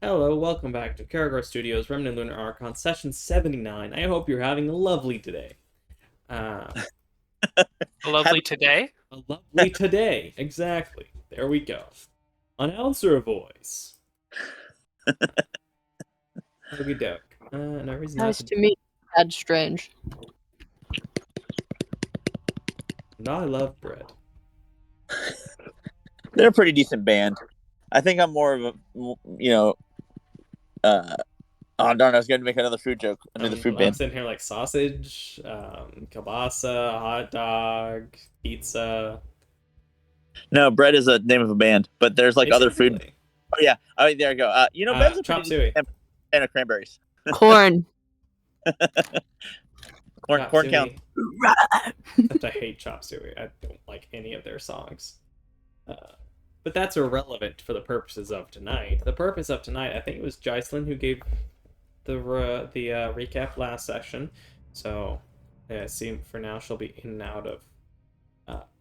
Hello, welcome back to Karagor Studios Remnant Lunar Archon Session 79. I hope you're having a lovely today. Uh, Lovely Happy today. a lovely today, exactly. There we go. Announcer voice. Okie doke. No reason not Nice to. to meet you, Dad Strange. And I love bread. They're a pretty decent band. I think I'm more of a, uh, oh darn, I was going to make another food joke. Another food I'm band. sitting here like sausage, kielbasa, hot dog, pizza. No, bread is a name of a band, but there's like Is other it food. really? Oh yeah, oh there you go. Ben's a pretty Chop decent suey. band of cranberries. Corn. Chop Corn counts. suey. Except I hate chop suey. I don't like any of their songs. Uh, but that's irrelevant for the purposes of tonight. The purpose of tonight, I think it was Jocelyn who gave the recap last session. So, yeah, see, for now she'll be in and out of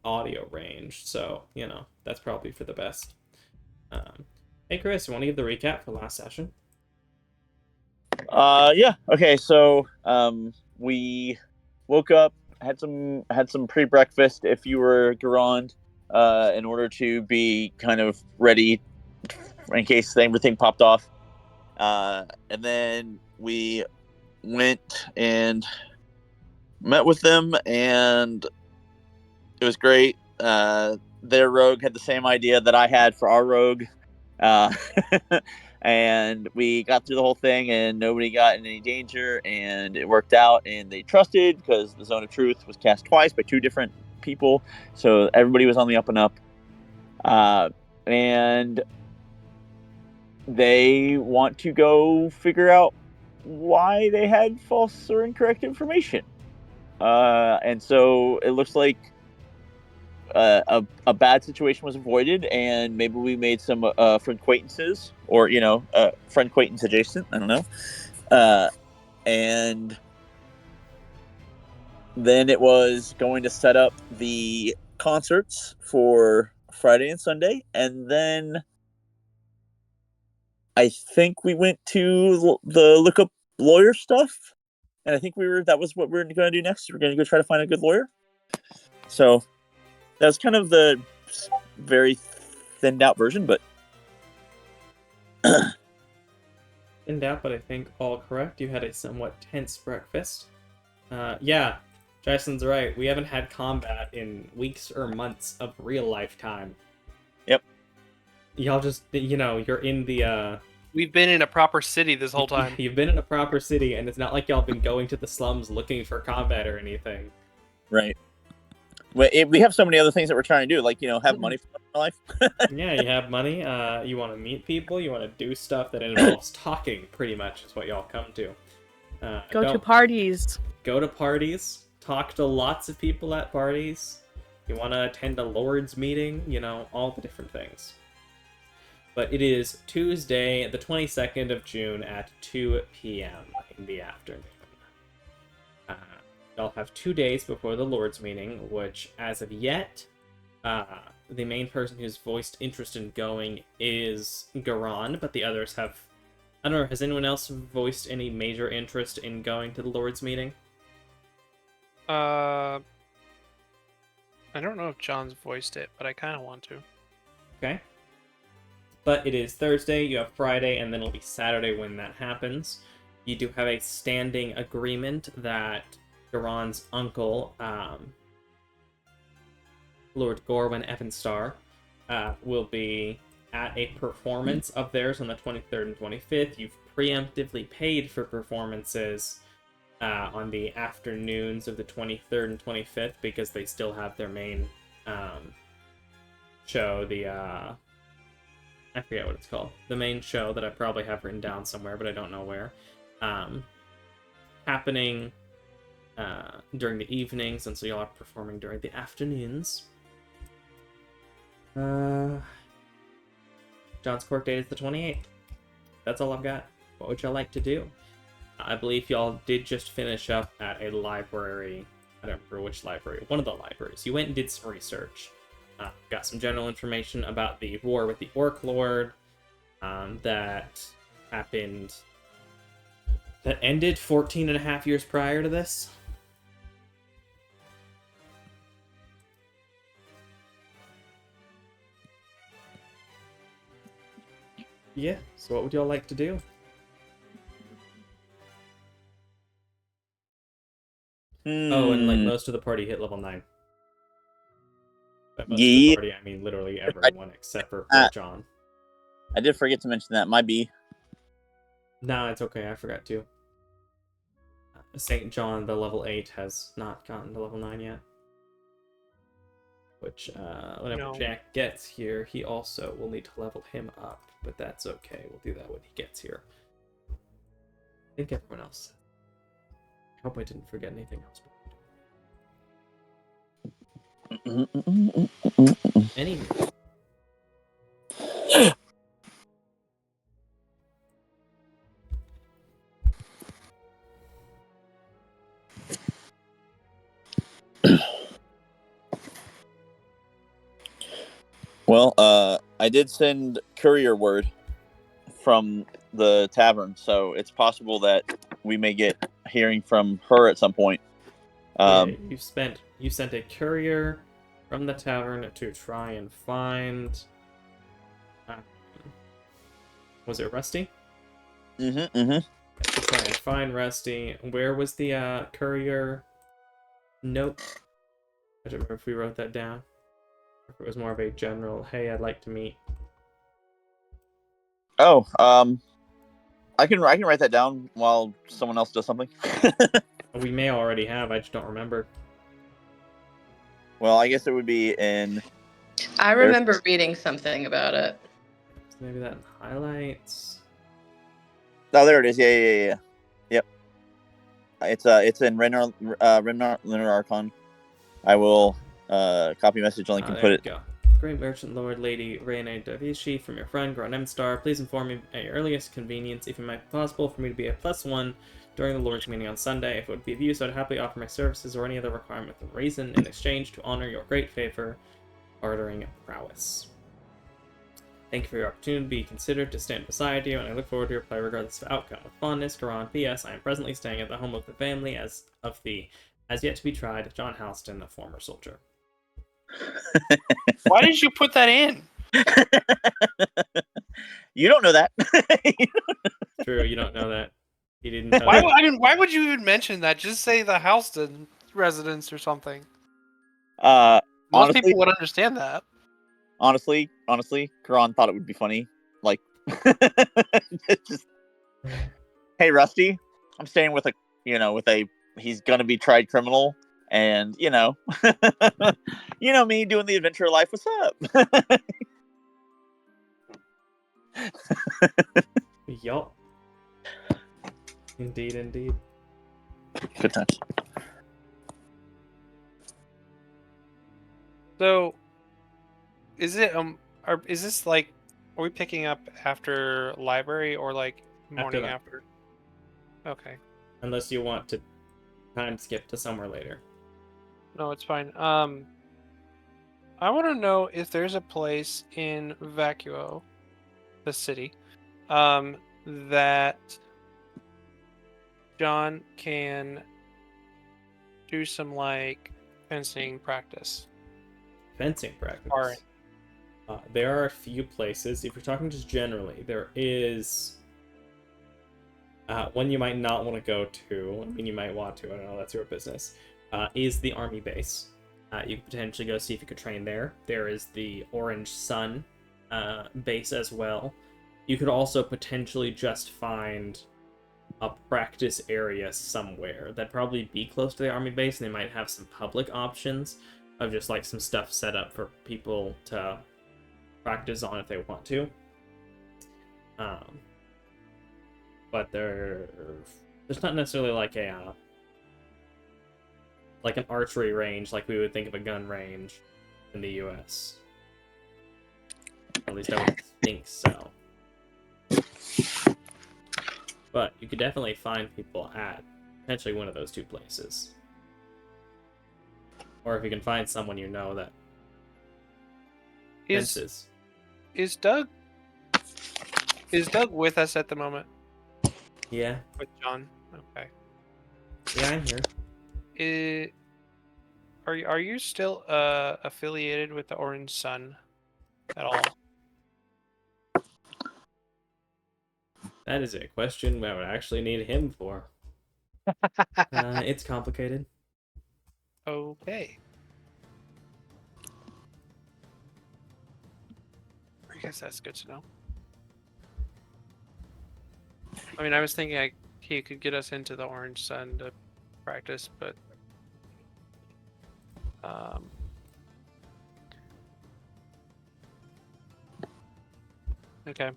audio range. So, that's probably for the best. Hey, Chris, you want to give the recap for last session? Yeah. Okay. So we woke up, had some pre-breakfast. If you were Garand, in order to be kind of ready in case everything popped off. And then we went and met with them, and it was great. Their rogue had the same idea that I had for our rogue. Uh, and we got through the whole thing, and nobody got in any danger, and it worked out. And they trusted because the Zone of Truth was cast twice by two different people, so everybody was on the up and up. And they want to go figure out why they had false or incorrect information. And so it looks like a bad situation was avoided, and maybe we made some friend acquaintances, or friend acquaintance adjacent. I don't know. And then it was going to set up the concerts for Friday and Sunday, and then I think we went to the look up lawyer stuff, and I think that was what we are going to do next. We're going to go try to find a good lawyer. So that's kind of the very thinned out version, but In doubt, but I think all correct. You had a somewhat tense breakfast. Yeah, Jocelyn's right. We haven't had combat in weeks or months of real life time. Yep. Y'all just, you're in the, We've been in a proper city this whole time. You've been in a proper city, and it's not like y'all been going to the slums looking for combat or anything. Right. We have so many other things that we're trying to do, like, have money for our life. Yeah, you have money, you want to meet people, you want to do stuff that involves talking, pretty much, is what y'all come to. Go to parties. Go to parties, talk to lots of people at parties, you want to attend a Lord's meeting, all the different things. But it is Tuesday, the 22nd of June at 2 p.m. in the afternoon. Y'all have 2 days before the Lord's meeting, which, as of yet, the main person who's voiced interest in going is Garan, but the others have... I don't know, has anyone else voiced any major interest in going to the Lord's meeting? I don't know if John's voiced it, but I kind of want to. Okay. But it is Thursday, you have Friday, and then it'll be Saturday when that happens. You do have a standing agreement that Garon's uncle, Lord Gorwyn Evanstar, will be at a performance of theirs on the 23rd and 25th. You've preemptively paid for performances on the afternoons of the 23rd and 25th because they still have their main show, I forget what it's called. The main show that I probably have written down somewhere, but I don't know where. Happening during the evenings, and so y'all are performing during the afternoons. John's court date is the 28th. That's all I've got. What would y'all like to do? I believe y'all did just finish up at a library. I don't remember which library. One of the libraries. You went and did some research. Got some general information about the war with the Orc Lord. That happened that ended 14 and a half years prior to this. Yeah, so what would y'all like to do? Oh, and like most of the party hit level 9. By most of the party, I mean literally everyone except for poor John. I did forget to mention that. My B. Nah, it's okay. I forgot to. St. John, the level 8, has not gotten to level 9 yet. Which, whenever Jack gets here, he also will need to level him up. But that's okay. We'll do that when he gets here. I think everyone else. I hope I didn't forget anything else. Anyway. Well, I did send courier word from the tavern, so it's possible that we may get hearing from her at some point. Yeah, you sent a courier from the tavern to try and find. Was it Rusty? To try and find Rusty. Where was the courier note? I don't remember if we wrote that down. Or if it was more of a general, hey, I'd like to meet. Oh, I can write that down while someone else does something. We may already have, I just don't remember. Well, I guess it would be in... I remember reading something about it. Maybe that in highlights. Oh, there it is. Yeah. Yep. It's in Remnant Lunar Archon. I will copy message link and put it. Go. Great merchant lord, lady Reyna Davishi, from your friend Jonn'd Star. Please inform me at your earliest convenience if it might be possible for me to be a +1 during the Lord's meeting on Sunday. If it would be of use, I would happily offer my services or any other requirement of reason in exchange to honor your great favor, bartering prowess. Thank you for your opportunity to be considered to stand beside you, and I look forward to your reply regardless of outcome. With fondness, Garon. P.S. I am presently staying at the home of the family as yet to be tried, John Halston, a former soldier. Why did you put that in? You don't know that. True, you don't know that. He didn't tell Why, you. I mean, why would you even mention that? Just say the Halston residence or something. Most honestly, people would understand that. Honestly, Karan thought it would be funny. Like, just, hey, Rusty, I'm staying with he's gonna be tried criminal, and you know me doing the adventure life. What's up? Yup. Indeed. Good times. So, is it is this like, are we picking up after library or like morning after? Okay. Unless you want to time skip to somewhere later. No, it's fine. I want to know if there's a place in Vacuo, the city, that John can do some like fencing practice. Fencing practice. There are a few places. If you're talking just generally, there is one you might not want to go to. I mean, you might want to. I don't know. That's your business. Is the army base. You could potentially go see if you could train there. There is the Orange Sun base as well. You could also potentially just find a practice area somewhere. That'd probably be close to the army base, and they might have some public options of just like some stuff set up for people to practice on if they want to. But there's not necessarily like a like an archery range like we would think of a gun range in the US. At least I would think so. But you could definitely find people at potentially one of those two places. Or if you can find someone you know that fences. Is Doug Is Doug with us at the moment? Yeah. With John? Okay. Yeah, I'm here. Are you still affiliated with the Orange Sun at all? That is a question I would actually need him for. It's complicated. Okay. I guess that's good to know. I mean, I was thinking he could get us into the Orange Sun to practice, but okay.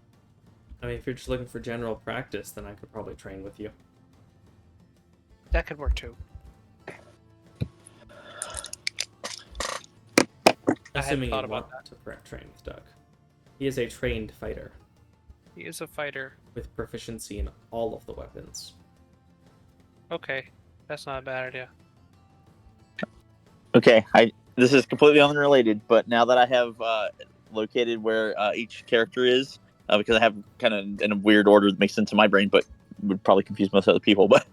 I mean, if you're just looking for general practice, then I could probably train with you. That could work too. Assuming you thought want about to train with Doug. He is a trained fighter He is a fighter. with proficiency in all of the weapons. Okay, that's not a bad idea. Okay, this is completely unrelated, but now that I have located where each character is, because I have kind of in a weird order that makes sense in my brain, but would probably confuse most other people. But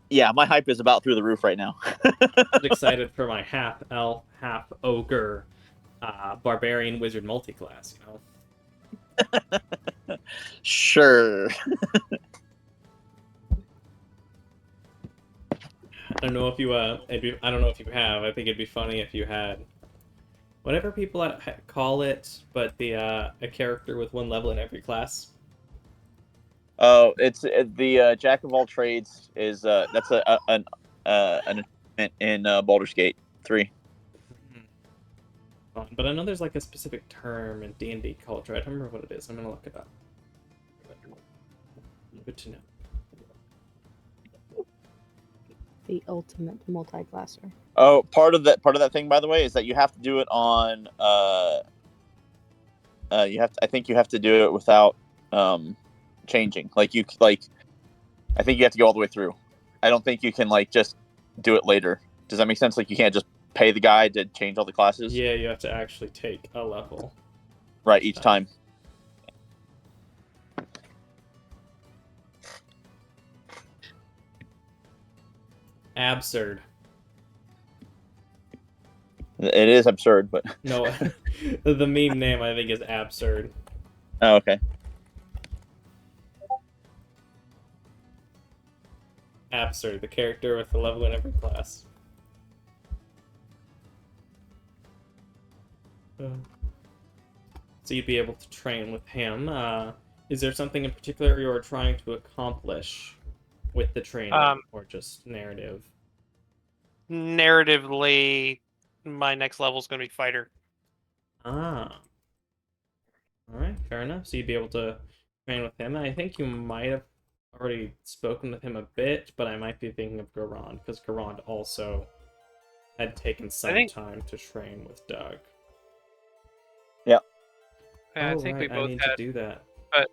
yeah, my hype is about through the roof right now. I'm excited for my half elf, half ogre, barbarian wizard multi-class. Sure. I don't know if you I don't know if you have. I think it'd be funny if you had whatever people call it, but the a character with one level in every class. Oh, it's the Jack of all trades is that's an achievement in Baldur's Gate 3. But I know there's like a specific term in D&D culture. I don't remember what it is. I'm gonna look it up. Good to know. The ultimate multi-classer. Oh, part of that thing, by the way, is that you have to do it on I think you have to do it without changing. I think you have to go all the way through. I don't think you can just do it later. Does that make sense? Like you can't just pay the guy to change all the classes. Yeah, you have to actually take a level. Right, each time. Absurd. It is absurd, but No, the meme name I think is absurd. oh, okay. Absurd, the character with the level in every class. So you'd be able to train with him. Is there something in particular you're trying to accomplish with the training, or just narrative? Narratively, my next level is going to be fighter. Ah. Alright, fair enough. So you'd be able to train with him. I think you might have already spoken with him a bit, but I might be thinking of Jonn'd, because Jonn'd also had taken some time to train with Doug. Yeah. Yeah, I think we both need had, to do that. But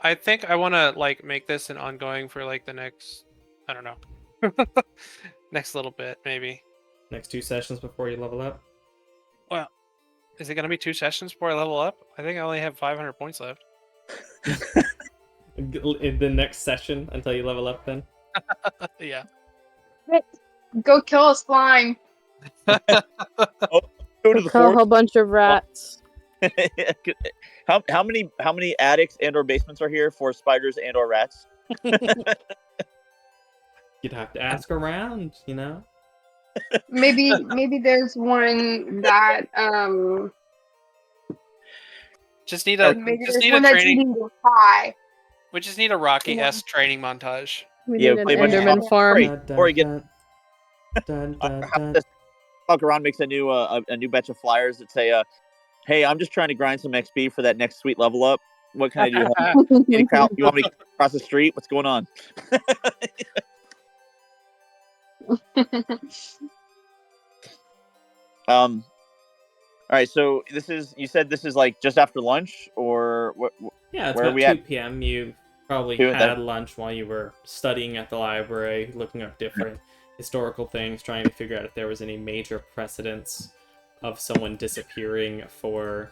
I think I want to make this an ongoing for the next, I don't know, next little bit maybe. Next 2 sessions before you level up? Well, is it going to be 2 sessions before I level up? I think I only have 500 points left. In the next session until you level up then? Yeah. Go kill a slime. Go to the Kill a whole forest. bunch of rats. How many attics and or basements are here for spiders and or rats? You'd have to ask around, Maybe there's one that Just need a maybe just there's need one a that's training. eating the pie. We just need a Rocky-esque training montage. We Yeah, need an play a bunch of Enderman farm. Before you get fuck around, makes a new batch of flyers that say, "Hey, I'm just trying to grind some XP for that next sweet level up. What can I do? You want me to cross the street? What's going on?" All right. So you said this is just after lunch, or what? Yeah, it's where are about we 2 at? p.m. You probably had lunch while you were studying at the library, looking up different historical things, trying to figure out if there was any major precedents of someone disappearing for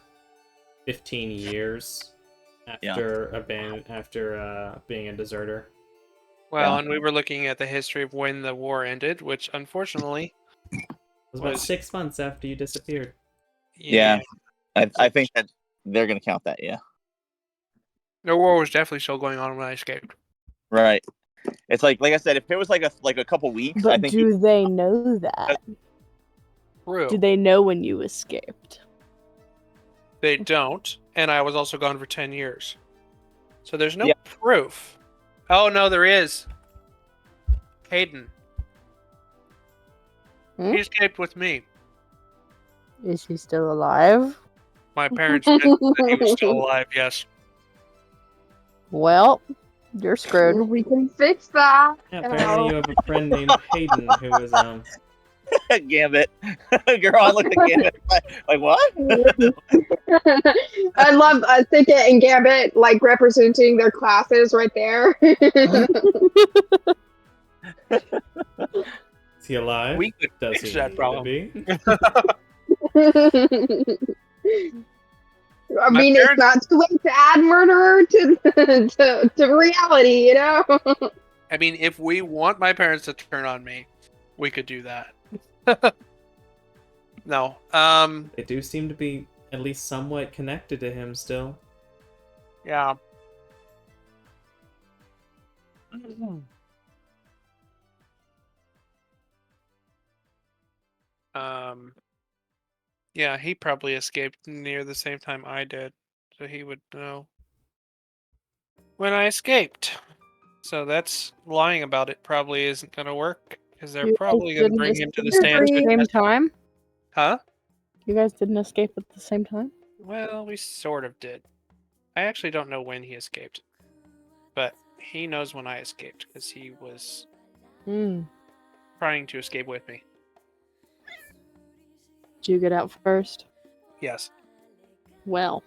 15 years after being a deserter. Well, Yeah. and we were looking at the history of when the war ended, which unfortunately It was about was 6 months after you disappeared. Yeah. I think that they're gonna count that. Yeah. The war was definitely still going on when I escaped. Right. It's like I said, if it was like a couple weeks, I But think. do they know that? True. Do they know when you escaped? They don't, and I was also gone for 10 years. So there's no Yeah. proof. Oh, no, there is. Hayden. Hmm? He escaped with me. Is he still alive? My parents mentioned that he was still alive, yes. Well, you're screwed. We can fix that. Yeah, apparently you have a friend named Hayden who was Gambit. Garon looked at Gambit like what? I love Thicket and Gambit like representing their classes right there. Is he alive? We could Does fix he that need problem. to be? I My mean, parents- it's not too late to add murderer to reality, you know? I mean, if we want my parents to turn on me, we could do that. No. They do seem to be at least somewhat connected to him still. Yeah. Yeah, he probably escaped near the same time I did, so he would know when I escaped. So that's lying about it probably isn't going to work because they're You guys probably going to didn't bring him to the escape stands. at the same time? Huh? You guys didn't escape at the same time? Well, we sort of did. I actually don't know when he escaped, but he knows when I escaped because he was Hmm. trying to escape with me. Did you get out first? Yes. Well.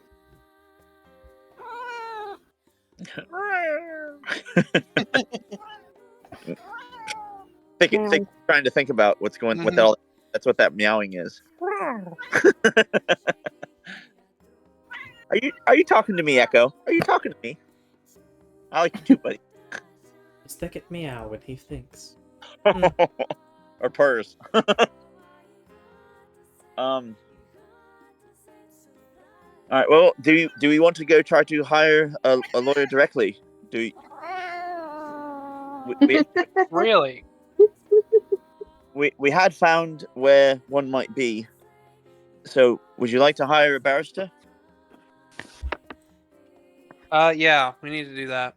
Trying to think about what's going with all. That's what that meowing is. Are you talking to me, Echo? Are you talking to me? I like you too, buddy. Does Thicket meow when he thinks? Or purrs. All right. Well, do we want to go try to hire a lawyer directly? We Really? we had found where one might be. So, would you like to hire a barrister? Yeah, we need to do that.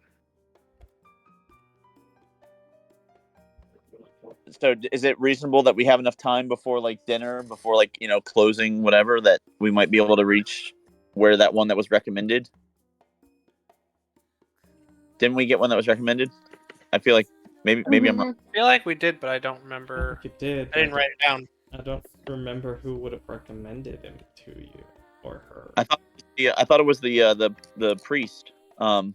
So, is it reasonable that we have enough time before like dinner, before like closing, whatever, that we might be able to reach where that one that was recommended? Didn't we get one that was recommended? I feel like maybe I'm wrong. I feel like we did, but I don't I remember. think you did. I didn't write it down. I don't remember who would have recommended him to you or her. I thought it was the priest, Trevin.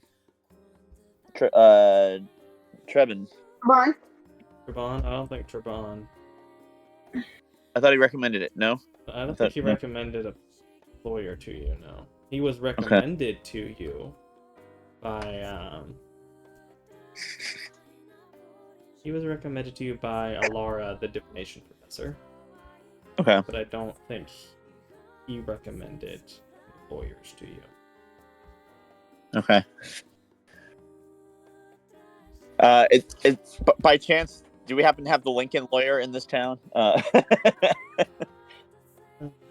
Come on. Trebon? I don't think Trebon. I thought he recommended it. No. I don't think he recommended a lawyer to you. No, he was recommended to you by He was recommended to you by Alara, the divination professor. Okay. But I don't think he recommended lawyers to you. Okay. By chance, do we happen to have the Lincoln lawyer in this town? I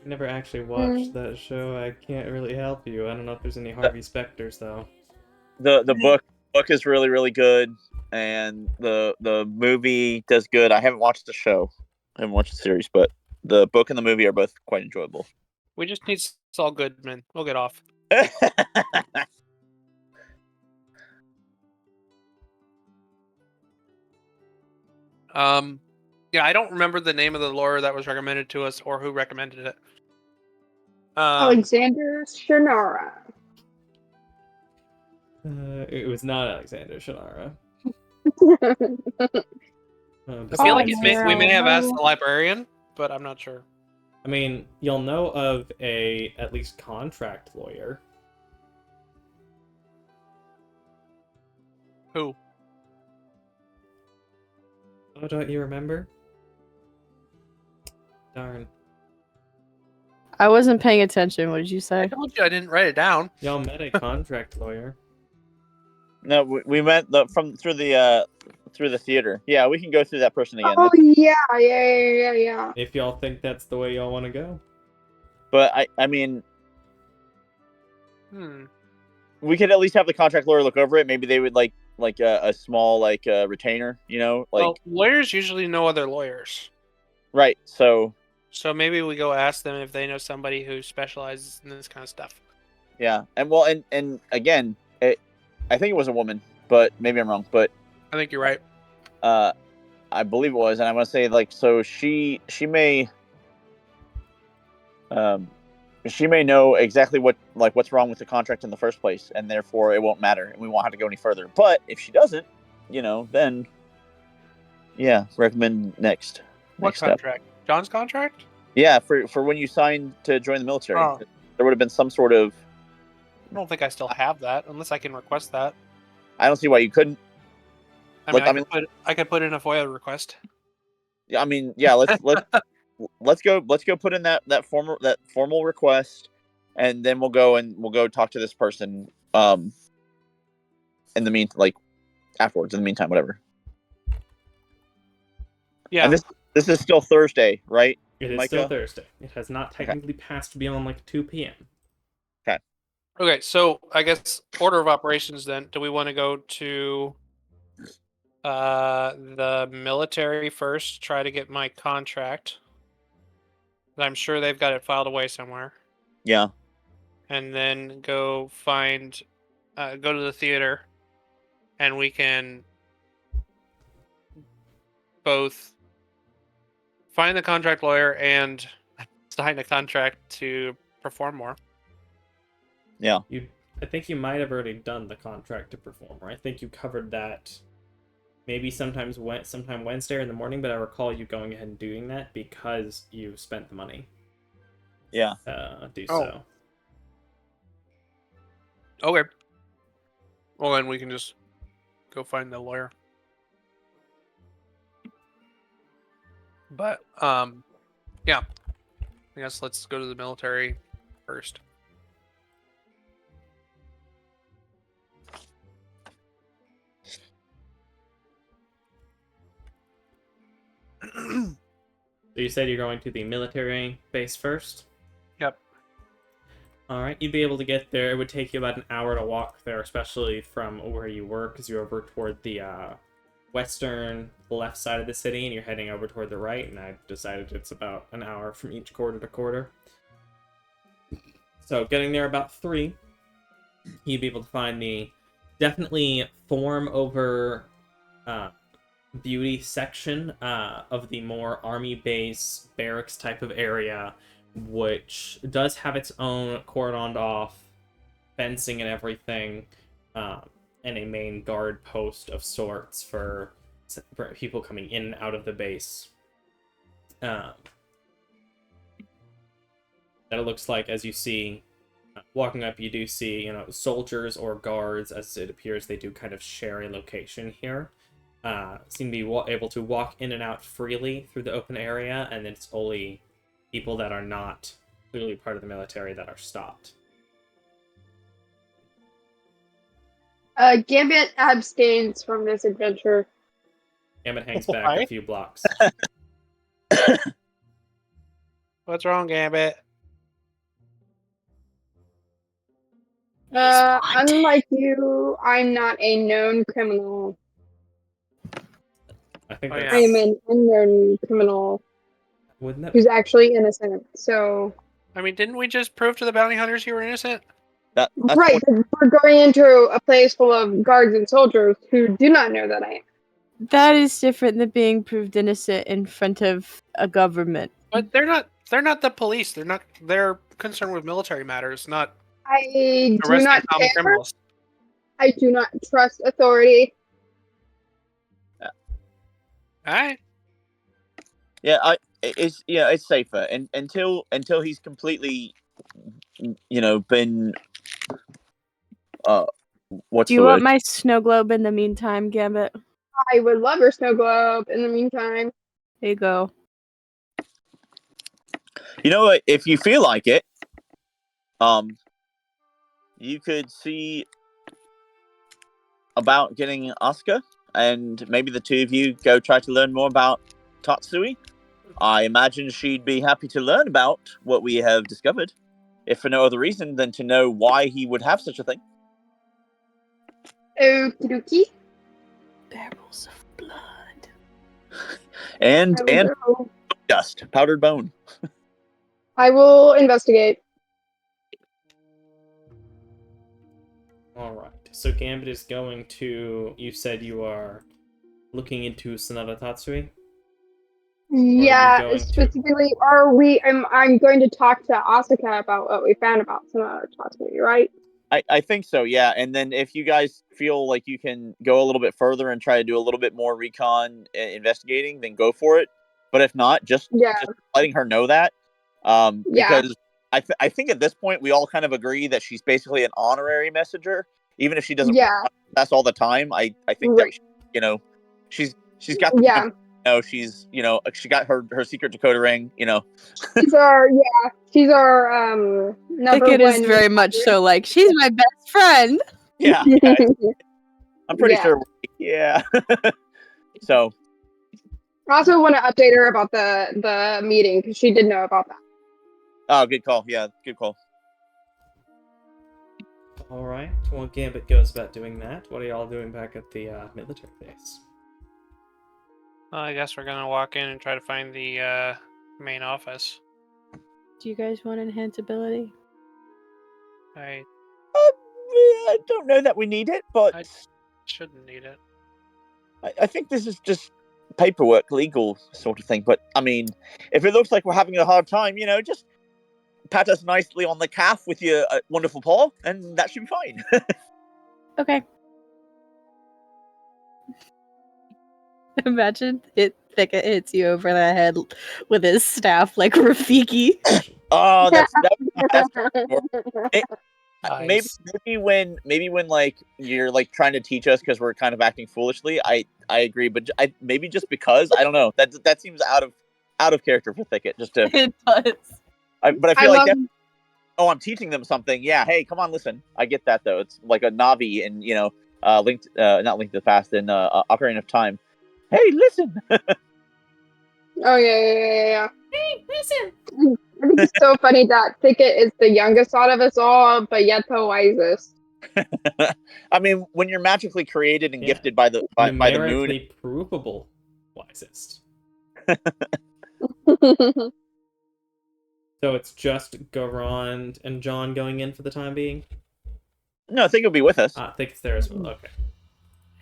never actually watched that show. I can't really help you. I don't know if there's any Harvey Specters though. The book is really, really good, and the movie does good. I haven't watched the show. I haven't watched the series, but the book and the movie are both quite enjoyable. We just need Saul Goodman. We'll get off. Yeah, I don't remember the name of the lawyer that was recommended to us or who recommended it. Alexander Shannara. It was not Alexander Shannara. I feel like we may have asked the librarian, but I'm not sure. I mean, you'll know of a at least contract lawyer. Who? Oh, don't you remember? Darn. I wasn't paying attention. What did you I say? told you I didn't write it down. Y'all met a contract lawyer. No, we met through the theater. Yeah, we can go through that person again. Oh yeah. If y'all think that's the way y'all want to go. But I mean, Hmm. we could at least have the contract lawyer look over it. Maybe they would like a small retainer, Well, lawyers usually know other lawyers. right. So maybe we go ask them if they know somebody who specializes in this kind of stuff. yeah, and again, I think it was a woman, but maybe I'm wrong. But I think you're right. I believe it was, and I want to say so she may she may know exactly what's wrong with the contract in the first place, and therefore it won't matter, and we won't have to go any further. But if she doesn't, then yeah, recommend next What step. contract? John's contract? Yeah, for when you signed to join the military, Oh. there would have been some sort of. I don't think I still have that, unless I can request that. I don't see why you couldn't. I mean, I could put in a FOIA request. Yeah, I mean, yeah. Let's go put in that formal request, and then we'll go talk to this person. In the afterwards. In the meantime, whatever. Yeah. And this is still Thursday, right? It is Micah? still Thursday. It has not technically passed beyond 2 p.m. Okay, so I guess order of operations then. Do we want to go to the military first, try to get my contract? I'm sure they've got it filed away somewhere. Yeah. And then go to the theater, and we can both find the contract lawyer and sign a contract to perform more. Yeah. I think you might have already done the contract to perform, or I think you covered that maybe sometime Wednesday in the morning, but I recall you going ahead and doing that because you spent the money. Yeah. So. Okay. Well, then we can just go find the lawyer. But yeah. I guess let's go to the military first. So you said you're going to the military base first? Yep. Alright, you'd be able to get there. It would take you about an hour to walk there, especially from where you were, because you're over toward the western left side of the city, and you're heading over toward the right, and I've decided it's about an hour from each quarter to quarter. So getting there about 3, you'd be able to find the definitely form over beauty section of the more army base barracks type of area, which does have its own cordoned off fencing and everything, and a main guard post of sorts for people coming in and out of the base. That it looks like, as you see walking up, you do see soldiers or guards, as it appears they do kind of share a location here. Seem to be able to walk in and out freely through the open area, and it's only people that are not clearly part of the military that are stopped. Gambit abstains from this adventure. Gambit hangs back a few blocks. What's wrong, Gambit? Unlike you, I'm not a known criminal. I think Oh, that's... I am an unknown criminal who's actually innocent. So, I mean, didn't we just prove to the bounty hunters you were innocent? That's right, we're going into a place full of guards and soldiers who do not know that I am. That is different than being proved innocent in front of a government. But they're not the police. They're concerned with military matters, not I do arresting not common care. criminals. I do not trust authority. Alright. Yeah, it's it's safer, and until he's completely, been what's Do the you want word? my snow globe in the meantime, Gambit? I would love your snow globe in the meantime. There you go. You know what? If you feel like it, you could see about getting Asuka, and maybe the two of you go try to learn more about Tatsui. I imagine she'd be happy to learn about what we have discovered, if for no other reason than to know why he would have such a thing. Okie dokie. Barrels of blood. And I will go. dust, powdered bone. I will investigate. All right. So Gambit is going to. You said you are looking into Sanada Tatsui. Yeah, going to? specifically, I'm going to talk to Asuka about what we found about Sonata Tatsui, right? I think so, yeah. And then if you guys feel like you can go a little bit further and try to do a little bit more recon investigating, then go for it. But if not, just letting her know that. Because I think at this point we all kind of agree that she's basically an honorary messenger, even if she doesn't that's all the time. I think that she's got the she got her secret Dakota ring. She's our number Thicket one. is very much so like, she's my best friend. Yeah, I'm pretty sure. Yeah. So. I also want to update her about the meeting because she did know about that. Oh, good call. Yeah, good call. All right. Well, Gambit goes about doing that. What are y'all doing back at the military base? Well, I guess we're gonna walk in and try to find the main office. Do you guys want enhance ability? I don't know that we need it, but I shouldn't need it. I think this is just paperwork, legal sort of thing. But I mean, if it looks like we're having a hard time, just pat us nicely on the calf with your wonderful paw, and that should be fine. Okay. Imagine Thicket hits you over the head with his staff like Rafiki. Oh, that's Nice. maybe when like you're like trying to teach us because we're kind of acting foolishly. I agree, but maybe just because I don't know that seems out of character for Thicket. Just to It does. but I feel like I'm teaching them something. Yeah, hey, come on, listen. I get that though. It's like a Navi in not Linked to the Past in Ocarina of Time. Hey, listen. Oh yeah. Hey, listen. I think it's so funny that Thicket is the youngest out of us all, but yet the wisest. I mean, when you're magically created and gifted by the moon, numerically provable wisest. So it's just Jonn'd and John going in for the time being? No, I think he'll be with us. I think it's there as well. Okay.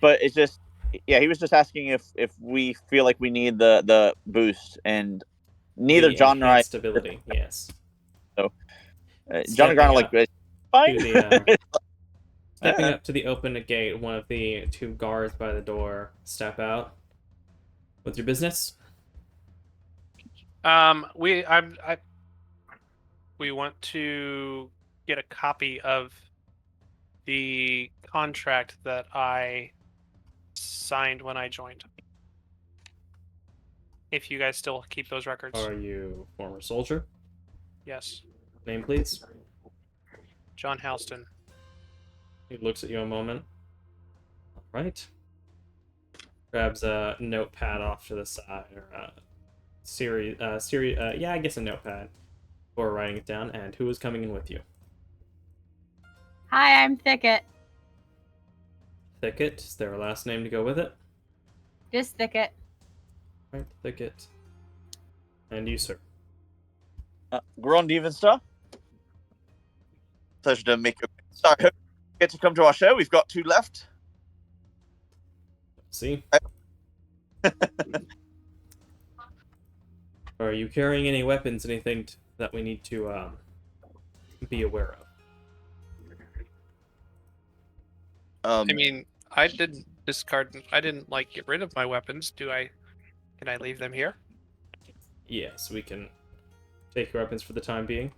But it's just, yeah, he was just asking if we feel like we need the boost, and neither John nor I. Stability, yes. So, John and Grant are like, fine. Stepping up to the open gate, one of the two guards by the door step out. What's your business? We want to get a copy of the contract that I signed when I joined. If you guys still keep those records. Are you a former soldier? Yes. Name, please. John Halston. He looks at you a moment. All right. Grabs a notepad off to the side, or I guess a notepad for writing it down. And who is coming in with you? Hi, I'm Thicket. Thicket. Is there a last name to go with it? Just Thicket. Right, Thicket. And you, sir? Jonn'd Evenstar. Pleasure to make you. Sorry, get to come to our show. We've got 2 left. See? Are you carrying any weapons, anything that we need to be aware of? I mean, I didn't get rid of my weapons. Can I leave them here? Yes, we can take your weapons for the time being.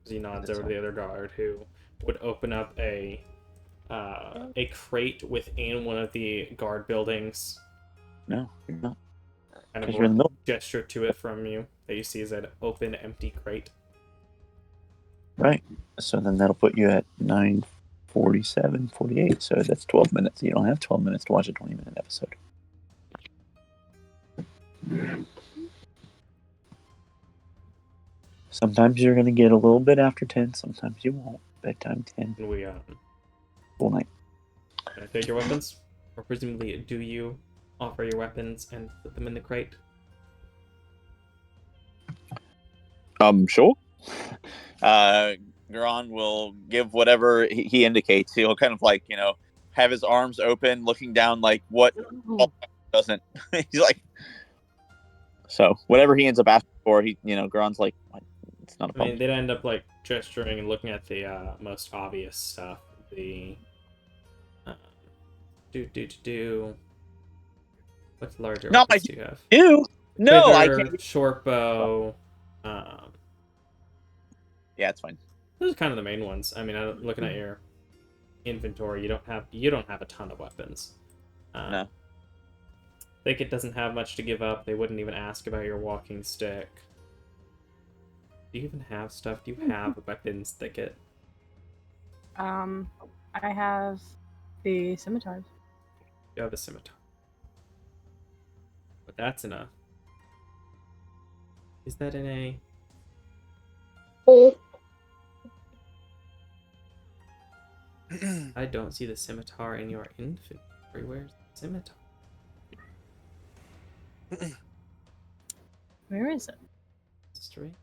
As he nods over to the other guard, who would open up a crate within one of the guard buildings. No, you're not. Kind of 'Cause you're in the middle. gesture to it from you that you see as an open, empty crate. Right. So then that'll put you at 9:47, 48. So that's 12 minutes. You don't have 12 minutes to watch a 20-minute episode. Sometimes you're going to get a little bit after 10. Sometimes you won't. Bedtime 10. And we Full night. can I take your weapons? Or presumably, do you offer your weapons and put them in the crate? Sure. Garon will give whatever he indicates. He'll kind of like, have his arms open, looking down like what doesn't. He's like, so whatever he ends up asking for, Garon's like, it's not a I mean, problem. they'd end up like gesturing and looking at the most obvious stuff. The what larger Not weapons my do you have? Ew! No, I Quiver, can't. short bow. Yeah, it's fine. Those are kind of the main ones. I mean, looking at your inventory, you don't have a ton of weapons. No. Thicket doesn't have much to give up. They wouldn't even ask about your walking stick. Do you even have stuff? Do you have weapons, Thicket? I have the scimitars. You have a scimitar. But that's in a... Is that in a... Oh, I don't see the scimitar in your inventory. Where's the scimitar? Where is it? History?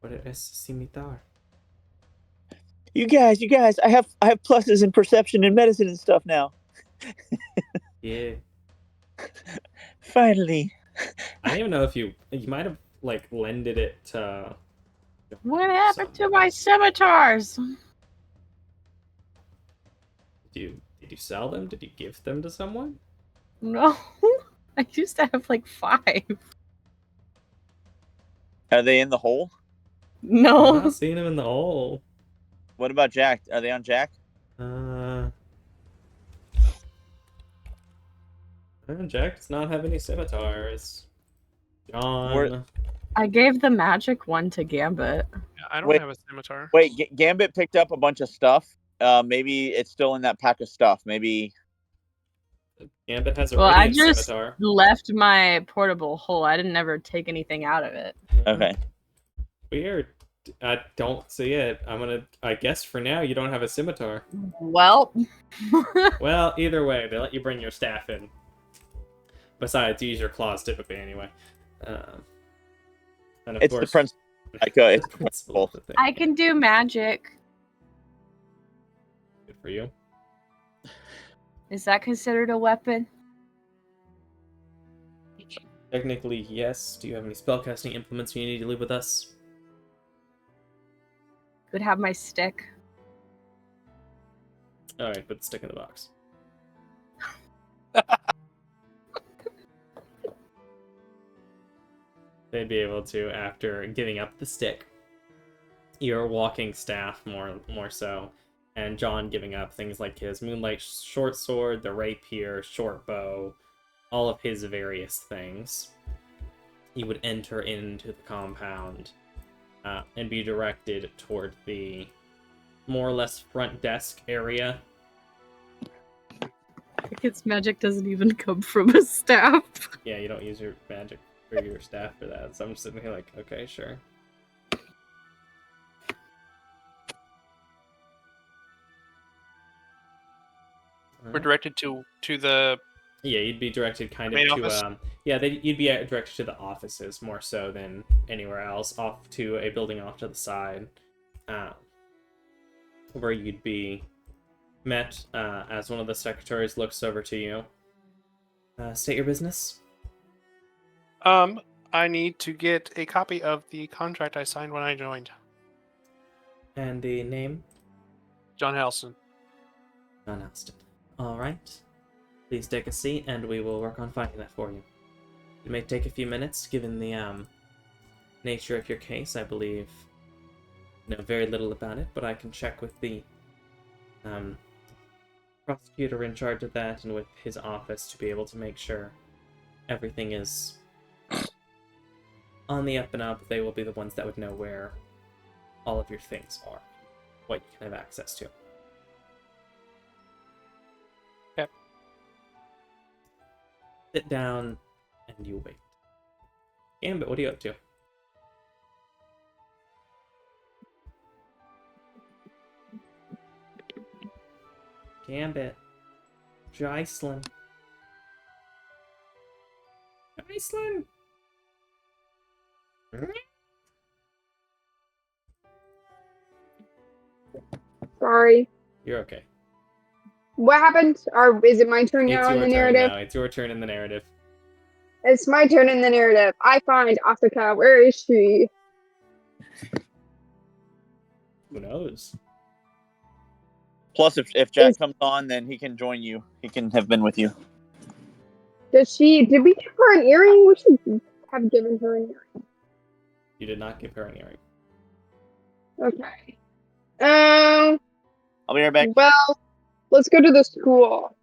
What is scimitar? You guys, I have pluses in perception and medicine and stuff now. Yeah. Finally. I don't even know if you might have like lended it to... What happened to my scimitars? Did you sell them? Did you give them to someone? No, I used to have like 5. Are they in the hole? I'm No, not seeing them in the hole. What about Jack? Are they on Jack? Jack does not have any scimitars. John. I gave the magic one to Gambit. I don't Wait. have a scimitar. Wait, Gambit picked up a bunch of stuff. Maybe it's still in that pack of stuff. Maybe. Gambit has a Well, I radiant just scimitar. left my portable hole. I didn't ever take anything out of it. Okay. Weird. I don't see it. I guess for now you don't have a scimitar. Well, Well, either way, they let you bring your staff in. Besides, you use your claws typically anyway. And of It's course, the principle. It's the principle of the thing. I can do magic. Good for you. Is that considered a weapon? Technically, yes. Do you have any spellcasting implements you need to leave with us? Could have my stick. Alright, put the stick in the box. They'd be able to, after giving up the stick, your walking staff more so, and John giving up things like his moonlight short sword, the rapier, short bow, all of his various things. You would enter into the compound and be directed toward the more or less front desk area. Its magic doesn't even come from a staff. Yeah, you don't use your magic for your staff for that, so I'm just sitting here like, okay, sure. We're directed to the Yeah, you'd be directed kind of main to office? you'd be directed to the offices more so than anywhere else, off to a building off to the side, where you'd be met as one of the secretaries looks over to you. State your business. I need to get a copy of the contract I signed when I joined. And the name? John Halston. John Alston. All right. Please take a seat, and we will work on finding that for you. It may take a few minutes, given the nature of your case. I believe know very little about it, but I can check with the prosecutor in charge of that and with his office to be able to make sure everything is on the up and up. They will be the ones that would know where all of your things are, what you can have access to. Yep. Sit down and you wait. Gambit, what are you up to? Gambit. Jaislyn. Jaislyn! Sorry. You're okay. What happened? Or is it my turn It's now in your the turn narrative? now. It's your turn in the narrative. It's my turn in the narrative. I find Asuka. Where is she? Who knows? Plus, if Jack Is- comes on, then he can join you. He can have been with you. Did we give her an earring? We should have given her an earring. You did not give her an earring. Okay. I'll be right back. Well, let's go to the school.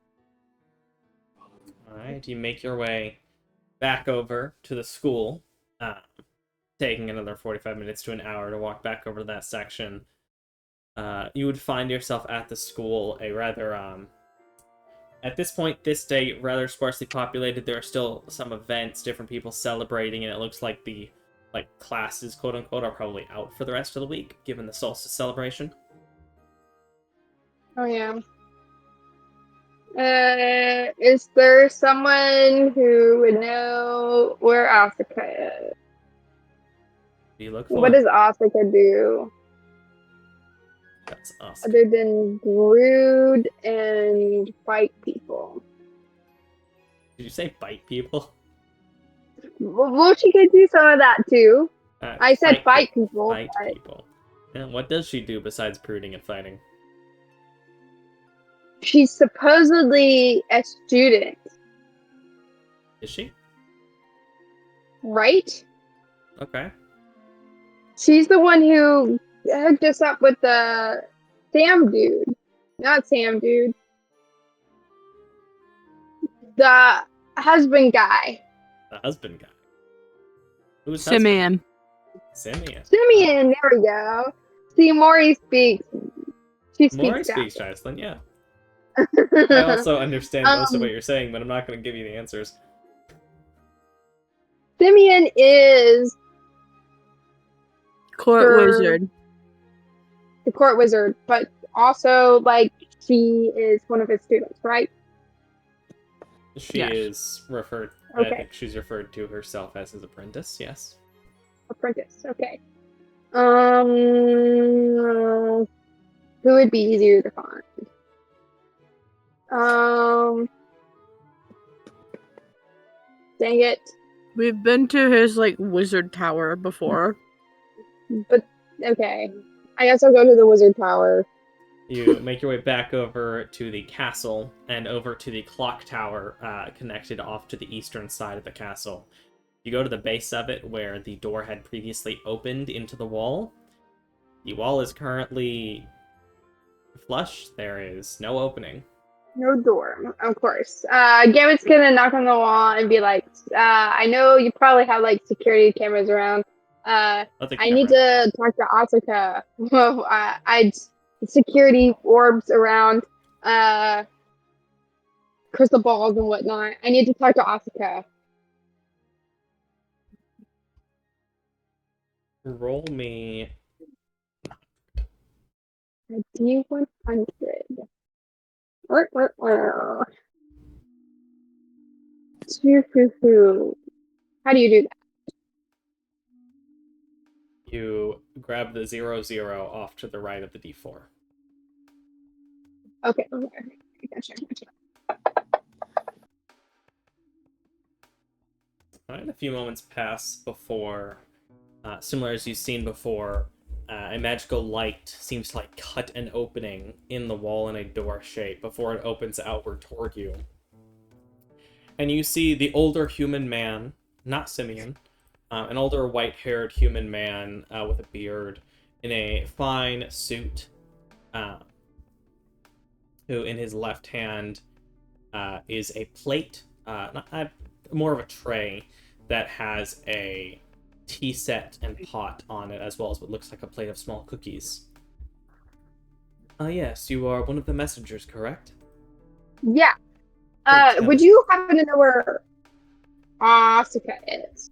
Alright, you make your way back over to the school, taking another 45 minutes to an hour to walk back over to that section. You would find yourself at the school, a rather, at this point, this day, rather sparsely populated. There are still some events, different people celebrating, and it looks like the, classes, quote-unquote, are probably out for the rest of the week, given the solstice celebration. Oh, yeah. Is there someone who would know where Asuka is? What do you look for? What does Asuka do That's awesome. other than brood and fight people? Did you say bite people? Well, she could do some of that too. I said fight people. Fight but people. And what does she do besides brooding and fighting? she's supposedly a student, Is she? right? Okay. She's the one who hooked us up with the Sam dude. Not Sam dude. The husband guy. The husband guy. Who's husband? Simeon. Simeon. Simeon, there we go. See, Maury speaks. She Maury speaks speaks Jaislyn, yeah. Scottish. I also understand most of what you're saying, but I'm not going to give you the answers. Simeon is Court Sure. wizard. the court wizard, but also, she is one of his students, right? She Yes. is referred... I Okay. think she's referred to herself as his apprentice, yes. Apprentice, okay. Who would be easier to find? Dang it. We've been to his wizard tower before. But, okay. I guess I'll go to the wizard tower. You make your way back over to the castle and over to the clock tower connected off to the eastern side of the castle. You go to the base of it where the door had previously opened into the wall. The wall is currently flush. There is no opening. No door, of course. Gambit's gonna knock on the wall and be like, I know you probably have security cameras around. Let the I need camera- to talk to Asuka. Well, I'd security orbs around, crystal balls and whatnot. I need to talk to Asuka. Roll me... A D100. How do you do that? You grab the 00 off to the right of the D4. Okay. Gotcha. Alright, a few moments pass before, similar as you've seen before, a magical light seems to cut an opening in the wall in a door shape before it opens outward toward you. And you see the older human man not Simeon, an older white-haired human man with a beard in a fine suit, who in his left hand is a plate, more of a tray that has a tea set and pot on it, as well as what looks like a plate of small cookies. Yes, you are one of the messengers, correct? Yeah. Great, Would you happen to know where Asuka is?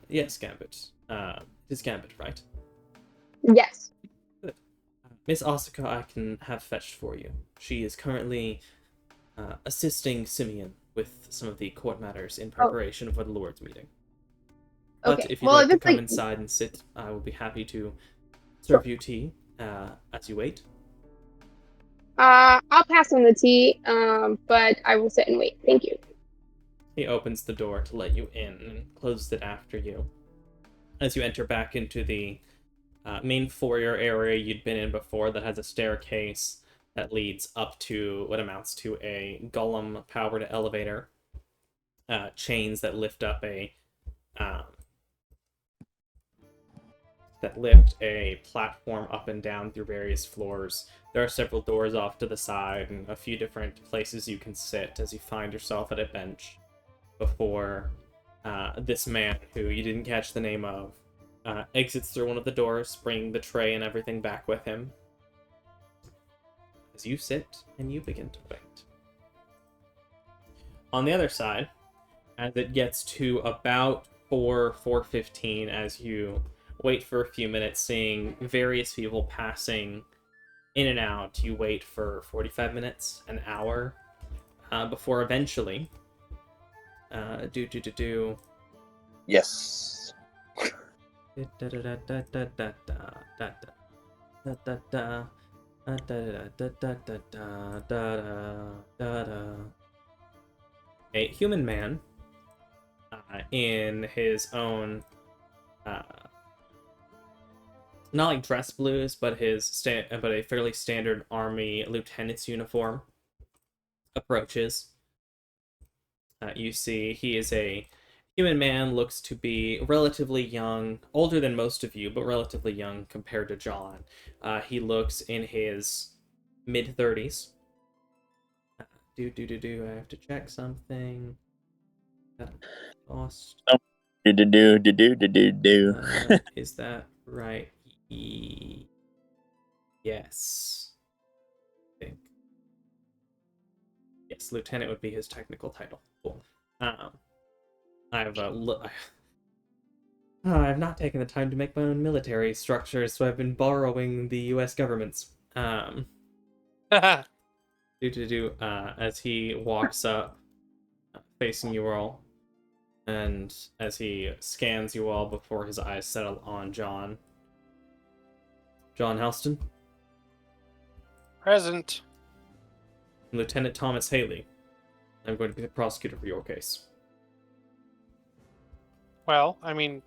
yes, Gambit. It is Gambit, right? Yes. Good. Miss Asuka, I can have fetched for you. She is currently assisting Simeon with some of the court matters in preparation for the Lord's meeting. But Okay. if you'd like to come inside and sit, I will be happy to serve you tea as you wait. I'll pass on the tea, but I will sit and wait. Thank you. He opens the door to let you in and closes it after you. As you enter back into the main foyer area you'd been in before that has a staircase that leads up to what amounts to a golem-powered elevator. Chains that lift up a platform up and down through various floors. There are several doors off to the side and a few different places you can sit as you find yourself at a bench before this man, who you didn't catch the name of, exits through one of the doors, bringing the tray and everything back with him. As you sit and you begin to wait. On the other side, as it gets to about 4:15, as you wait for a few minutes, seeing various people passing in and out, you wait for 45 minutes, an hour, before eventually, Yes. A human man in his own not like dress blues, but but a fairly standard army lieutenant's uniform approaches. You see he is a human man, looks to be relatively young, older than most of you, but relatively young compared to John. He looks in his mid-30s. I have to check something. Lost. Is that right? Yes. I think. Yes, lieutenant would be his technical title. Cool. I've not taken the time to make my own military structures, so I've been borrowing the U.S. government's. As he walks up, facing you all, and as he scans you all before his eyes settle on John. John Helston. Present. Lieutenant Thomas Haley. I'm going to be the prosecutor for your case. Well, I mean,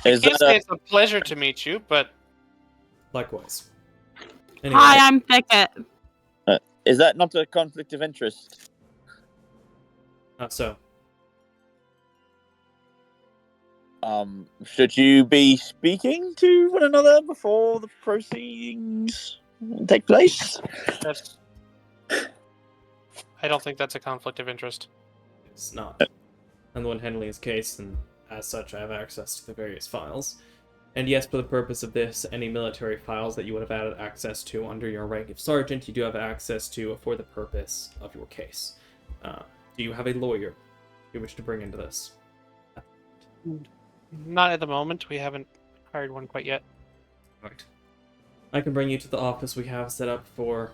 Is I can't that say it's a pleasure to meet you, but Likewise. Anyway, Hi, I'm Thicket. is that not a conflict of interest? so Should you be speaking to one another before the proceedings take place? that's. I don't think that's a conflict of interest. it's not. I'm the one handling his case, and as such, I have access to the various files. And yes, for the purpose of this, any military files that you would have had access to under your rank of sergeant, you do have access to for the purpose of your case. Do you have a lawyer you wish to bring into this? Not at the moment. We haven't hired one quite yet. Right. I can bring you to the office we have set up to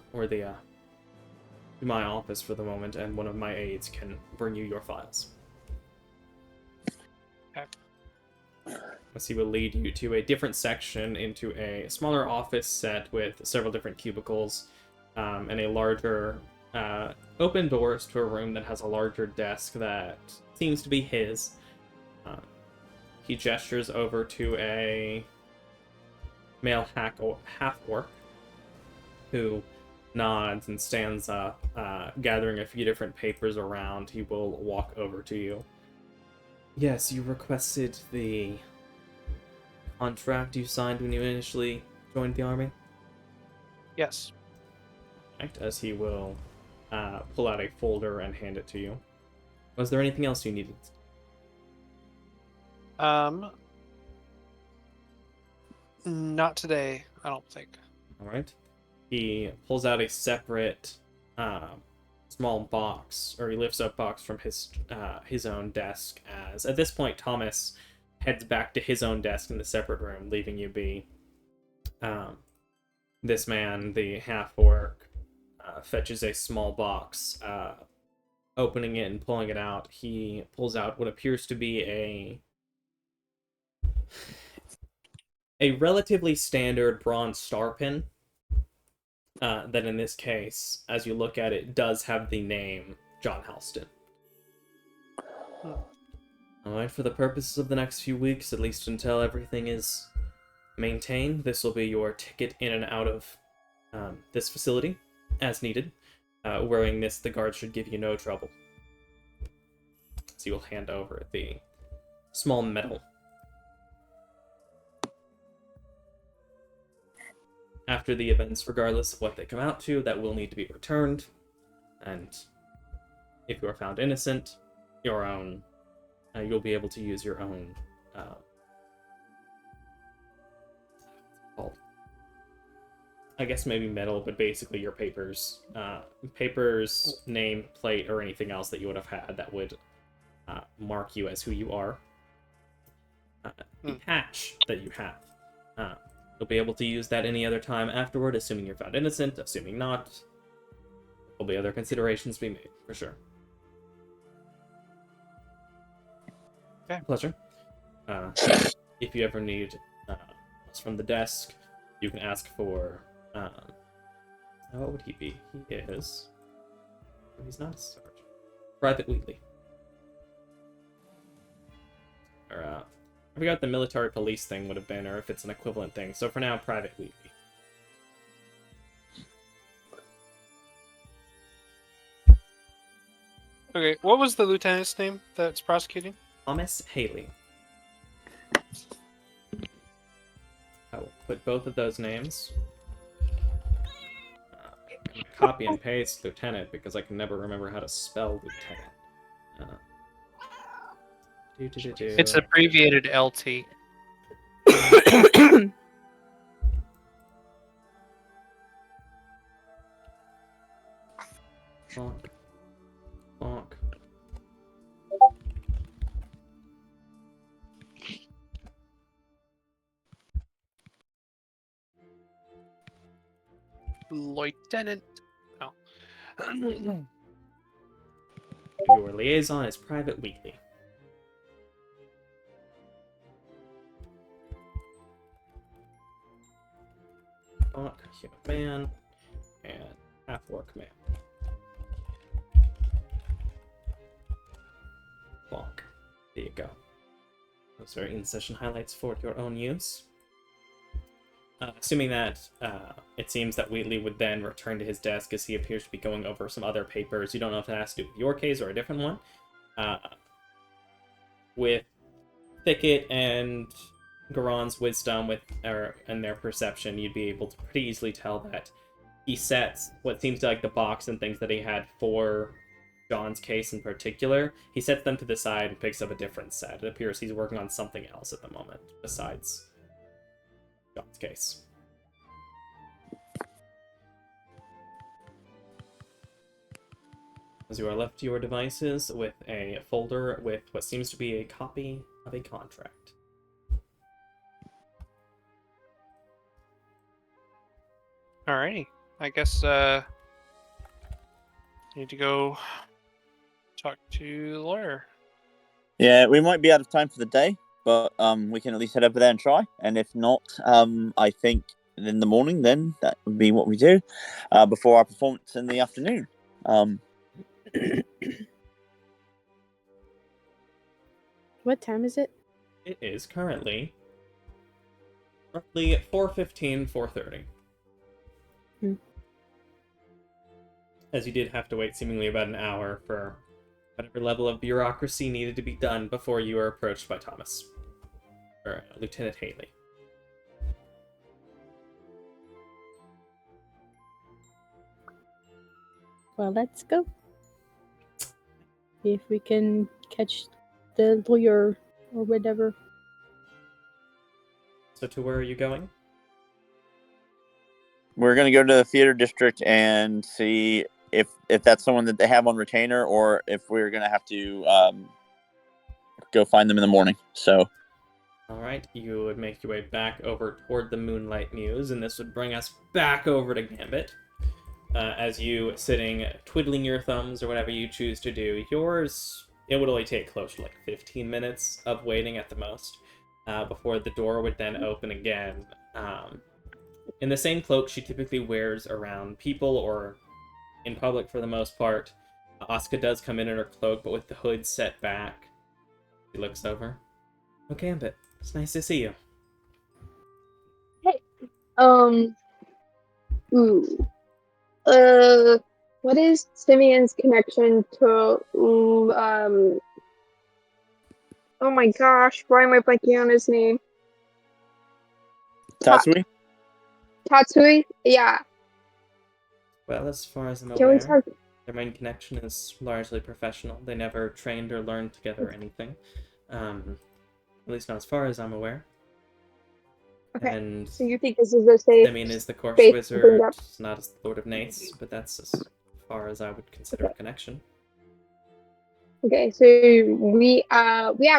my office for the moment, and one of my aides can bring you your files. Okay. As he will lead you to a different section into a smaller office set with several different cubicles, and a larger open doors to a room that has a larger desk that seems to be his. He gestures over to a male half-orc who nods and stands up, gathering a few different papers around. He will walk over to you. Yes, you requested the contract you signed when you initially joined the army. Yes. Right, as he will pull out a folder and hand it to you. Was there anything else you needed? Not today, I don't think. All right. He pulls out a separate small box, or he lifts up a box from his own desk. As at this point, Thomas heads back to his own desk in the separate room, leaving you be. This man, the half-orc, fetches a small box. Opening it and pulling it out, he pulls out what appears to be a relatively standard bronze star pin. That in this case, as you look at it, does have the name John Halston. Alright, for the purposes of the next few weeks, at least until everything is maintained, this will be your ticket in and out of this facility, as needed. Wearing this, the guards should give you no trouble. So you will hand over the small medal. After the events, regardless of what they come out to, that will need to be returned. And if you are found innocent, your own, you'll be able to use your own, I guess maybe medal, but basically your papers, name, plate, or anything else that you would have had that would mark you as who you are. The patch that you have. You'll be able to use that any other time afterward, assuming you're found innocent, assuming not. There'll be other considerations to be made, for sure. Okay. Pleasure. If you ever need us from the desk, you can ask for... what would he be? He is... He's not a sergeant. Private Wheatley. Or, I forgot what the military police thing would have been, or if it's an equivalent thing. So for now, Private Wheatley. Okay, what was the lieutenant's name that's prosecuting? Thomas Haley. I will put both of those names. Copy and paste lieutenant, because I can never remember how to spell lieutenant. It's abbreviated LT. Bonk. Bonk. Lieutenant. Oh. Your liaison is Private Wheatley. Bonk, human man, and half-orc man. Bonk. There you go. Those are in-session highlights for your own use. Assuming that it seems that Wheatley would then return to his desk as he appears to be going over some other papers. You don't know if that has to do with your case or a different one. With Thicket and Garon's wisdom and their perception, you'd be able to pretty easily tell that he sets what seems like the box and things that he had for John's case in particular. He sets them to the side and picks up a different set. It appears he's working on something else at the moment besides John's case. As you are left to your devices with a folder with what seems to be a copy of a contract. Alrighty. I guess need to go talk to the lawyer. Yeah, we might be out of time for the day, but we can at least head over there and try. And if not, I think in the morning, then that would be what we do before our performance in the afternoon. What time is it? It is currently roughly 4:15, 4:30. As you did have to wait seemingly about an hour for whatever level of bureaucracy needed to be done before you were approached by Thomas. Or Lieutenant Haley. Well, let's go. See if we can catch the lawyer or whatever. So to where are you going? We're gonna go to the theater district and see if that's someone that they have on retainer, or if we're gonna have to go find them in the morning. So, Alright, you would make your way back over toward the Moonlight Muse, and this would bring us back over to Gambit. As you sitting, twiddling your thumbs or whatever you choose to do. Yours, it would only take close to like 15 minutes of waiting at the most, before the door would then open again. In the same cloak she typically wears around people or in public for the most part. Asuka does come in her cloak, but with the hood set back. She looks over. Oh, Gambit, it's nice to see you. Ooh. What is Simeon's connection to, oh my gosh, why am I blanking on his name? Tatsui? Tatsui? Yeah. Well, as far as I'm Can we aware, talk? their main connection is largely professional. They never trained or learned together or anything. At least not as far as I'm aware. Okay. And So you think this is a safe Simeon is the course space to wizard, bring up? not as the Lord of Nates, but that's as far as I would consider a connection. Okay, so we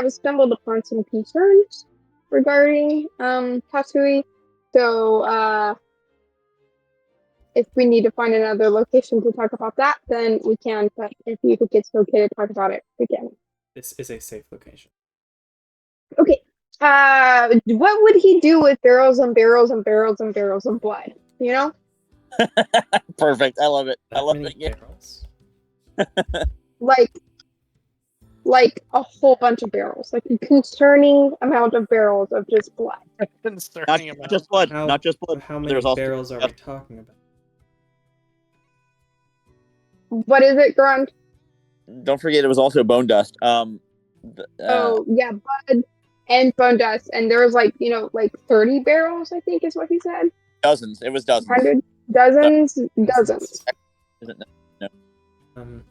stumbled upon some concerns regarding Tatsui. So if we need to find another location to talk about that, then we can. But if you think it's okay to talk about it again. This is a safe location. Okay. What would he do with barrels and barrels and barrels and barrels of blood? You know? Perfect. I love it. I That love many it. Yeah. barrels? Like a whole bunch of barrels. Like a concerning amount of barrels of just blood. Concerning Not amount. just blood. How, Not just blood. how many There's also barrels are we talking about? What is it, Grunt? Don't forget, it was also bone dust. Oh yeah, blood and bone dust. And there was like 30 barrels, I think is what he said. Dozens. It was dozens. 100, dozens. Isn't it? No.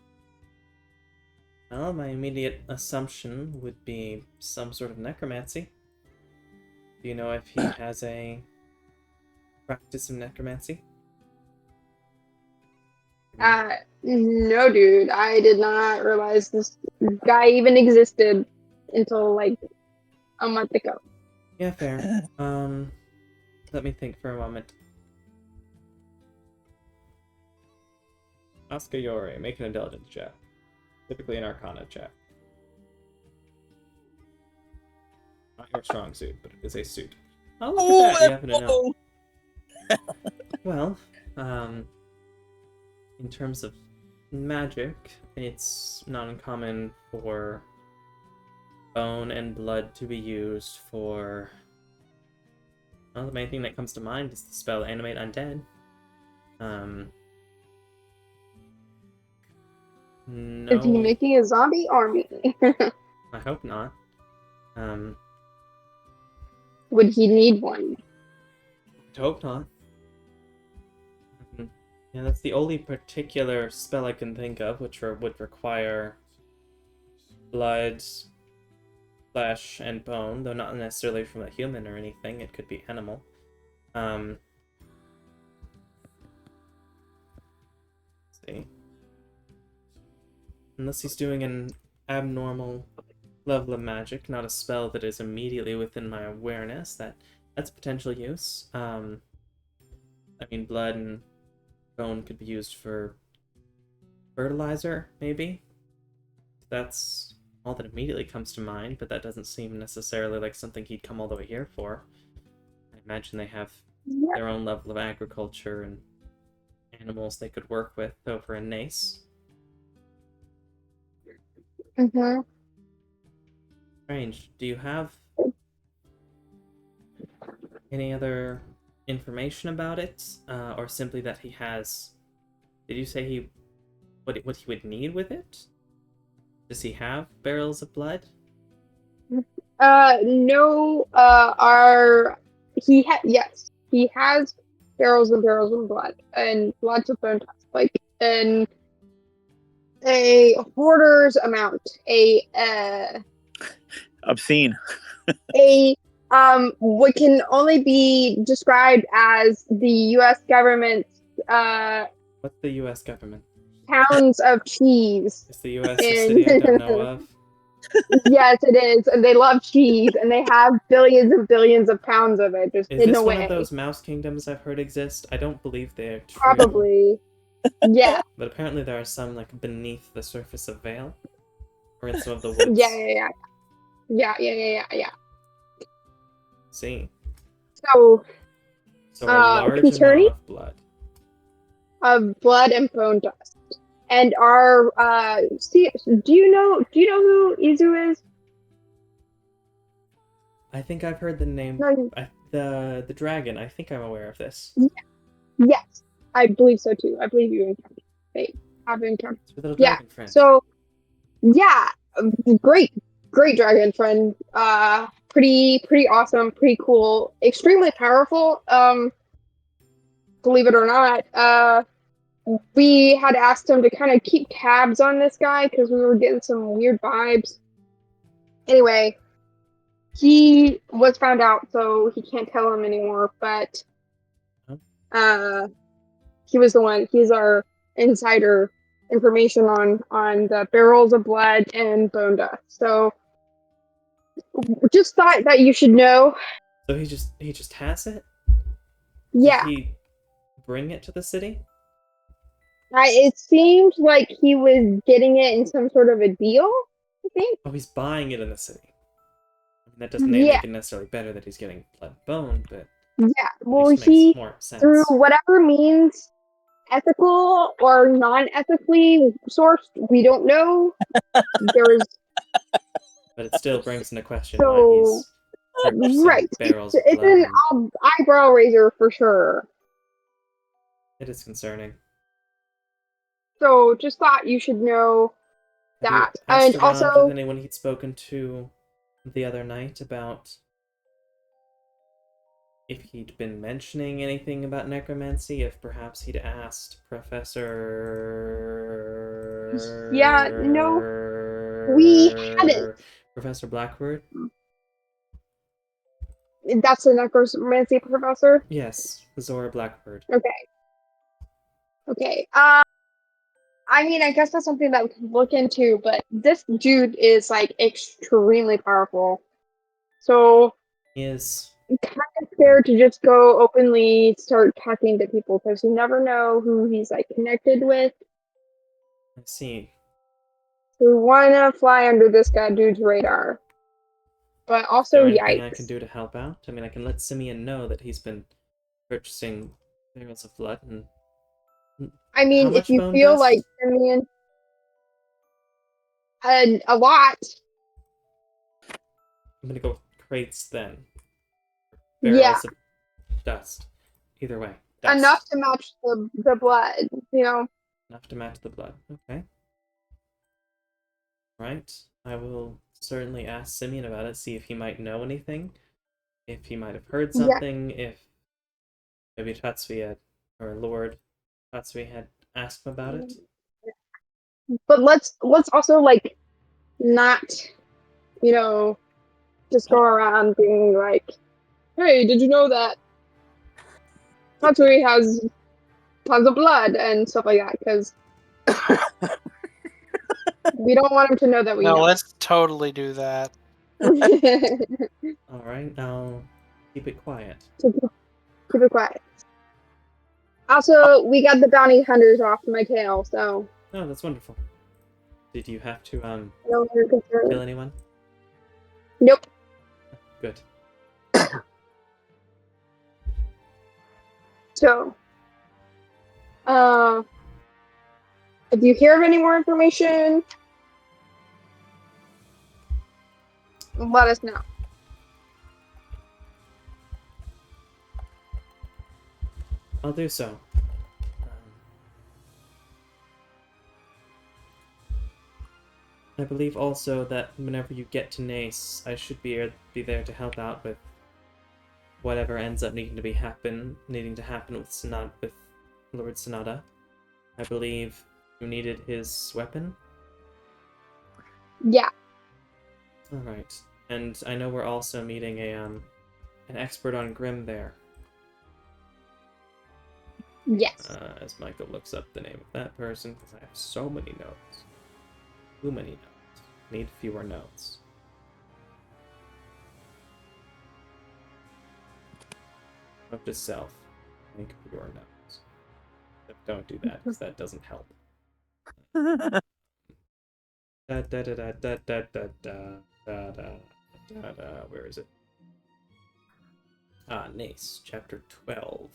Well, my immediate assumption would be some sort of necromancy. Do you know if he has a practice of necromancy? No, dude. I did not realize this guy even existed until like a month ago. Yeah, fair. Let me think for a moment. Asuka Yori, make an intelligence check. Typically an arcana check. Not your strong suit, but it is a suit. Oh, look at that, you happen to know. Well, in terms of magic, it's not uncommon for bone and blood to be used for... Well, the main thing that comes to mind is the spell Animate Undead. No, Is he making a zombie army? I hope not. Would he need one? I hope not. Yeah, that's the only particular spell I can think of which would require blood, flesh, and bone, though not necessarily from a human or anything. It could be animal. Let's see. Unless he's doing an abnormal level of magic, not a spell that is immediately within my awareness, that's potential use. I mean, blood and bone could be used for fertilizer, maybe? That's all that immediately comes to mind, but that doesn't seem necessarily like something he'd come all the way here for. I imagine they have their own level of agriculture and animals they could work with over in Nace. Mm-hmm. Strange. Do you have any other information about it, or simply that he has? Did you say what he would need with it? Does he have barrels of blood? No. Yes, he has barrels and barrels of blood and lots of bone dust, like a hoarder's amount, Obscene. what can only be described as the U.S. government's What's the U.S. government? pounds of cheese. Is the U.S. a city I don't know of? Yes, it is, and they love cheese, and they have billions and billions of pounds of it just Is hidden this away. one of those mouse kingdoms I've heard exist? I don't believe they are true. Probably. Yeah. But apparently there are some like beneath the surface of Vale, or in some of the woods. Yeah. See. So, So a large concerning amount of blood. of blood and bone dust. And our do you know who Izu is? I think I've heard the name. No. The dragon. I think I'm aware of this. Yes, I believe so too. I believe you have encountered. It's your little Yeah. dragon friend. So, yeah, great dragon friend. Pretty awesome, pretty cool, extremely powerful. Believe it or not, we had asked him to kind of keep tabs on this guy because we were getting some weird vibes. Anyway, he was found out, so he can't tell him anymore. But he was the one. He's our insider information on the barrels of blood and bone dust. So, just thought that you should know. So he just has it? Yeah, Did he bring it to the city? it seemed like he was getting it in some sort of a deal, I think. Oh, he's buying it in the city. I mean, that doesn't Yeah. make it necessarily better that he's getting blood and bone, but Yeah, well, makes he, more sense. through whatever means, ethical or non-ethically sourced, we don't know. There's But it still brings into question So, why he's purchasing right. barrels It's of blood. an eyebrow raiser for sure. It is concerning. So, just thought you should know Have you that. asked And around also, with anyone he'd spoken to the other night about if he'd been mentioning anything about necromancy, if perhaps he'd asked Professor... Yeah, no, we hadn't. Professor Blackbird? That's the necromancy professor? Yes, Zora Blackbird. Okay. I mean, I guess that's something that we can look into, but this dude is, like, extremely powerful. So, He is... kind of scared to just go openly start talking to people, because you never know who he's, like, connected with. I see. We want to fly under this guy dude's radar. But also, Is there anything I can yikes. do to help out? I mean, I can let Simeon know that he's been purchasing barrels of blood and... I mean, How much if you bone feel dust? like, I mean, a lot. I'm gonna go with crates then. Yeah. Barrels of dust. Either way. Dust. Enough to match the blood, you know? Enough to match the blood. Okay. Right. I will certainly ask Simeon about it, see if he might know anything. If he might have heard Yeah. something, if maybe Tatsui had, or Lord Tatsui had asked him about it. But let's also, like, not, you know, just go around being like, hey, did you know that Tatsui has tons of blood and stuff like that? Because we don't want him to know that we No, know. let's totally do that. Alright, I'll keep it quiet. Keep it quiet. Also, we got the bounty hunters off my tail, so Oh, that's wonderful. Did you have to, no concern. kill anyone? Nope. Good. So, if you hear of any more information, let us know. I'll do so. I believe also that whenever you get to Nace, I should be there to help out with whatever ends up needing to happen with with Lord Sonata. I believe you needed his weapon. Yeah. All right, and I know we're also meeting an expert on Grimm there. Yes. As Michael looks up the name of that person, because I have so many notes. Too many notes. Need fewer notes. Note to self. Make fewer notes. Don't do that, because that doesn't help. Da da da da da da da da da da da. Where is it? Nace, chapter 12.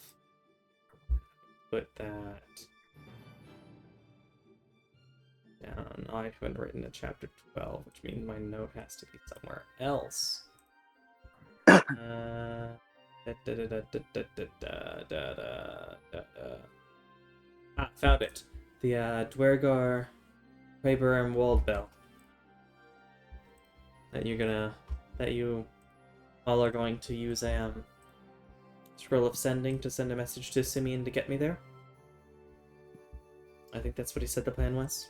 Put that down. I haven't written a chapter 12, which means my note has to be somewhere else. Found it. The Dwergar Quaber and Wald Bell. That you all are going to use a scroll of sending to send a message to Simeon to get me there. I think that's what he said the plan was.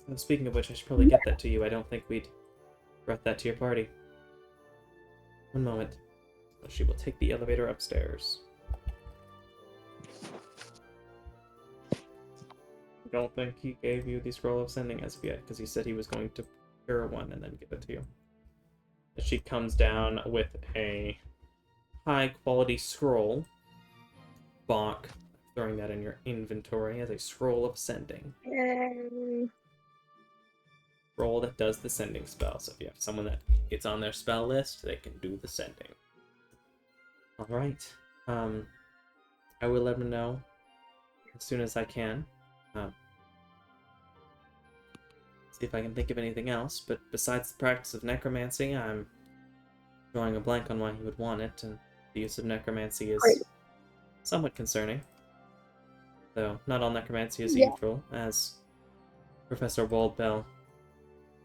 And speaking of which, I should probably get that to you. I don't think we'd brought that to your party. One moment. She will take the elevator upstairs. I don't think he gave you the scroll of sending as of yet, because he said he was going to procure one and then give it to you. She comes down with a high-quality scroll. Bonk. Throwing that in your inventory as a scroll of sending. Scroll that does the sending spell. So if you have someone that gets on their spell list, they can do the sending. Alright. I will let him know as soon as I can. See if I can think of anything else, but besides the practice of necromancy, I'm drawing a blank on why he would want it, and the use of necromancy is somewhat concerning. Though not all necromancy is evil, as Professor Waldbell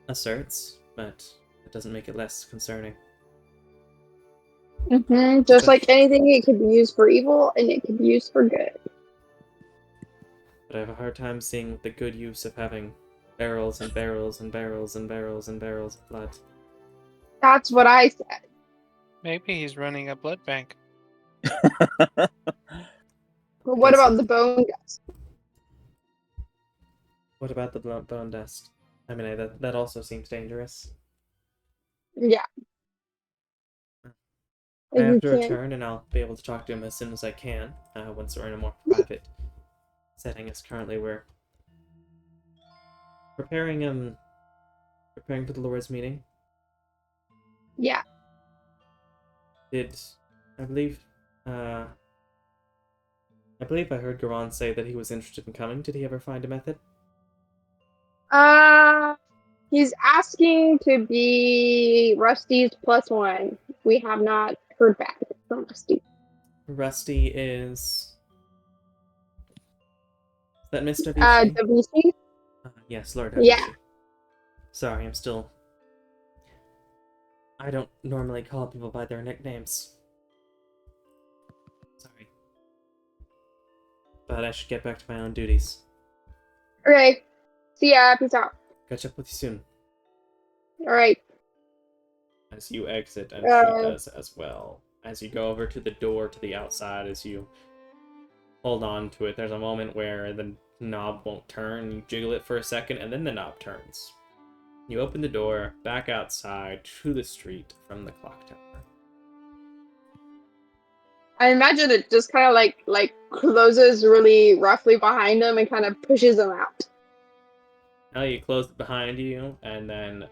asserts, but it doesn't make it less concerning. Just like anything, it can be used for evil, and it can be used for good. But I have a hard time seeing the good use of having barrels and barrels and barrels and barrels and barrels of blood. That's what I said. Maybe he's running a blood bank. But what about the bone dust? What about the bone dust? I mean, that also seems dangerous. Yeah. I have to return, and I'll be able to talk to him as soon as I can, once we're in a more private setting, as currently we're preparing for the Lord's meeting. Yeah. I believe I heard Garan say that he was interested in coming. Did he ever find a method? He's asking to be Rusty's +1. We have not heard back from Rusty. Rusty is that Mr. Vichy? WC? Yes, Lord Yeah. Vichy. Sorry, I don't normally call people by their nicknames. Sorry. But I should get back to my own duties. Okay. See ya. Peace out. Catch up with you soon. Alright. As you exit, and she does as well. As you go over to the door to the outside, as you hold on to it, there's a moment where the knob won't turn. You jiggle it for a second, and then the knob turns. You open the door, back outside, to the street from the clock tower. I imagine it just kind of like closes really roughly behind him and kind of pushes him out. Now you close it behind you, and then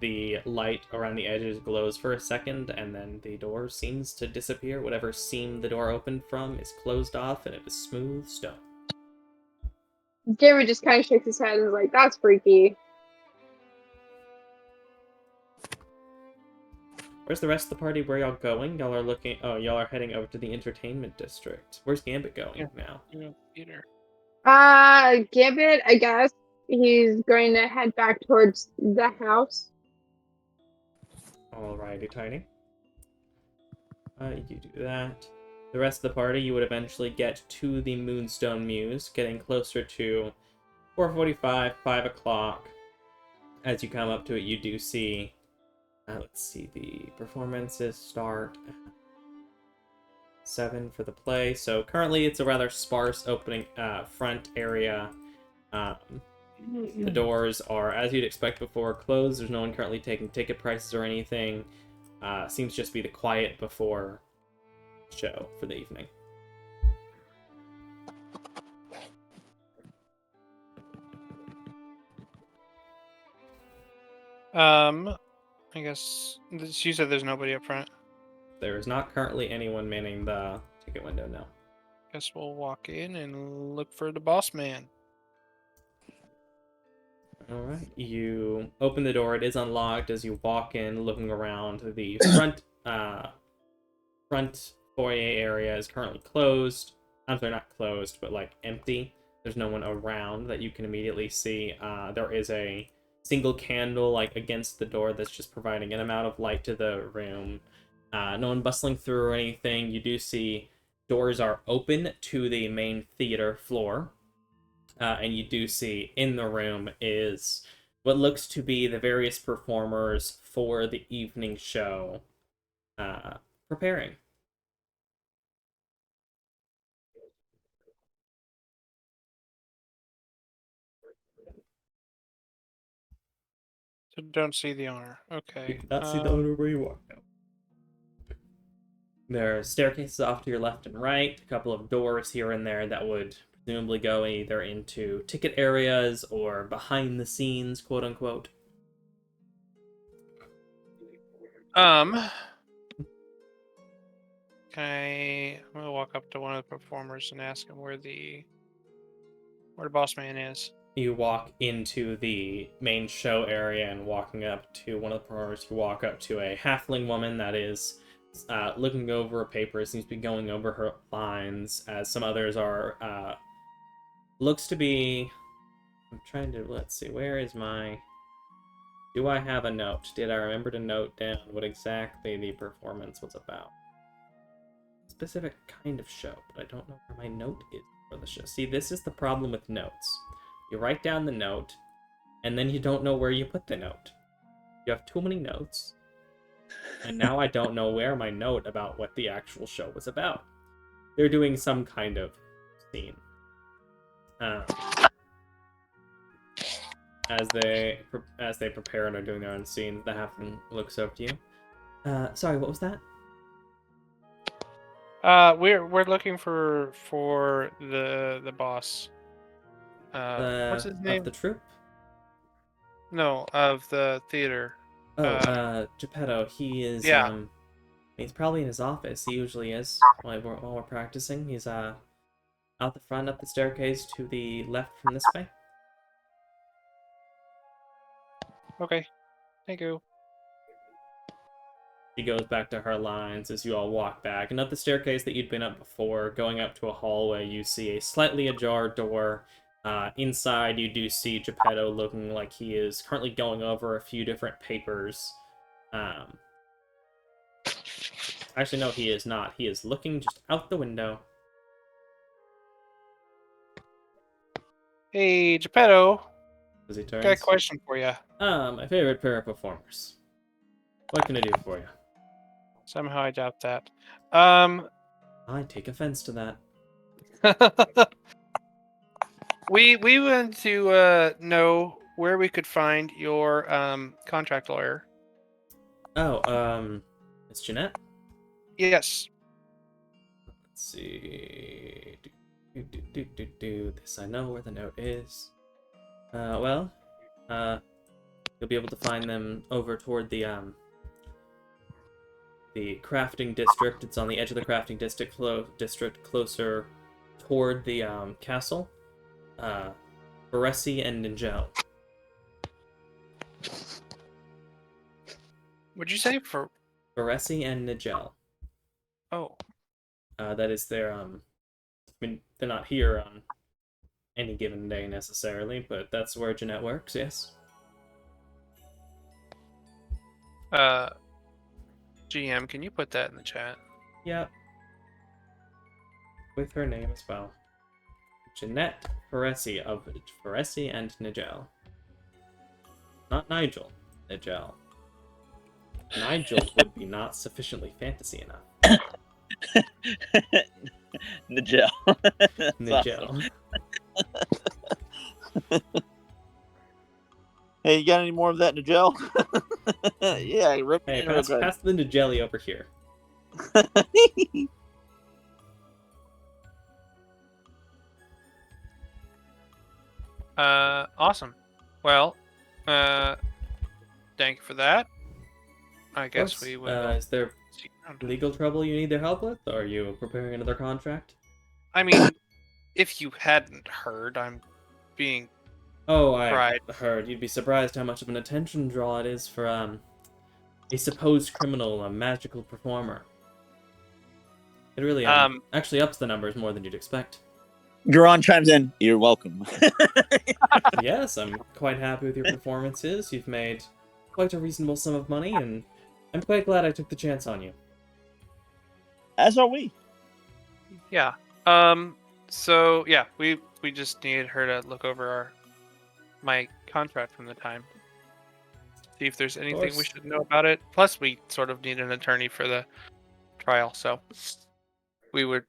the light around the edges glows for a second, and then the door seems to disappear. Whatever seam the door opened from is closed off, and it is smooth stone. Gary just kind of shakes his head and is like, that's freaky. Where's the rest of the party? Where y'all going? Y'all are heading over to the entertainment district. Where's Gambit going now? Peter. Gambit, I guess, he's going to head back towards the house. Alrighty, Tiny. You do that. The rest of the party, you would eventually get to the Moonstone Muse, getting closer to 4:45, 5 o'clock. As you come up to it, you do see... let's see, the performances start... 7 for the play. So currently it's a rather sparse opening front area. The doors are, as you'd expect before, closed. There's no one currently taking ticket prices or anything. Seems just to be the quiet before show for the evening. I guess you said there's nobody up front. There is not currently anyone manning the ticket window now. Guess we'll walk in and look for the boss man. Alright, you open the door. It is unlocked as you walk in, looking around. The front foyer area is currently closed. I'm sorry, not closed, but like empty. There's no one around that you can immediately see. There is a single candle like against the door that's just providing an amount of light to the room. No one bustling through or anything. You do see doors are open to the main theater floor. And you do see in the room is what looks to be the various performers for the evening show preparing. So don't see the owner. Okay. You cannot see the owner where you walk now. There are staircases off to your left and right, a couple of doors here and there that would presumably go either into ticket areas or behind the scenes, quote unquote. I'm gonna walk up to one of the performers and ask him where the boss man is. You walk into the main show area and walking up to one of the performers, you walk up to a halfling woman that is looking over a paper, seems to be going over her lines, as some others are, looks to be, I'm trying to, let's see, where is my, do I have a note? Did I remember to note down what exactly the performance was about? Specific kind of show, but I don't know where my note is for the show. See, this is the problem with notes. You write down the note, and then you don't know where you put the note. You have too many notes, and now I don't know where my note about what the actual show was about. They're doing some kind of scene. As they prepare and are doing their own scene, the halfling looks up to you. Sorry, what was that? We're looking for the boss. What's his name? Of the troupe? No, of the theater. Geppetto. He is. Yeah. He's probably in his office. He usually is while we're practicing. He's out the front, up the staircase to the left from this way. Okay, thank you. She goes back to her lines as you all walk back, and up the staircase that you'd been up before, going up to a hallway, you see a slightly ajar door. Inside, you do see Geppetto looking like he is currently going over a few different papers. Actually, no, he is not. He is looking just out the window. Hey, Geppetto. As he turns. Got a question for you. My favorite pair of performers. What can I do for you? Somehow I doubt that. I take offense to that. we want to know where we could find your contract lawyer. Oh, it's Jeanette? Yes. Let's see. This I know where the note is. Well, you'll be able to find them over toward the crafting district. It's on the edge of the crafting district, closer toward the castle. Baresi and Ninjel. What'd you say for? Baresi and Nigel. Oh. That is their I mean, they're not here any given day necessarily, but that's where Jonn'd works, yes. GM, can you put that in the chat? Yep. With her name as well. Jonn'd Feresi of Feresi and Nigel. Not Nigel. Nigel. Nigel would be not sufficiently fantasy enough. Nigel. That's Nigel. awesome. Hey, you got any more of that Nigel? Yeah, rip Hey, it in real quick. pass the Nigelli over here. Awesome. Well, thank you for that. I Of guess course, we will. is there See you around. legal trouble you need their help with? Or are you preparing another contract? I mean, if you hadn't heard, I'm being Oh, I Pride. heard. You'd be surprised how much of an attention draw it is for a supposed criminal, a magical performer. It really actually ups the numbers more than you'd expect. Garon chimes in. You're welcome. Yes, I'm quite happy with your performances. You've made quite a reasonable sum of money, and I'm quite glad I took the chance on you. As are we. Yeah. So yeah, we just needed her to look over my contract from the time. See if there's anything we course. should know about it. Plus, we sort of need an attorney for the trial, so we're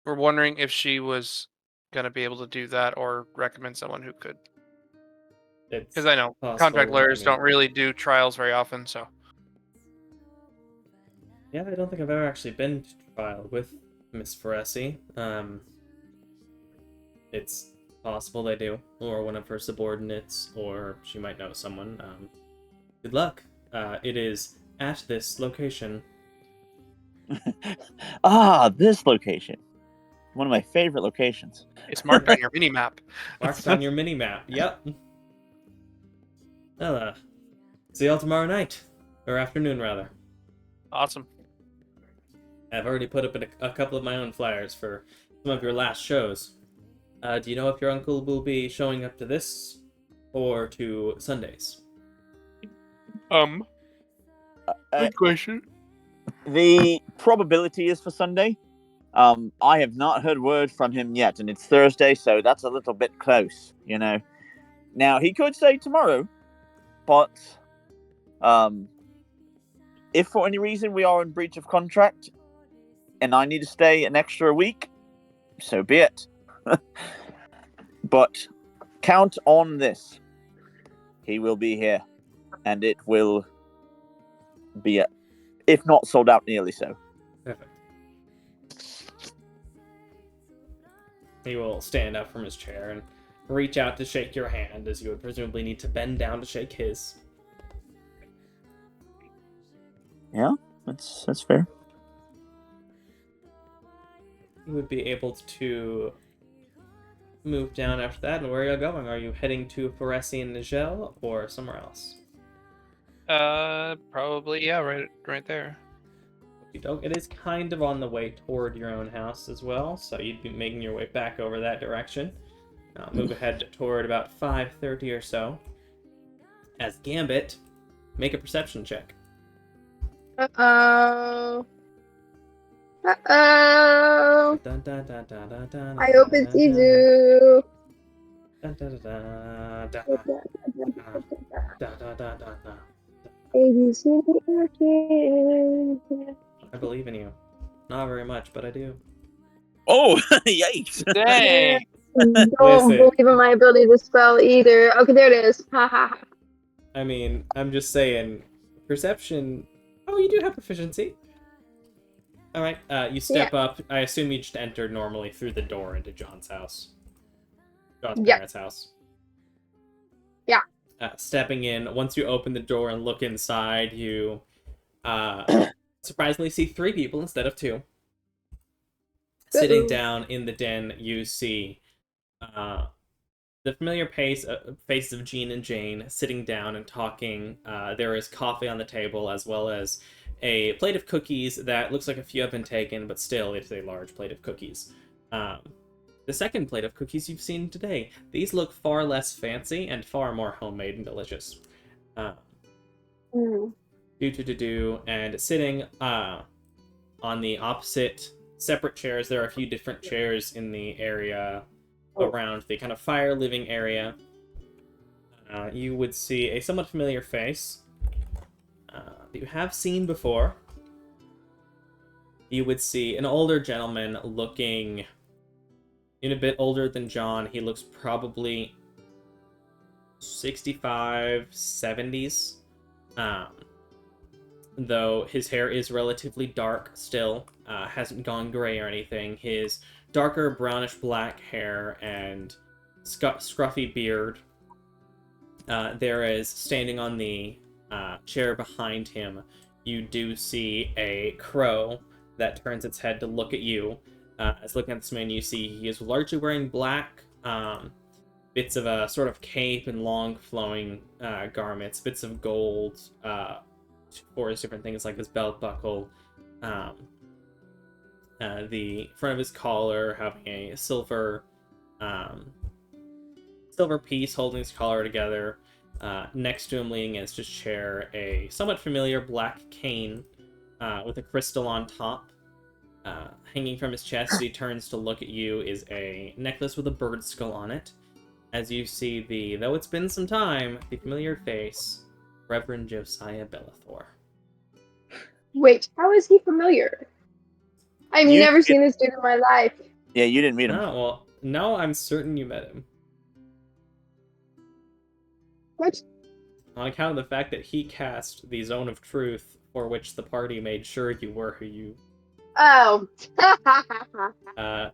wondering if she was gonna be able to do that or recommend someone who could. It's Because I know possible, contract lawyers I mean, don't really do trials very often, so. Yeah, I don't think I've ever actually been to trial with Miss Feresi. It's possible they do, or one of her subordinates, or she might know someone. Good luck. It is at this location. This location. One of my favorite locations. It's marked on your mini map. Marked on your mini-map. Yep. Well, see y'all tomorrow night. Or afternoon, rather. Awesome. I've already put up a couple of my own flyers for some of your last shows. Do you know if your uncle will be showing up to this or to Sundays? Good question. The probability is for Sunday. I have not heard word from him yet, and it's Thursday, so that's a little bit close, you know. Now, he could say tomorrow, but if for any reason we are in breach of contract and I need to stay an extra week, so be it. But count on this. He will be here, and it will be, if not sold out, nearly so. Perfect. He will stand up from his chair and reach out to shake your hand, as you would presumably need to bend down to shake his. Yeah, that's fair. You would be able to move down after that, and where are you going? Are you heading to Feresi and Nigel, or somewhere else? Probably, yeah, right there. It is kind of on the way toward your own house as well, so you'd be making your way back over that direction. Move ahead toward about 5:30 or so. As Gambit, make a perception check. Uh-oh. Uh-oh. Dun, dun, dun, dun, dun, dun, I hope it's Izu. dun, dun, dun, dun, dun, dun, dun, dun, dun, dun. ABC. I believe in you. Not very much, but I do. Oh, yikes. Dang! Don't Listen. believe in my ability to spell either. Okay, there it is. Ha ha ha. I mean, I'm just saying, perception. Oh, you do have proficiency. All right. You step up. I assume you just entered normally through the door into John's house. John's Yeah. parents' house. Yeah. Stepping in, once you open the door and look inside, you surprisingly see 3 people instead of 2. Sitting down in the den, you see the familiar faces of Jean and Jane sitting down and talking. There is coffee on the table, as well as a plate of cookies that looks like a few have been taken, but still it's a large plate of cookies. the second plate of cookies you've seen today. These look far less fancy and far more homemade and delicious. Mm. And sitting on the opposite separate chairs, there are a few different chairs in the area around the kind of fire living area. You would see a somewhat familiar face that you have seen before. You would see an older gentleman looking a bit older than John. He looks probably 65, 70s. Though his hair is relatively dark still, hasn't gone gray or anything. His darker brownish black hair and scruffy beard. There is, standing on the chair behind him, you do see a crow that turns its head to look at you. As looking at this man, you see he is largely wearing black, bits of a sort of cape and long flowing garments, bits of gold for his different things like his belt buckle. The front of his collar having a silver piece holding his collar together. Next to him, leaning against his chair, a somewhat familiar black cane with a crystal on top. Hanging from his chest as he turns to look at you is a necklace with a bird skull on it. As you see though it's been some time, the familiar face, Reverend Josiah Bellathor. Wait, how is he familiar? I've never seen this dude in my life. Yeah, you didn't meet him. Oh, well, no, I'm certain you met him. What? On account of the fact that he cast the Zone of Truth, for which the party made sure you were who you... Oh.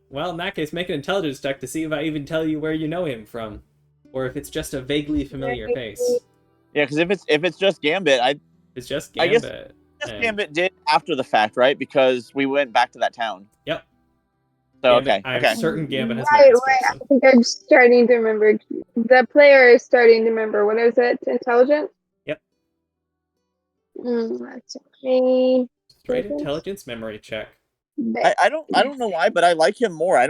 Well, in that case, make an intelligence check to see if I even tell you where you know him from. Or if it's just a vaguely familiar face. Yeah, because if it's just Gambit, It's just Gambit. Gambit did after the fact, right? Because we went back to that town. Yep. So, Gambit, okay. I'm certain Gambit has met this person. I think I'm starting to remember. The player is starting to remember. What is it? Intelligence? Yep. That's okay. Straight intelligence memory check. I don't know why, but I like him more. I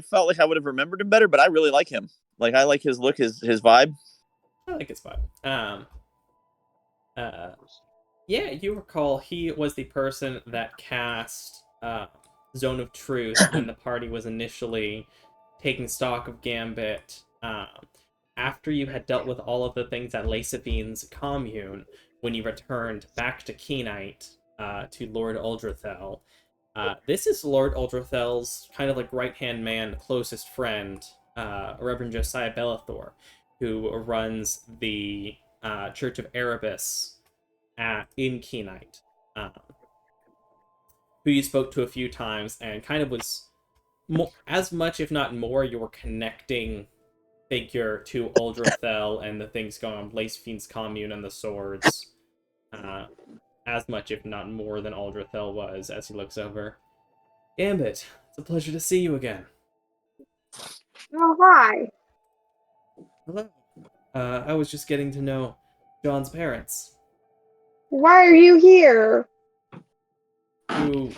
felt like I would have remembered him better, but I really like him. Like, I like his look, his vibe. I like his vibe. Yeah, you recall he was the person that cast Zone of Truth when the party was initially taking stock of Gambit. After you had dealt with all of the things at Lacefine's commune, when you returned back to Keenite to Lord Uldrathel. This is Lord Uldrathel's kind of like right-hand man, closest friend, Reverend Josiah Bellathor, who runs the Church of Erebus in Keenite, who you spoke to a few times and kind of was as much, if not more, your connecting figure to Uldrathel and the things going on, Lacefine's commune and the swords, as much, if not more, than Uldrathel was. As he looks over, Gambit, it's a pleasure to see you again. Oh, hi. Hello. I was just getting to know John's parents. Why are you here? To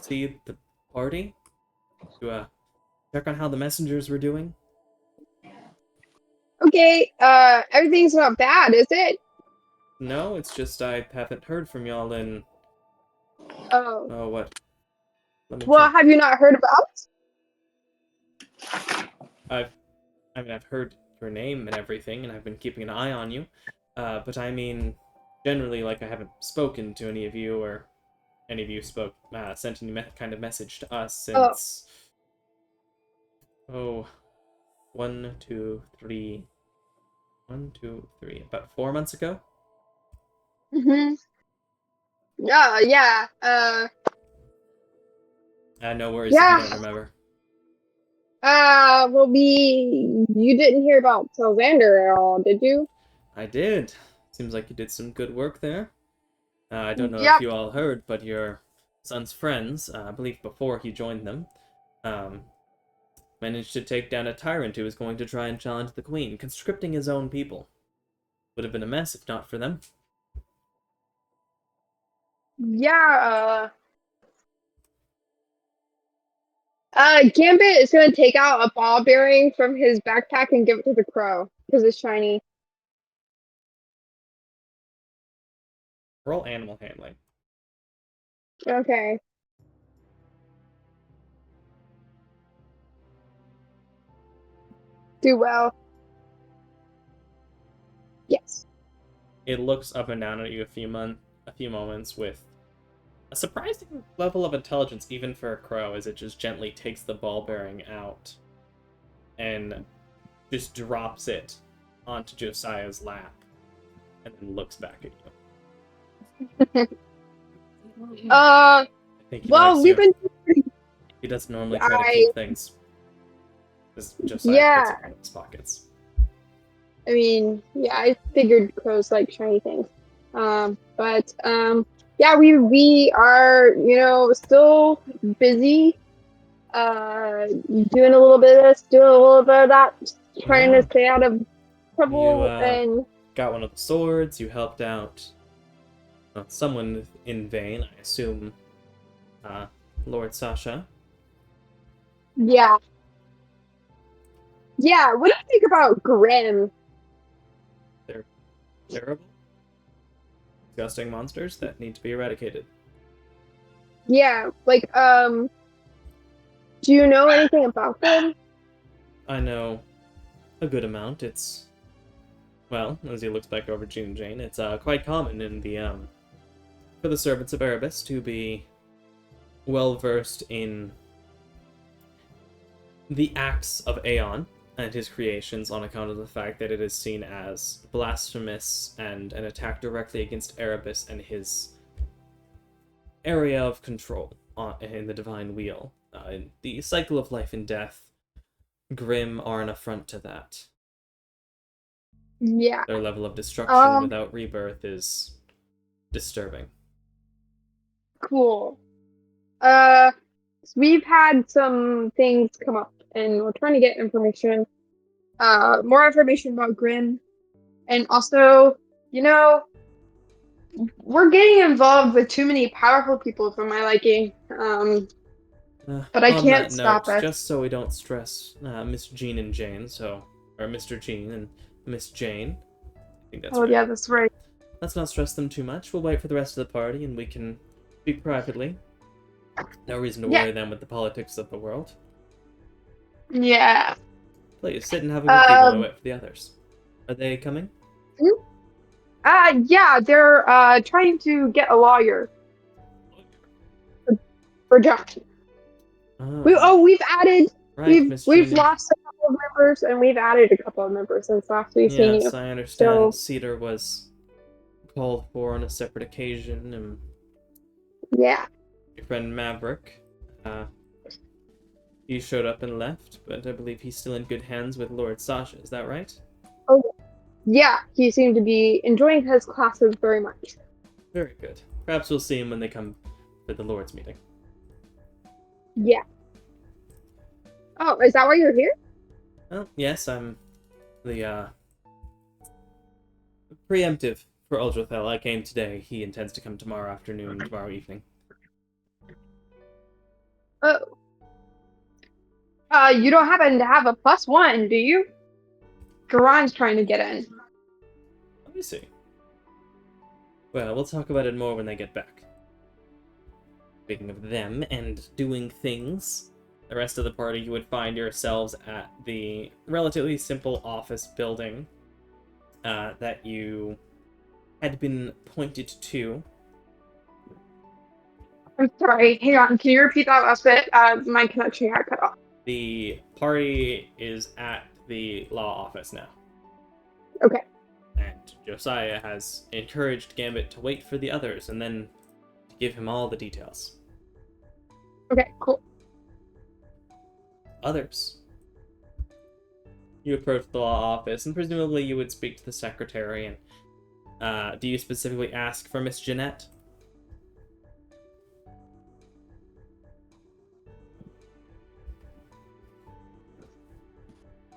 see the party? To check on how the messengers were doing? Okay, everything's not bad, is it? No, it's just I haven't heard from y'all in... Oh. Oh, what? Well, have you not heard about? I've heard your name and everything, and I've been keeping an eye on you. But I mean, generally, like, I haven't spoken to any of you, or any of you sent any kind of message to us since... Oh, 1, 2, 3... 1, 2, 3... About 4 months ago? Mm-hmm. Yeah. No worries Yeah. if you don't remember. You didn't hear about Sylvander at all, did you? I did. Seems like you did some good work there. I don't know Yep. if you all heard, but your son's friends, I believe before he joined them, managed to take down a tyrant who was going to try and challenge the queen, conscripting his own people. Would have been a mess if not for them. Yeah, Gambit is gonna take out a ball bearing from his backpack and give it to the crow because it's shiny. Roll animal handling. Okay. Do well. Yes. It looks up and down at you a few moments with a surprising level of intelligence, even for a crow, as it just gently takes the ball bearing out and just drops it onto Josiah's lap, and then looks back at you. I think he Well, likes we've you. been. He doesn't normally try to keep things. Josiah puts it in his pockets. I mean, yeah, I figured crows like shiny things. Yeah, we are, still busy. Doing a little bit of this, doing a little bit of that, trying to stay out of trouble. And got one of the swords. You helped out someone in vain, I assume. Lord Sasha. yeah. What do you think about Grim? They're terrible, disgusting monsters that need to be eradicated. Yeah, do you know anything about them? I know a good amount. It's, well, as he looks back over June Jane, it's quite common in the for the servants of Erebus to be well versed in the acts of Aeon and his creations on account of the fact that it is seen as blasphemous and an attack directly against Erebus and his area of control in the Divine Wheel. In the cycle of life and death, Grimm are an affront to that. Yeah. Their level of destruction without rebirth is disturbing. Cool. We've had some things come up, and we're trying to get information, more information about Grim, and also, we're getting involved with too many powerful people for my liking. But I can't stop it. Just so we don't stress Miss Jean and Jane, or Mr. Jean and Miss Jane. I think that's right. Yeah, that's right. Let's not stress them too much. We'll wait for the rest of the party, and we can speak privately. No reason to worry them with the politics of the world. Yeah. Please sit and have a good tea while we wait for the others. Are they coming? Yeah, they're trying to get a lawyer for John. We've added. Right, we've lost a couple of members, and we've added a couple of members since last we've seen you. Yes, I understand. Cedar was called for on a separate occasion, and yeah. Your friend Maverick, he showed up and left, but I believe he's still in good hands with Lord Sasha. Is that right? Oh, yeah. He seemed to be enjoying his classes very much. Very good. Perhaps we'll see him when they come for the Lord's meeting. Yeah. Oh, is that why you're here? Well, yes, I'm the preemptive for Uldrathel. I came today. He intends to come tomorrow afternoon, tomorrow evening. Oh. You don't happen to have a +1, do you? Garon's trying to get in. Let me see. Well, we'll talk about it more when they get back. Speaking of them and doing things, the rest of the party, you would find yourselves at the relatively simple office building that you had been pointed to. I'm sorry, hang on. Can you repeat that last bit? My connection got cut off. The party is at the law office now. Okay. And Josiah has encouraged Gambit to wait for the others and then to give him all the details. Okay, cool. Others. You approach the law office, and presumably you would speak to the secretary. And do you specifically ask for Miss Jeanette?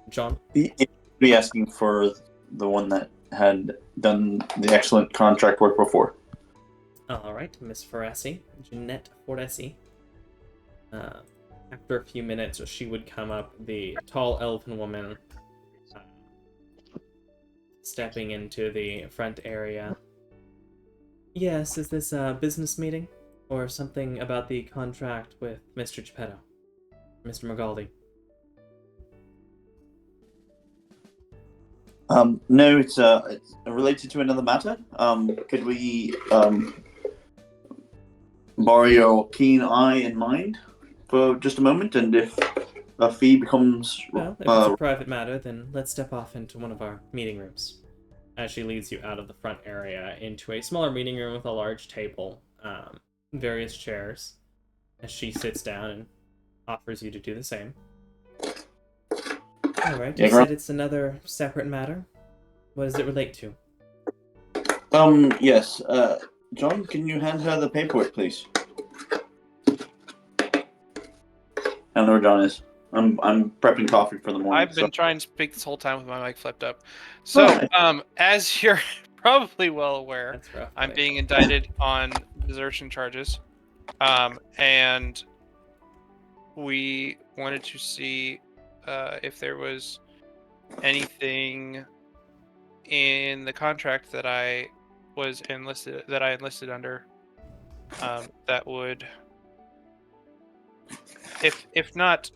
John? Be asking for the one that had done the excellent contract work before. All right, Miss Foresi, Jeanette Foresi. after a few minutes, she would come up, the tall elven woman, stepping into the front area. Yes, is this a business meeting? Or something about the contract with Mr. Geppetto? Mr. Magaldi? No, it's related to another matter. Could we borrow your keen eye and mind for just a moment? And if a fee becomes Well, if it's a private matter, then let's step off into one of our meeting rooms. As she leads you out of the front area into a smaller meeting room with a large table, various chairs, as she sits down and offers you to do the same. Alright, you said it's another separate matter? What does it relate to? Yes. John, can you hand her the paperwork, please? I don't know where John is. I'm prepping coffee for the morning. I've been trying to speak this whole time with my mic flipped up. So, as you're probably well aware, That's rough. I'm being indicted on desertion charges. And we wanted to see if there was anything in the contract that I enlisted under that would, if not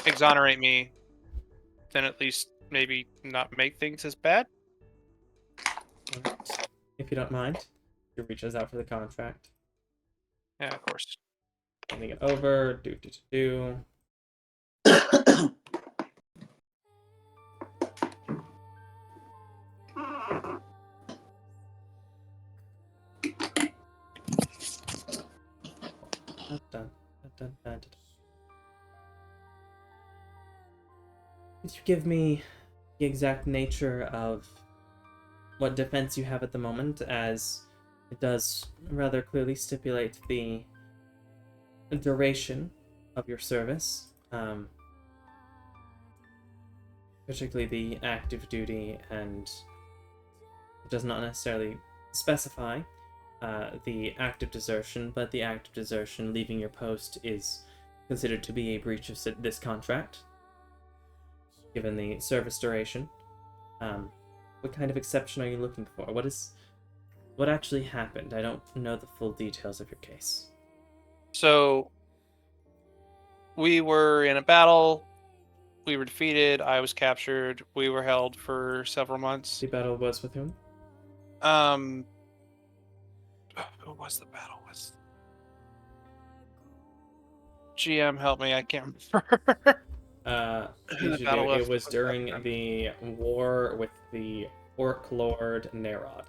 exonerate me, then at least maybe not make things as bad. If you don't mind, he reaches out for the contract. Yeah, of course. Handing it over. Do. Dun. Could you give me the exact nature of what defense you have at the moment, as it does rather clearly stipulate the duration of your service, particularly the active duty, and it does not necessarily specify the active desertion, but the active desertion leaving your post is considered to be a breach of this contract, given the service duration. What kind of exception are you looking for? What actually happened? I don't know the full details of your case. So, we were in a battle. We were defeated. I was captured. We were held for several months. The battle was with whom? Who was the battle with? GM, help me. I can't remember. It was during the war with the Orc Lord Nerod.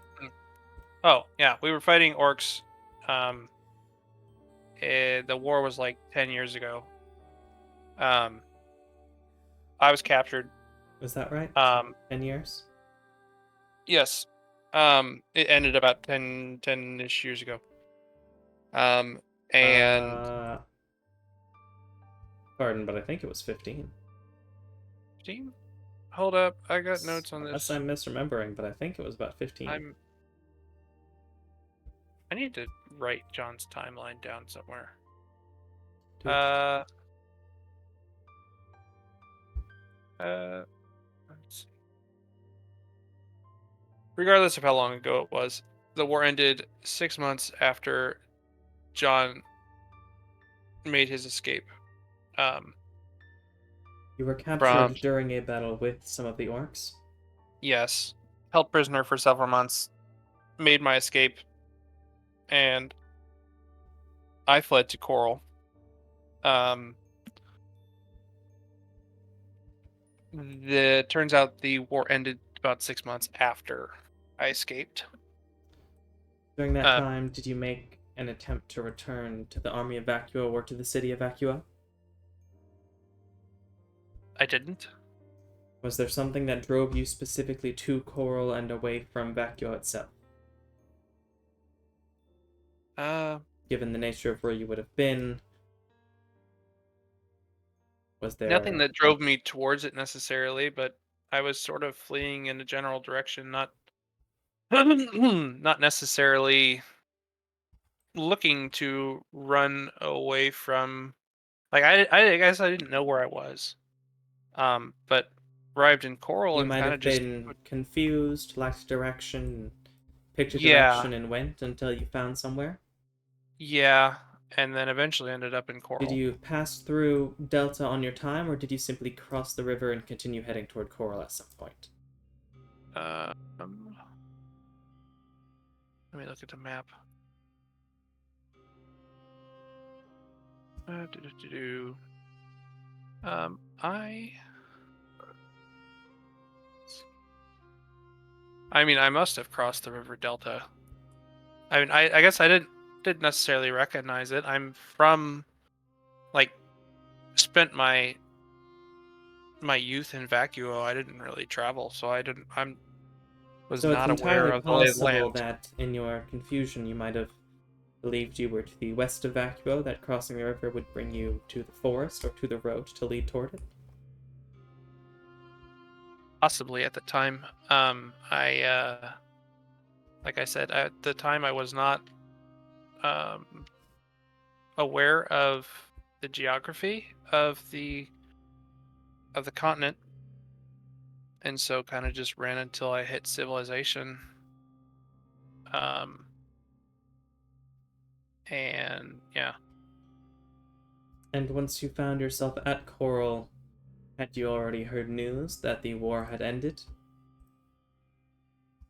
Oh, yeah. We were fighting orcs. The war was like 10 years ago. I was captured. Was that right? 10 years? Yes. It ended about 10-ish years ago. Pardon, but I think it was 15. 15? Hold up. I got notes on this. Unless I'm misremembering, but I think it was about 15. I need to write John's timeline down somewhere. Let's see. Regardless of how long ago it was, the war ended 6 months after John made his escape. You were captured during a battle with some of the orcs? Yes. Held prisoner for several months. Made my escape. And I fled to Coral. Turns out the war ended about 6 months after I escaped. During that time, did you make an attempt to return to the army of Vacua or to the city of Vacua? I didn't. Was there something that drove you specifically to Coral and away from Vacua itself? Given the nature of where you would have been, was there nothing that drove me towards it necessarily, but I was sort of fleeing in a general direction, not not necessarily looking to run away from. Like I guess I didn't know where I was. But arrived in Coral You and might kind of have just been confused, lacked direction, picked a yeah, direction and went until you found somewhere. yeah, and then eventually ended up in Did Coral. you pass through Delta on your time, or did you simply cross the river and continue heading toward Coral at some point? Um, Let me look at the map. Do-do-do-do. I mean, I must have crossed the river Delta. I mean, I guess I didn't necessarily recognize it. I'm from, like, spent my youth in Vacuo. I didn't really travel, so was So it's not aware entirely of the lay of the possible land. that in your confusion you might have believed you were to the west of Vacuo, that crossing the river would bring you to the forest or to the road to lead toward it. Possibly at the time. Like I said, at the time I was not um aware of the geography of the continent, and so kind of just ran until I hit civilization. Um, and yeah, And once you found yourself at Coral, had you already heard news that the war had ended?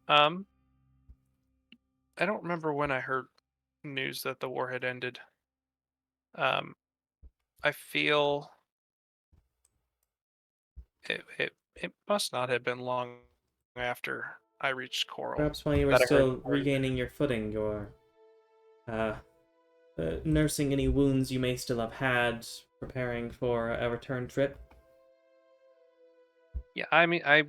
um, I don't remember when I heard news that the war had ended. Um, I feel it must not have been long after I reached Coral Perhaps while you were that I heard still the war had ended. regaining your footing, uh, nursing any wounds you may still have had, preparing for a return trip. Yeah, I mean, I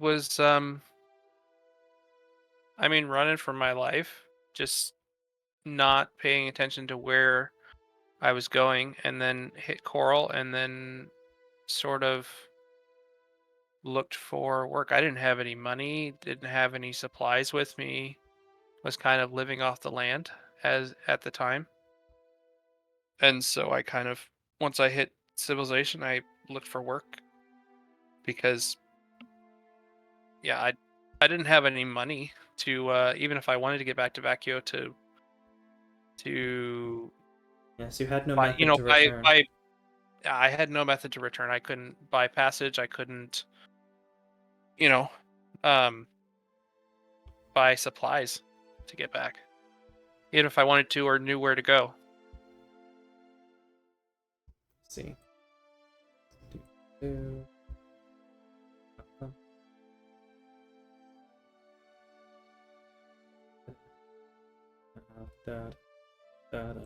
mean, running for my life, just not paying attention to where I was going, and then hit Coral, and then sort of looked for work. I didn't have any money, didn't have any supplies with me, was kind of living off the land as at the time. And so I kind of once I hit civilization, I looked for work because yeah, I didn't have any money to even if I wanted to get back to Vacuo to Yes, you had no buy, method to return. I had no method to return. I couldn't buy passage. I couldn't, you know, um, buy supplies to get back, even if I wanted to or knew where to go. Let's see. Do- da- da- da.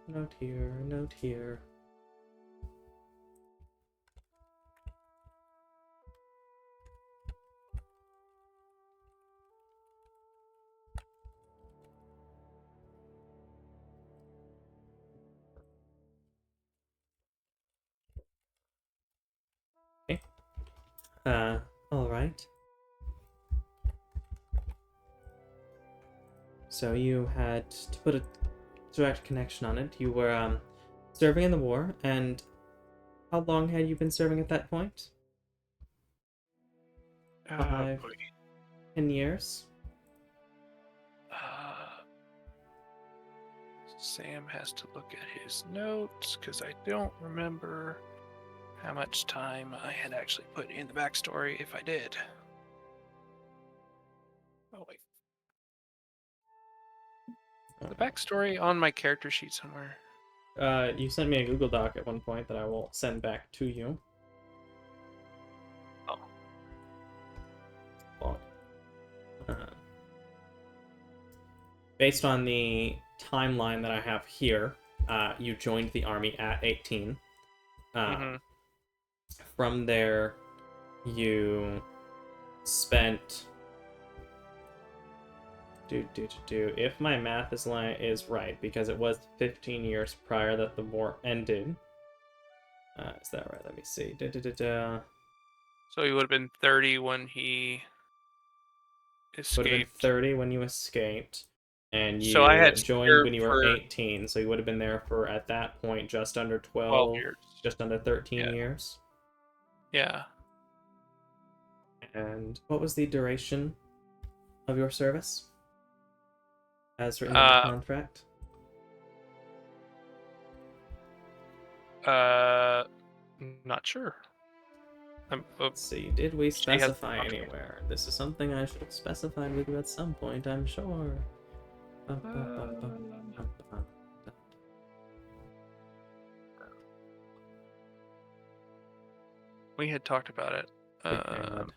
Note here, note here. Okay. All right. So you had, to put a direct connection on it, you were serving in the war, and how long had you been serving at that point? Oh 5, boy. 10 years? Sam has to look at his notes because I don't remember how much time I had actually put in the backstory, if I did. Oh wait, the backstory on my character sheet somewhere. You sent me a Google Doc at one point that I will send back to you. Oh, Well, uh, based on the timeline that I have here, you joined the army at 18. mm-hmm. From there, you spent. If my math is right, because it was 15 years prior that the war ended, Is that right? Let me see. Da-da-da-da. So he would have been 30 when he Would have been escaped. 30 when you escaped, and So I you had joined when served you were for 18. So you would have been there for, at that point, just under 12 12, years. just under 13 Yeah. years. Yeah. And what was the duration of your service, as written in the contract? Not sure. Let's see, did we She has the specify contract. anywhere? This is something I should have specified with you at some point, I'm sure. We had talked about it. Okay, bud.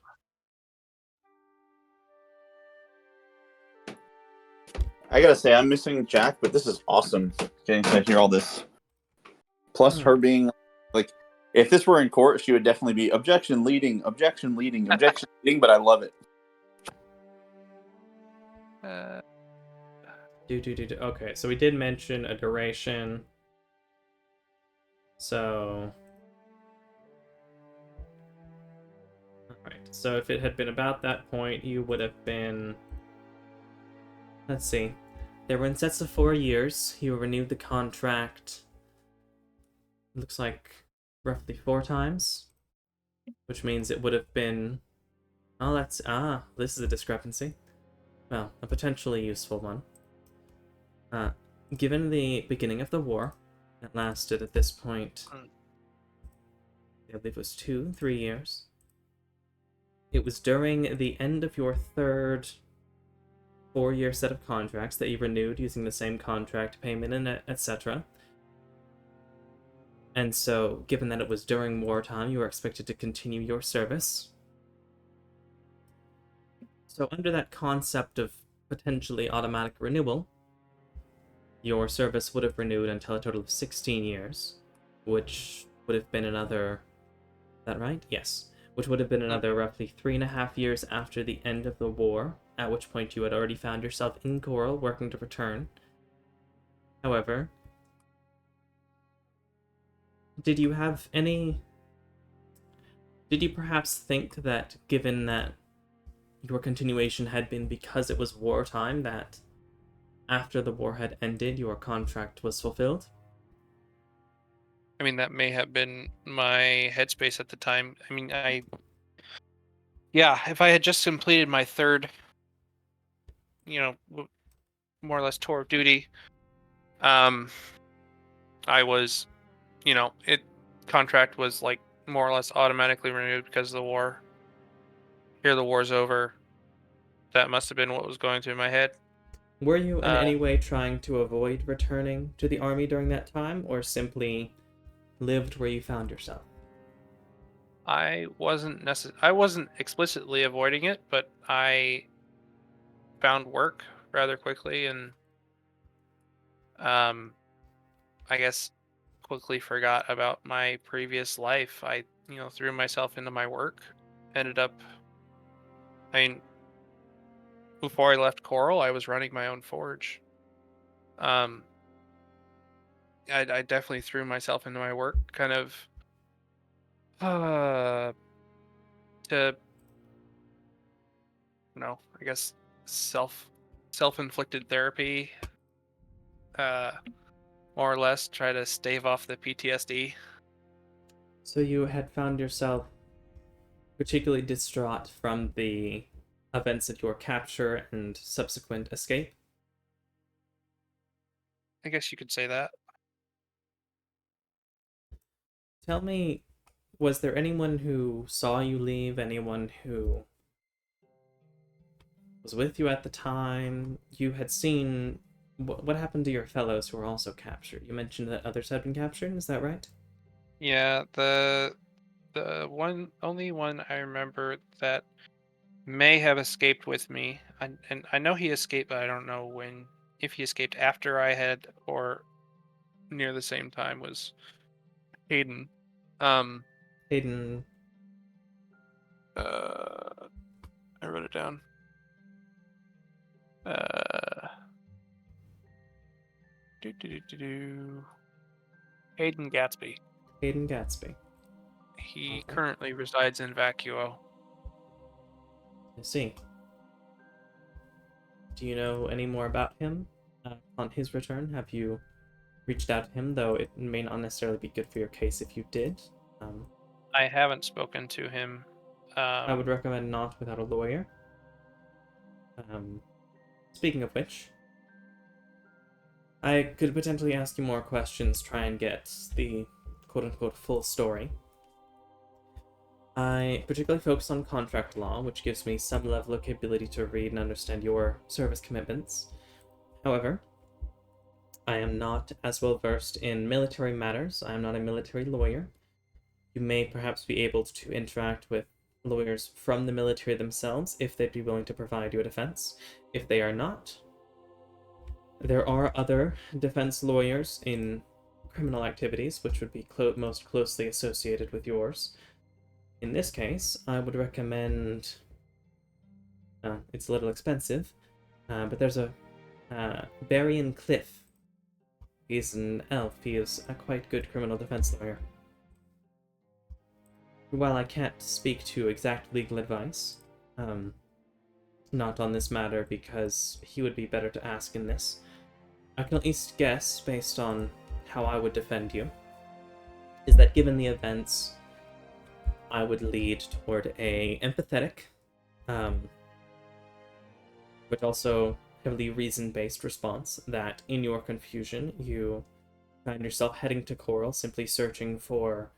I gotta say, I'm missing Jack, but this is awesome getting to hear all this. Plus, her being like, if this were in court, she would definitely be objection leading, objection leading, objection leading. But I love it. Okay, so we did mention a duration. So, alright, so if it had been about that point, you would have been, let's see, they were in sets of 4 years. You renewed the contract, looks like roughly 4 times, which means it would have been, oh, this is a discrepancy. Well, a potentially useful one. Given the beginning of the war, that lasted at this point, I believe it was 3 years. It was during the end of your third 4-year set of contracts that you renewed using the same contract payment and etc. And so, given that it was during wartime, you were expected to continue your service. So under that concept of potentially automatic renewal, your service would have renewed until a total of 16 years, which would have been another... Is that right? Yes. Which would have been another roughly 3.5 years after the end of the war, at which point you had already found yourself in Coral, working to return. However, did you perhaps think that, given that your continuation had been because it was wartime, that after the war had ended, your contract was fulfilled? I mean, that may have been my headspace at the time. I mean, yeah, if I had just completed my third, more or less tour of duty, I was, contract was like more or less automatically renewed because of the war. Here, the war's over. That must have been what was going through my head. Were you in any way trying to avoid returning to the army during that time, or simply lived where you found yourself? I wasn't explicitly avoiding it, but I found work rather quickly, and I guess quickly forgot about my previous life. I, threw myself into my work. Ended up, I mean, before I left Coral, I was running my own forge. I definitely threw myself into my work, kind of to, I guess self-inflicted therapy, more or less try to stave off the PTSD. So you had found yourself particularly distraught from the events of your capture and subsequent escape? I guess you could say that. Tell me, was there anyone who saw you leave? Anyone who was with you at the time? You had seen... What happened to your fellows who were also captured? You mentioned that others had been captured, is that right? Yeah, the only one I remember that may have escaped with me, and I know he escaped, but I don't know if he escaped after I had or near the same time, was Hayden. Hayden... I wrote it down. Hayden Gatsby. Hayden Gatsby. He Okay. currently resides in Vacuo. I see. Do you know any more about him? On his return, have you reached out to him? Though it may not necessarily be good for your case if you did. I haven't spoken to him. I would recommend not without a lawyer. Speaking of which, I could potentially ask you more questions, try and get the quote-unquote full story. I particularly focus on contract law, which gives me some level of capability to read and understand your service commitments. However, I am not as well versed in military matters. I am not a military lawyer. You may perhaps be able to interact with lawyers from the military themselves if they'd be willing to provide you a defense. If they are not, there are other defense lawyers in criminal activities which would be most closely associated with yours. In this case, I would recommend... it's a little expensive, but there's a Barry Cliff. He's an elf. He is a quite good criminal defense lawyer. While I can't speak to exact legal advice, not on this matter because he would be better to ask in this, I can at least guess, based on how I would defend you, is that given the events, I would lead toward a empathetic, but also heavily reason-based response that in your confusion, you find yourself heading to Coral, simply searching for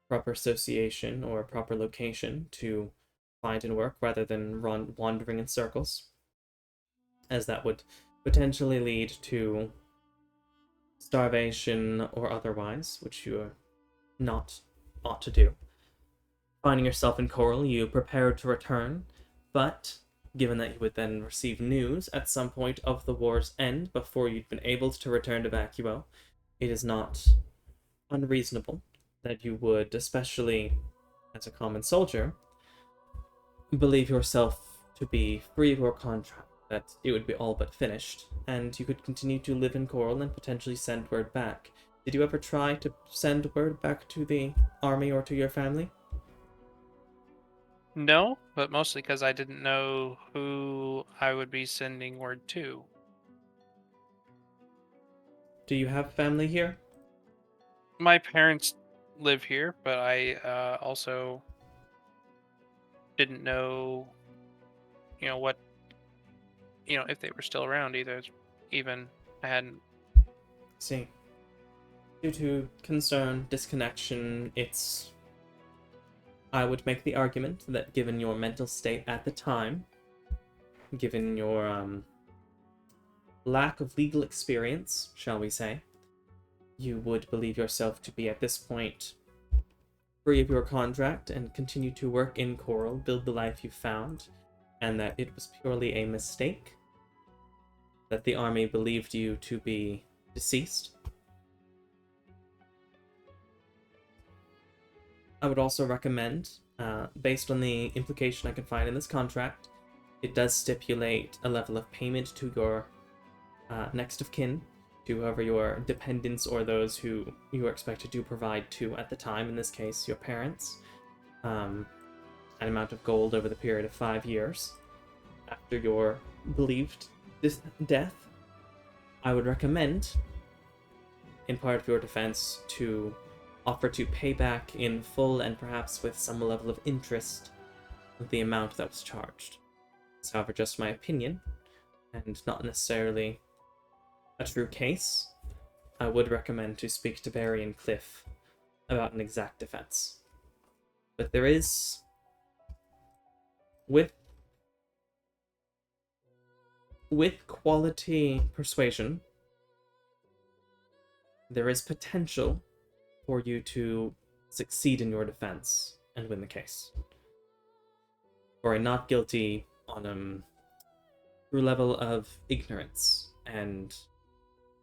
proper association or proper location to find and work rather than wandering in circles, as that would potentially lead to starvation or otherwise, which you are not ought to do. Finding yourself in Coral, you prepare to return, but given that you would then receive news at some point of the war's end before you'd been able to return to Vacuo, it is not unreasonable that you would, especially as a common soldier, believe yourself to be free of your contract, that it would be all but finished, and you could continue to live in Coral and potentially send word back. Did you ever try to send word back to the army or to your family? No, but mostly because I didn't know who I would be sending word to. Do you have family here? My parents live here, but I also didn't know, what, if they were still around either. Even I hadn't. See. Due to concern, disconnection, I would make the argument that given your mental state at the time, given your lack of legal experience, shall we say, you would believe yourself to be at this point free of your contract and continue to work in Coral, build the life you found, and that it was purely a mistake, that the army believed you to be deceased. I would also recommend, based on the implication I can find in this contract, it does stipulate a level of payment to your next of kin, to whoever your dependents or those who you are expected to provide to at the time, in this case, your parents, an amount of gold over the period of 5 years after your believed death. I would recommend, in part of your defense, to offer to pay back in full and perhaps with some level of interest the amount that was charged. It's, however, just my opinion, and not necessarily a true case. I would recommend to speak to Barry and Cliff about an exact defense. But there is, with quality persuasion, there is potential for you to succeed in your defense and win the case. For a not guilty on a true level of ignorance and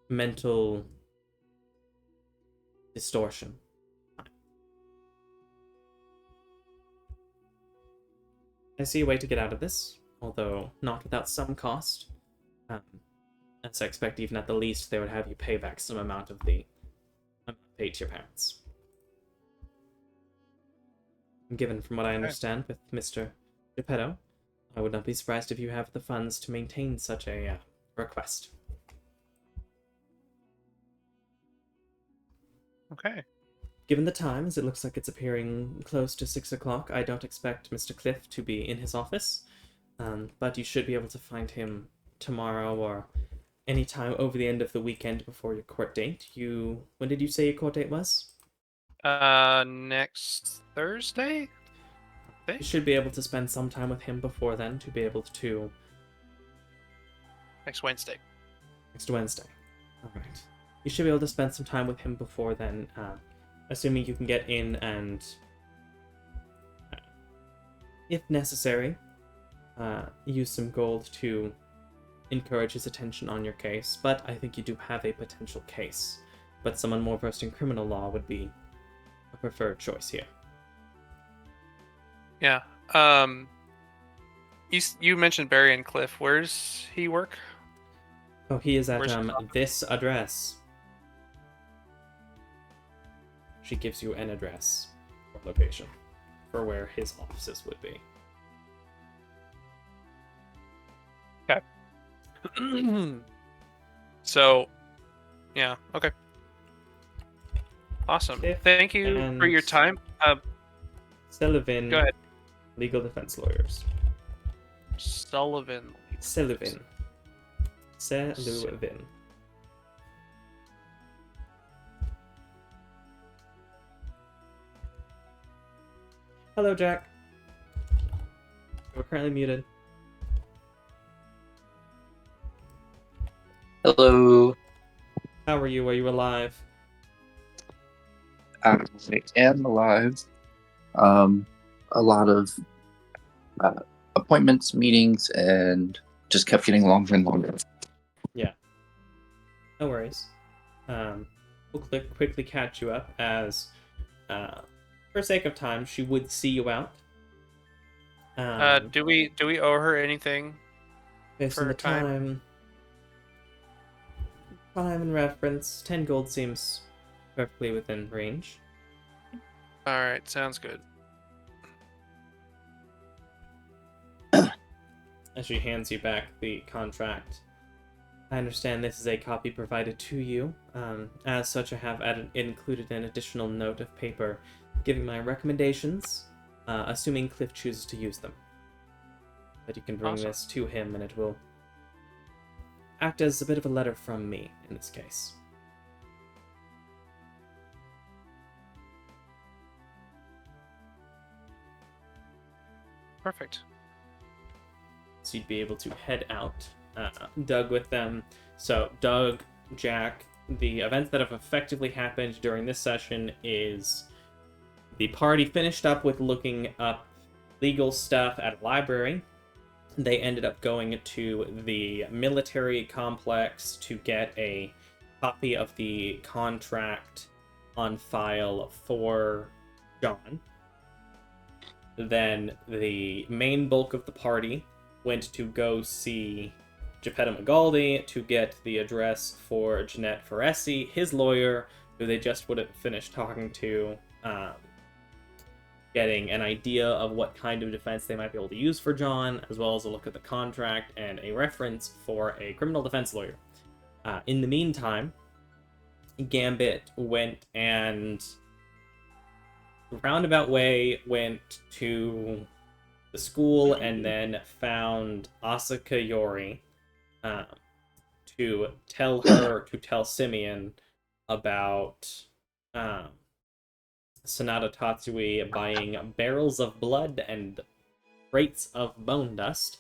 mental distortion. I see a way to get out of this, although not without some cost. As I expect, even at the least, they would have you pay back some amount of the amount paid to your parents. Given from what I understand with Mr. Geppetto, I would not be surprised if you have the funds to maintain such a request. Okay. Given the time, as it looks like it's appearing close to 6 o'clock, I don't expect Mr. Cliff to be in his office, but you should be able to find him tomorrow or any time over the end of the weekend before your court date. When did you say your court date was? Next Thursday? You should be able to spend some time with him before then to be able to... Next Wednesday. Next Wednesday. Alright. You should be able to spend some time with him before then, assuming you can get in and, if necessary, use some gold to encourage his attention on your case. But I think you do have a potential case. But someone more versed in criminal law would be a preferred choice here. Yeah. You mentioned Barry and Cliff. Where's he work? Oh, he is at Where's his office? this address. She gives you an address or location for where his offices would be. Okay. So, yeah. Okay. Awesome. Cliff Thank you for your time. Sullivan. Go ahead. Legal defense lawyers. Sullivan. Sullivan. Hello, Jack. We're currently muted. Hello. How are you? Are you alive? I am alive. A lot of appointments, meetings, and just kept getting longer and longer. Yeah. No worries. We'll quickly catch you up as, for sake of time, she would see you out. Do we owe her anything? Based on for the time? time and reference, 10 gold seems perfectly within range. All right, sounds good. As she hands you back the contract. I understand this is a copy provided to you. As such, I have included an additional note of paper giving my recommendations, assuming Cliff chooses to use them. That you can bring Awesome. this to him, and it will act as a bit of a letter from me in this case. Perfect. So you'd be able to head out, Doug with them. So Doug, Jack, the events that have effectively happened during this session is the party finished up with looking up legal stuff at a library. They ended up going to the military complex to get a copy of the contract on file for Jonn'd. Then the main bulk of the party went to go see Geppetto Magaldi to get the address for Jeanette Foresi, his lawyer, who they just would have finished talking to, getting an idea of what kind of defense they might be able to use for Jonn'd, as well as a look at the contract and a reference for a criminal defense lawyer. In the meantime, Gambit went and roundabout way went to the school and then found Asuka Yori to tell Simeon about Sanada Tatsui buying barrels of blood and crates of bone dust.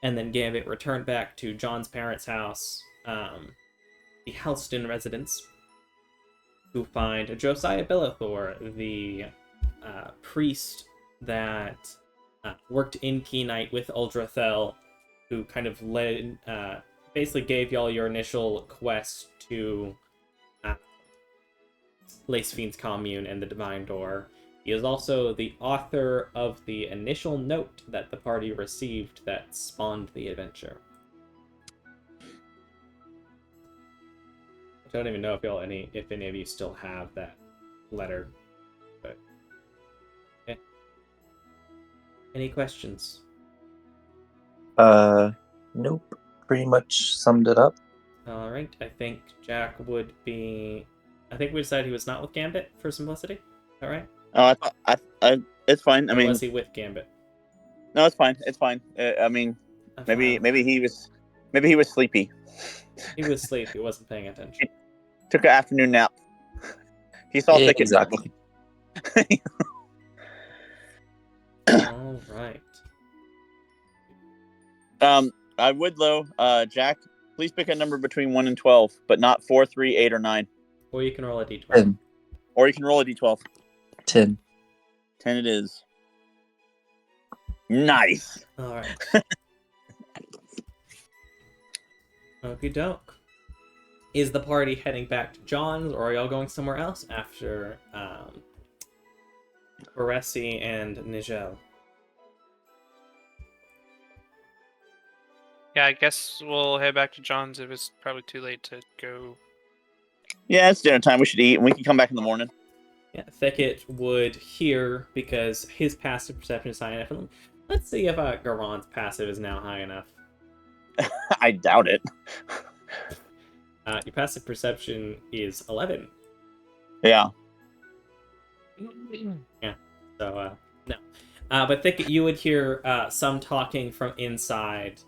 And then Gambit returned back to John's parents' house, the Halston residence, who find Josiah Bellathor, the priest that worked in Key Knight with Uldrathel, who kind of led, basically gave y'all your initial quest to Lace Fiend's Commune and the Divine Door. He is also the author of the initial note that the party received that spawned the adventure. I don't even know if any of you still have that letter, but okay. Any questions? Nope. Pretty much summed it up. All right. I think Jack would be. I think we decided he was not with Gambit for simplicity. All right. Oh, it's fine. I Or mean, was he with Gambit? no, it's fine. It's fine. I mean, maybe he was sleepy. He was asleep. He wasn't paying attention. Took an afternoon nap. He saw Yeah, thicket. exactly. All right. I would though, Jack, please pick a number between 1 and 12, but not 4, 3, 8, or 9. Or you can roll a d12. 10. Or you can roll a d12. 10. 10 it is. Nice. All right. Okie doke. Is the party heading back to Jonn'd, or are y'all going somewhere else after Baresi and Nigel? Yeah, I guess we'll head back to Jonn'd if it's probably too late to go. Yeah, it's dinner time. We should eat, and we can come back in the morning. Yeah, Thicket would hear because his passive perception is high enough. Let's see if Garon's passive is now high enough. I doubt it. Your passive perception is 11. Yeah. Yeah, so, no. But Thicket, you would hear some talking from inside.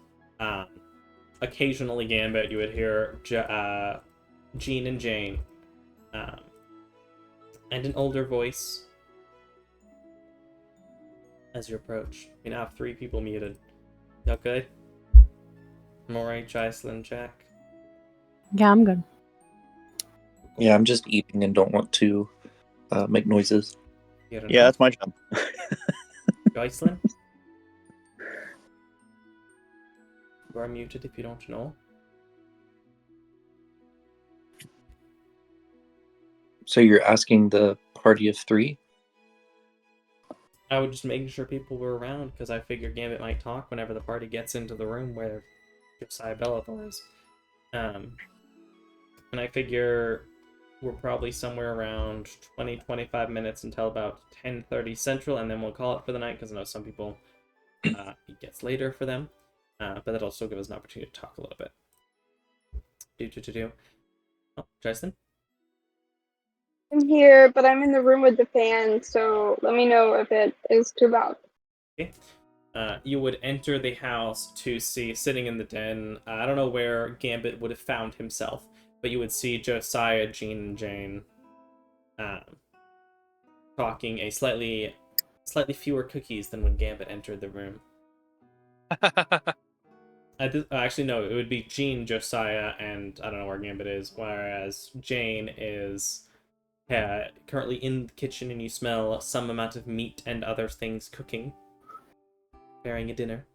Occasionally Gambit, you would hear Jean and Jane. And an older voice as you approach. You now have 3 people muted. Y'all good? Moray, Jocelyn, Jack? Yeah, I'm good. Yeah, I'm just eating and don't want to make noises. You don't Yeah, know? that's my job. Jocelyn? You are muted if you don't know. So you're asking the party of 3? I was just making sure people were around because I figured Gambit might talk whenever the party gets into the room where Josiah Bellathor is. And I figure we're probably somewhere around 20-25 minutes until about 10:30 Central, and then we'll call it for the night because I know some people it gets later for them. But that'll still give us an opportunity to talk a little bit. Oh, Jason? I'm here, but I'm in the room with the fan, so let me know if it is too loud. Okay. You would enter the house to see, sitting in the den, I don't know where Gambit would have found himself, but you would see Josiah, Jean, and Jane talking a slightly fewer cookies than when Gambit entered the room. Actually, no, it would be Jean, Josiah, and I don't know where Gambit is, whereas Jane is currently in the kitchen, and you smell some amount of meat and other things cooking, preparing a dinner.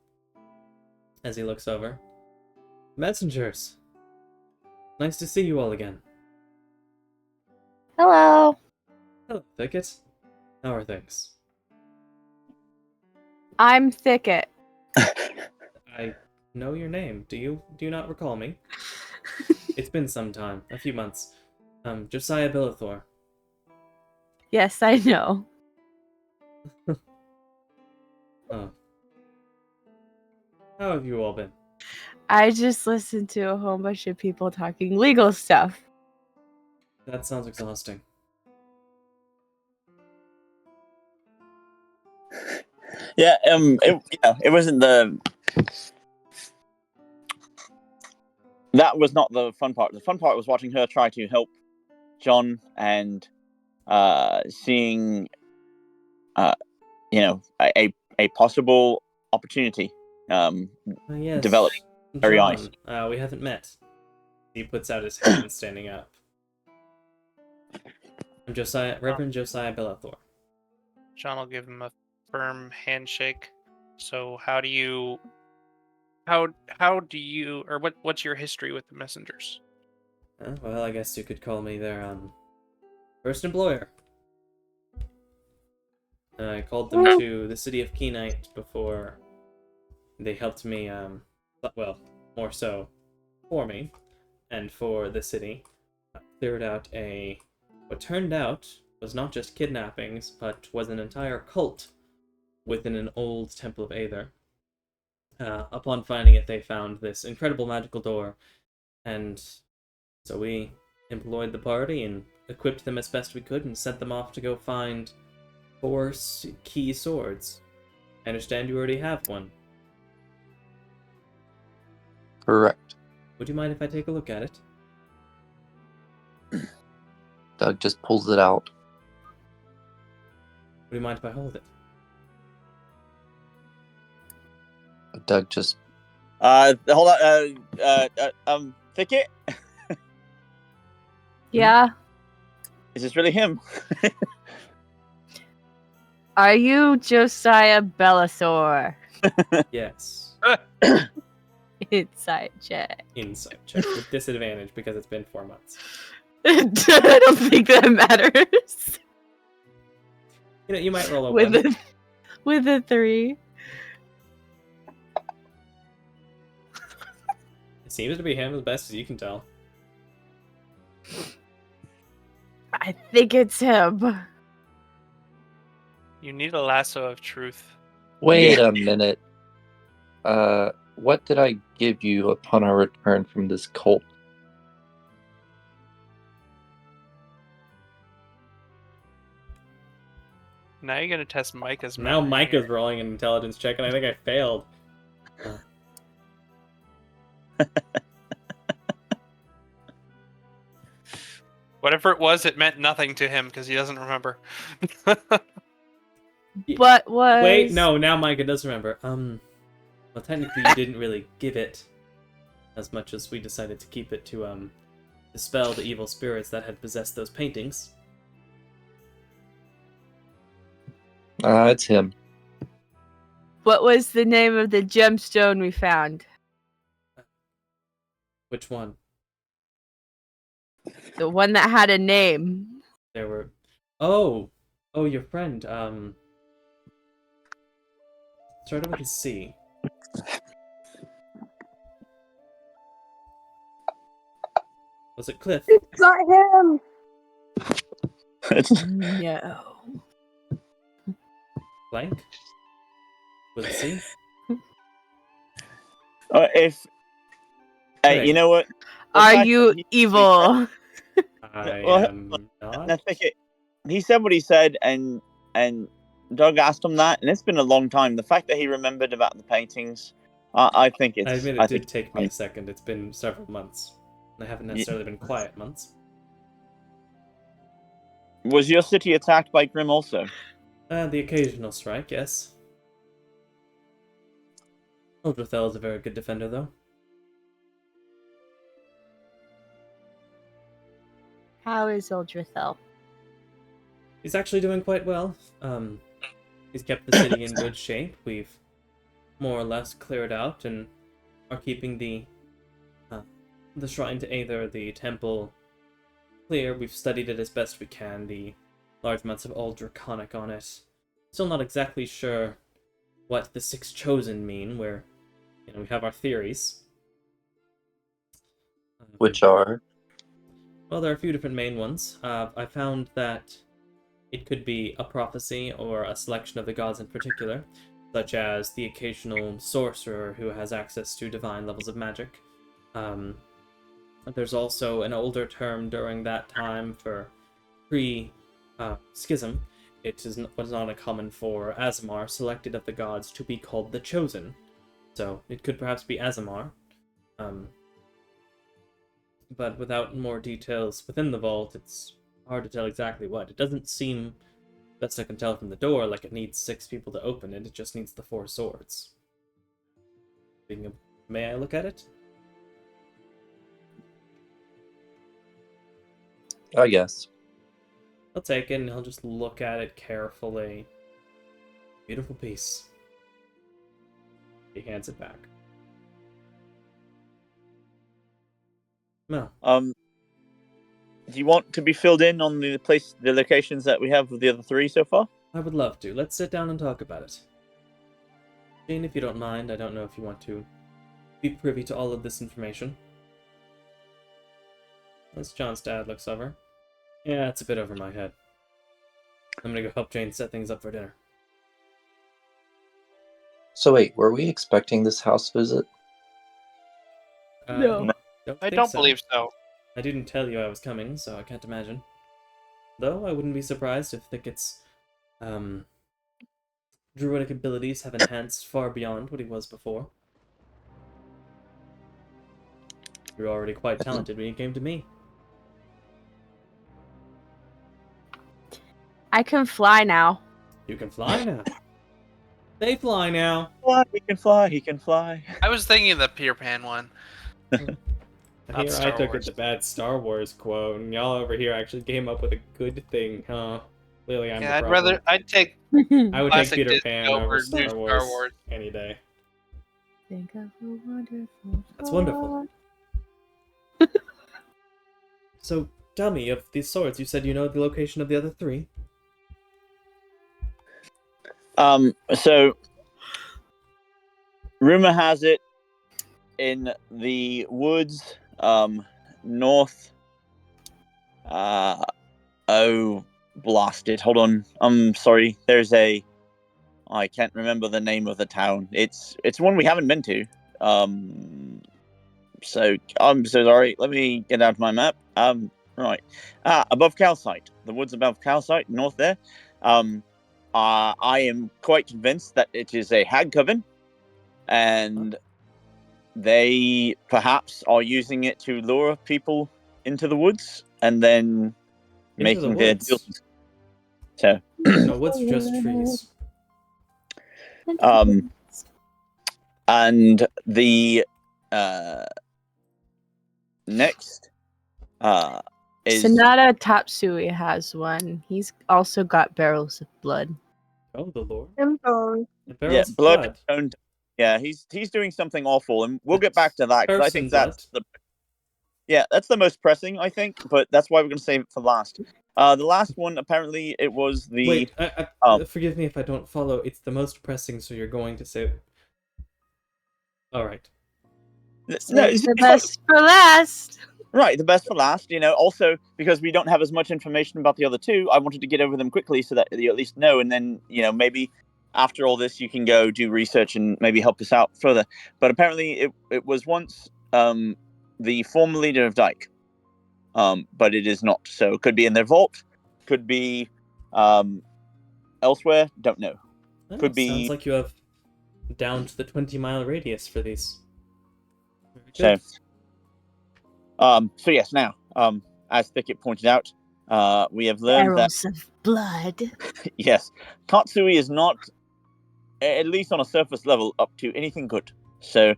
As he looks over, messengers, nice to see you all again. Hello. Hello, Thicket. How are things? I'm Thicket. I know your name. Do you not recall me? It's been some time, a few months. Josiah Bellathor. Yes, I know. Oh. How have you all been? I just listened to a whole bunch of people talking legal stuff. That sounds exhausting. Yeah, it wasn't the. That was not the fun part. The fun part was watching her try to help John and seeing, a possible opportunity Yes, develop. Very John, nice. we haven't met. He puts out his hand, standing up. I'm Reverend Josiah Bellathor. John will give him a firm handshake. So how do you, or what's your history with the messengers? Well, I guess you could call me their first employer. I called them to the city of Keenite before they helped me, well, more so for me and for the city. Cleared out what turned out was not just kidnappings, but was an entire cult within an old temple of Aether. Upon finding it, they found this incredible magical door, and so we employed the party and equipped them as best we could and sent them off to go find 4 key swords. I understand you already have one. Correct. Would you mind if I take a look at it? Doug just pulls it out. Would you mind if I hold it? Doug just Hold on. Thicket? Yeah. Is this really him? Are you Josiah Bellasaur? Yes. Inside check. Insight check with disadvantage because it's been 4 months. I don't think that matters. You know, you might roll a With 1. with a 3. It seems to be him as best as you can tell. I think it's him. You need a lasso of truth. wait a minute. What did I give you upon our return from this cult? Now you're gonna test Micah's Now memory Mike here. is rolling an intelligence check, and I think I failed. Whatever it was, it meant nothing to him because he doesn't remember. What was? Wait, no, now Micah does remember. Well, technically you didn't really give it as much as we decided to keep it to, dispel the evil spirits that had possessed those paintings. It's him. What was the name of the gemstone we found? Which one? The one that had a name. There were... Oh! Oh, your friend, started with a C. Was it Cliff? It's not him. No. Blank? Was it C? If Hey. you know what? The Are fact you that he- evil? I Well, am not. I think he said what he said, and Doug asked him that, and it's been a long time. The fact that he remembered about the paintings, I think it's. I admit I it think did take me a second. It's been several months. I haven't necessarily been quiet months. Was your city attacked by Grim also? The occasional strike, yes. Uldrathel is a very good defender, though. How is Uldrathel? He's actually doing quite well. He's kept the city in good shape. We've more or less cleared out and are keeping the shrine to Aether, the temple, clear. We've studied it as best we can. The large amounts of all draconic on it. Still not exactly sure what the 6 chosen mean. We have our theories. Which are? Well, there are a few different main ones. I found that it could be a prophecy or a selection of the gods in particular, such as the occasional sorcerer who has access to divine levels of magic. There's also an older term during that time for pre-schism. It was not uncommon for Azamar, selected of the gods, to be called the Chosen. So it could perhaps be Azamar. But without more details within the vault, it's hard to tell exactly what. It doesn't seem, best I can tell from the door, like it needs 6 people to open it. It just needs the 4 swords. May I look at it? I guess. I'll take it and I'll just look at it carefully. Beautiful piece. He hands it back. No. Do you want to be filled in on the locations that we have with the other 3 so far? I would love to. Let's sit down and talk about it. Jane, if you don't mind, I don't know if you want to be privy to all of this information. As John's dad looks over. Yeah, it's a bit over my head. I'm gonna go help Jane set things up for dinner. So wait, were we expecting this house visit? No. Don't I think don't so. believe so. I didn't tell you I was coming, so I can't imagine. Though I wouldn't be surprised if Thicket's druidic abilities have enhanced far beyond what he was before. You were already quite talented when you came to me. I can fly now. You can fly now. They fly now. Fly, he can fly, he can fly. I was thinking of the Peter Pan one. And Not here Star I took Wars. it the bad Star Wars quote, and y'all over here actually came up with a good thing, huh? Clearly I'm Yeah, the problem. I'd take I would take classic Peter Disney Pan over over Star new Wars, Star Wars. any day. Think of a wonderful That's wonderful. So, tell me, of these swords, you said you know the location of the other three? So rumor has it in the woods, north. Oh, blasted! Hold on. I'm sorry. I can't remember the name of the town. It's one we haven't been to. So I'm so sorry. Let me get out my map. Right. Above Calcite, the woods above Calcite, north there. I am quite convinced that it is a hag coven, and they perhaps are using it to lure people into the woods and then Into the making their woods? deals. So, No, woods are just trees. and the next is Sonata Tapsui has one. He's also got barrels of blood. Oh, the lore. Symbol. The barrels of blood. blood. And, yeah, he's doing something awful, and we'll get back to that because I think Person that's that's the most pressing, I think. But that's why we're going to save it for last. The last one, apparently, it was the. Wait, forgive me if I don't follow. It's the most pressing, so you're going to say. All right. No, Save the best for last. Right, the best for last. Also because we don't have as much information about the other two, I wanted to get over them quickly so that you at least know, and then maybe after all this you can go do research and maybe help us out further. But apparently it was once the former leader of Dyke, but it is not. So it could be in their vault, could be elsewhere. Don't know. Oh, Could be. Sounds like you have down to the 20-mile radius for these. Very good. So yes, now, as Thicket pointed out, we have learned Barrels of blood. yes, Tatsui is not, at least on a surface level, up to anything good. So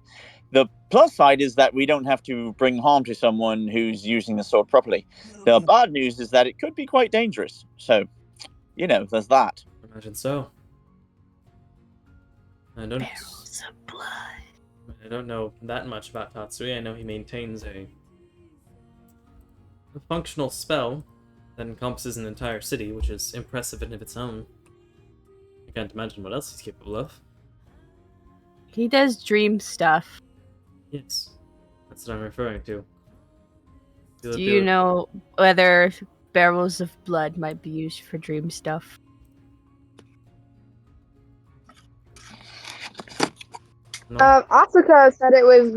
the plus side is that we don't have to bring harm to someone who's using the sword properly. The bad news is that it could be quite dangerous. So, there's that. Imagine so. Barrels of blood. I don't know that much about Tatsui. I know he maintains a functional spell that encompasses an entire city, which is impressive in of its own. I can't imagine what else he's capable of. He does dream stuff. Yes, that's what I'm referring to. Do you know whether barrels of blood might be used for dream stuff? No. Asuka said it was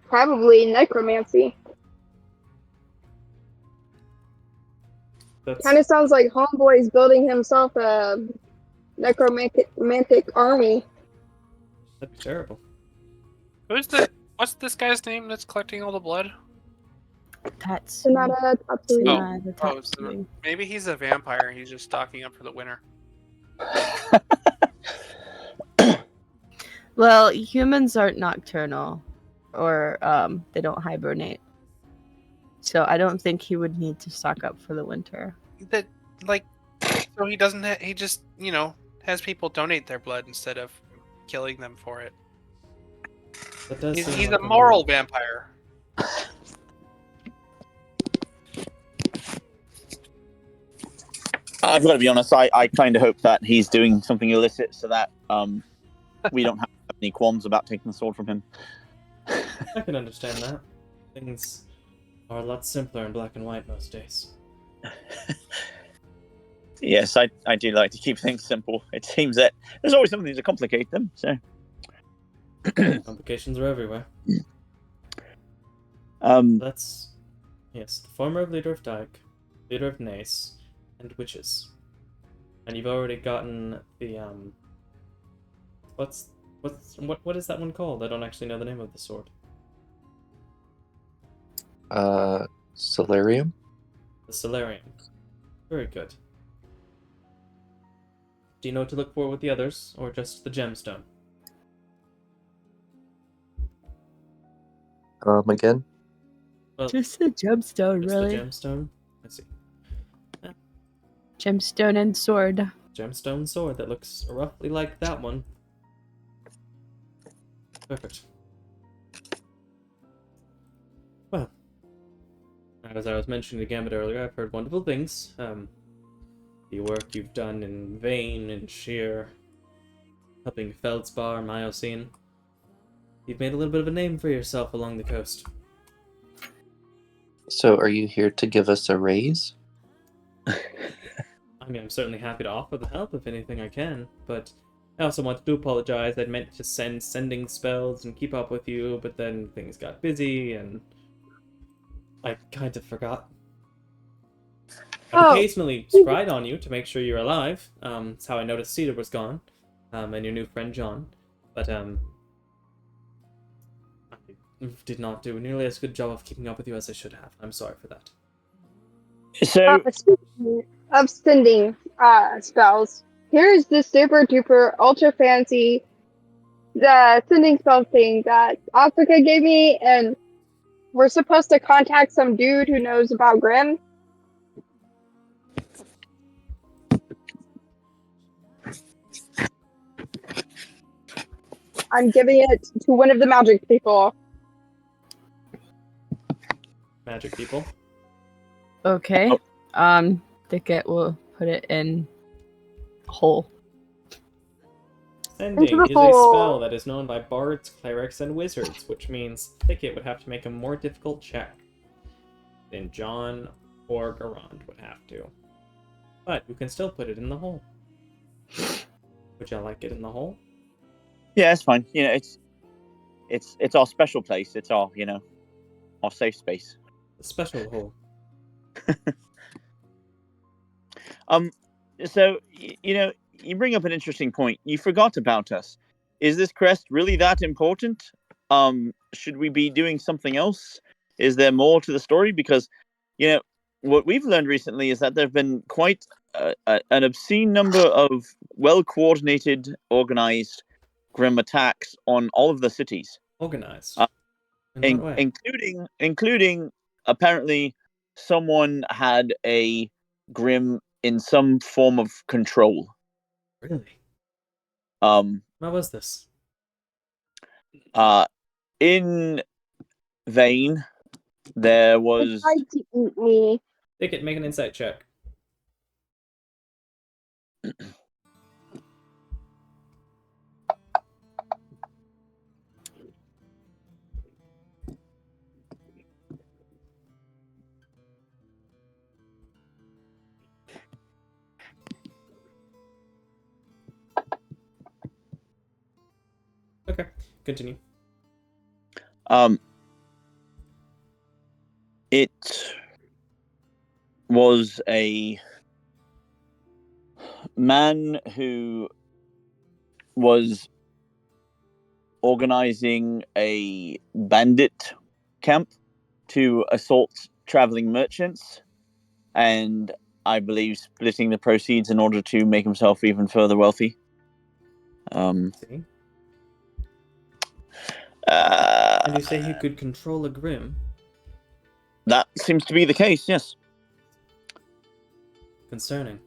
probably necromancy. Kind of sounds like Homeboy's building himself a necromantic army. That'd be terrible. What's this guy's name that's collecting all the blood? That's Sonata Tatsui. Maybe he's a vampire. He's just stocking up for the winter. Well, humans aren't nocturnal, or they don't hibernate. So I don't think he would need to stock up for the winter. So he doesn't. He just has people donate their blood instead of killing them for it. That does seem He's like a moral vampire. I've got to be honest. I kind of hope that he's doing something illicit so that we don't have any qualms about taking the sword from him. I can understand that. Things are a lot simpler in black and white most days. Yes, I do like to keep things simple. It seems that there's always something to complicate them. So, Complications are everywhere. Um, That's yes, the former leader of Dyke, leader of Nace, and witches. And you've already gotten the what is that one called? I don't actually know the name of the sword. Solarium? The Solarium. Very good. Do you know what to look for with the others, or just the gemstone? Again? Well, Just a gemstone, just really. the gemstone. I see. Gemstone and sword. Gemstone sword that looks roughly like that one. Perfect. Well, as I was mentioning to Gambit earlier, I've heard wonderful things. The work you've done in Vane and Sheer, helping Feldspar, Myocene. You've made a little bit of a name for yourself along the coast. So are you here to give us a raise? I mean, I'm certainly happy to offer the help if anything I can, but I also wanted to apologize. I'd meant to sending spells and keep up with you, but then things got busy and I kind of forgot. I've Oh. occasionally spied on you to make sure you're alive. That's how I noticed Cedar was gone, and your new friend John. But I did not do nearly as good a job of keeping up with you as I should have. I'm sorry for that. so Speaking of sending spells, here's the super duper ultra fancy sending spell thing that Africa gave me, and we're supposed to contact some dude who knows about Grimm. I'm giving it to one of the magic people. Magic people. Okay. Oh. Thicket will put it in hole. Into Sending the is a hole. spell that is known by bards, clerics, and wizards, which means Thicket would have to make a more difficult check than John or Garand would have to. But you can still put it in the hole. Would y'all like it in the hole? yeah, it's fine. You know, it's our special place. It's our our safe space. The special hole. So you bring up an interesting point. You forgot about us. Is this crest really that important? Should we be doing something else? Is there more to the story? Because what we've learned recently is that there have been quite an obscene number of well coordinated, organized grim attacks on all of the cities, Organized. Uh, In what way? including apparently someone had a grim in some form of control. Really? Um, What was this? in Vane, there They was. tried to eat me. Thicket, make an insight check. Okay, continue. It was a man who was organizing a bandit camp to assault traveling merchants, and I believe splitting the proceeds in order to make himself even further wealthy. See? Uh, And you say he could control a Grim? that seems to be the case, yes. Concerning.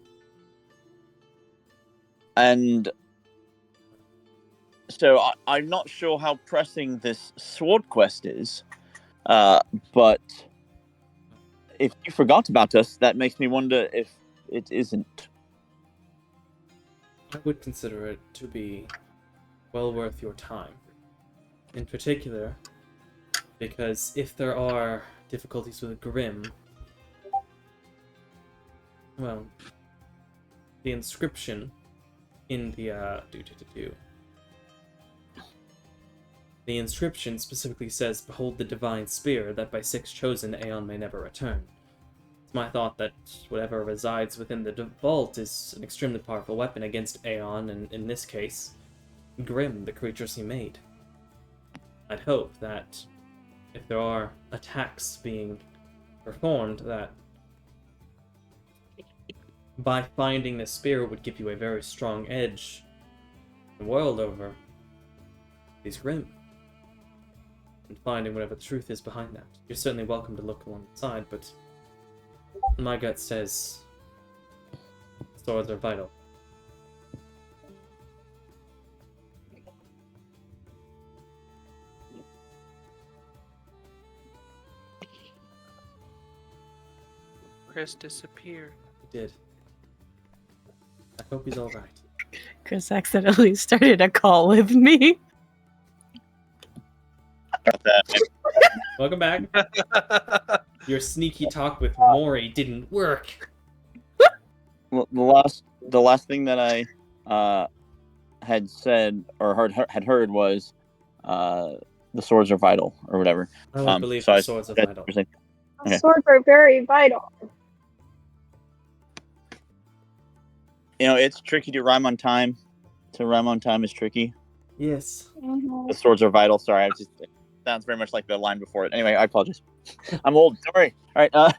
And so I'm not sure how pressing this sword quest is, but if you forgot about us, that makes me wonder if it isn't. I would consider it to be well worth your time. In particular, because if there are difficulties with Grim, well, the inscription in the The inscription specifically says, "Behold the divine spear, that by 6 chosen Aeon may never return." It's my thought that whatever resides within the vault is an extremely powerful weapon against Aeon, and in this case, Grimm, the creatures he made. I'd hope that if there are attacks being performed, that by finding this spear would give you a very strong edge the world over these Grimm. And finding whatever the truth is behind that. You're certainly welcome to look alongside, but my gut says swords are vital. Chris disappeared. He did. I hope he's alright. Chris accidentally started a call with me. Got that. Welcome back. Your sneaky talk with Maury didn't work. Well, the last thing that I had said or had heard was the swords are vital or whatever. I would believe so the swords are vital. Okay. Swords are very vital. You know, it's tricky to rhyme on time. To rhyme on time is tricky. Yes. The swords are vital. Sorry, it sounds very much like the line before it. Anyway, I apologize. I'm old. Don't worry. All right.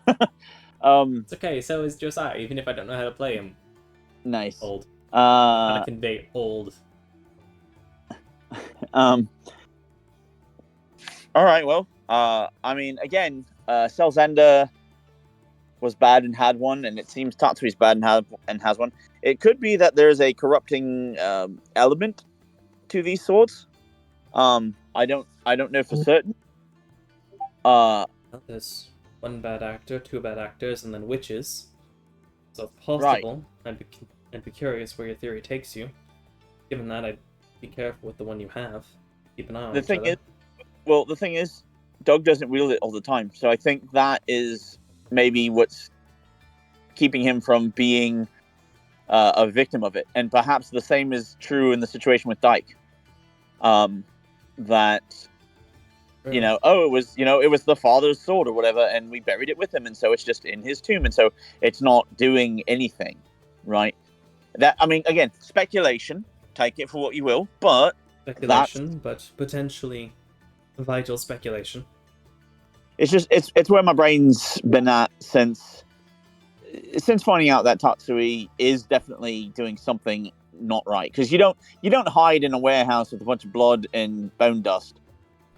It's okay, so is Josiah, even if I don't know how to play him. Nice. Old. How to Uh, convey old. All right. Well, I mean, again, Selzenda was bad and had one, and it seems Tatsui's bad and has one. It could be that there's a corrupting element to these swords. I don't know for certain. Well, there's one bad actor, 2 bad actors, and then witches. So if possible, I'd be curious where your theory takes you. Given that, I'd be careful with the one you have. Keep an eye on The each thing other. the thing is, Doug doesn't wield it all the time, so I think that is maybe what's keeping him from being a victim of it. And perhaps the same is true in the situation with Dyke. That it was the father's sword or whatever, and we buried it with him, and so it's just in his tomb, and so it's not doing anything, right? That, I mean, again, speculation. Take it for what you will, but Speculation, but potentially vital speculation. it's just it's where my brain's been at since finding out that Tatsui is definitely doing something not right. Because you don't hide in a warehouse with a bunch of blood and bone dust.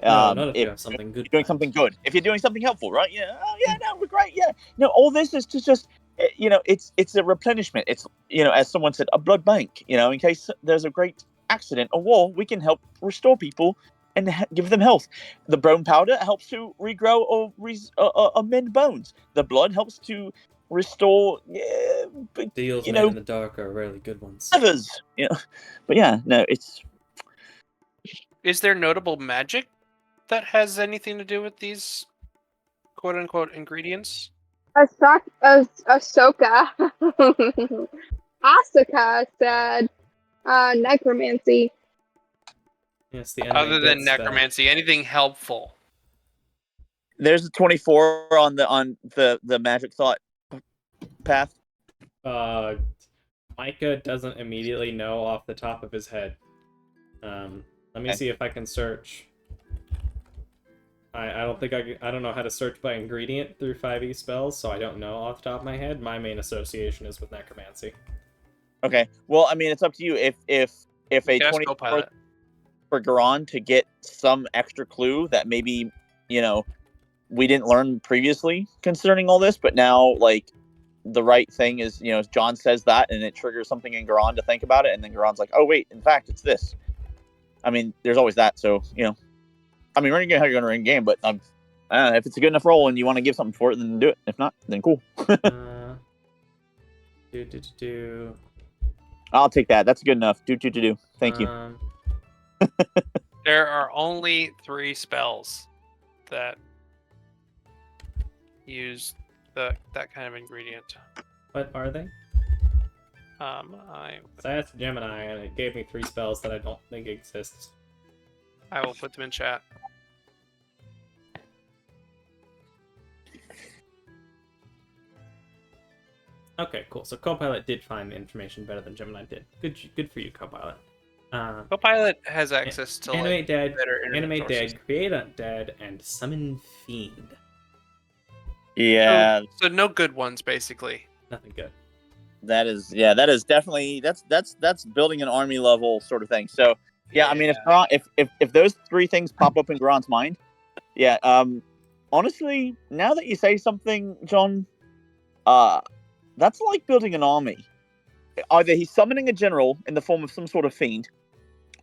No, not if you have something good. You're doing something good. If you're doing something helpful, right? Yeah. Oh yeah, no, we're great. Yeah. No, all this is to just it's a replenishment. It's as someone said, a blood bank. In case there's a great accident or war, we can help restore people and give them health. The bone powder helps to regrow or amend bones. The blood helps to restore. Deals made in the dark are rarely good ones. Others, But yeah, no, it's. Is there notable magic that has anything to do with these quote-unquote ingredients? Ahsoka Asuka said necromancy. Yes, the Other than necromancy, anything helpful? There's a 24 on the magic thought path. Micah doesn't immediately know off the top of his head. Let me see if I can search. I don't know how to search by ingredient through 5e spells, so I don't know off the top of my head. My main association is with necromancy. Okay. Well, I mean, it's up to you. If a 24 for Garon to get some extra clue that maybe we didn't learn previously concerning all this, but now the right thing is John says that and it triggers something in Garon to think about it, and then Garon's like, oh wait, in fact it's this. I mean, there's always that. So I mean, we're gonna how you're gonna run game, but I don't know, if it's a good enough roll and you want to give something for it, then do it. If not, then cool. I'll take that. That's good enough. Do. Thank you. There are only 3 spells that use that kind of ingredient. What are they? I asked Gemini, and it gave me 3 spells that I don't think exist. I will put them in chat. Okay, cool. So Copilot did find the information better than Gemini did. Good for you, Copilot. Copilot has access to Animate dead, better internet animate sources. dead, create undead, and summon fiend. Yeah, So no good ones, basically. Nothing good. that is definitely that's building an army level sort of thing. So yeah, I mean, if those three things pop up in Grant's mind, yeah. Honestly, now that you say something, John, that's like building an army. Either he's summoning a general in the form of some sort of fiend,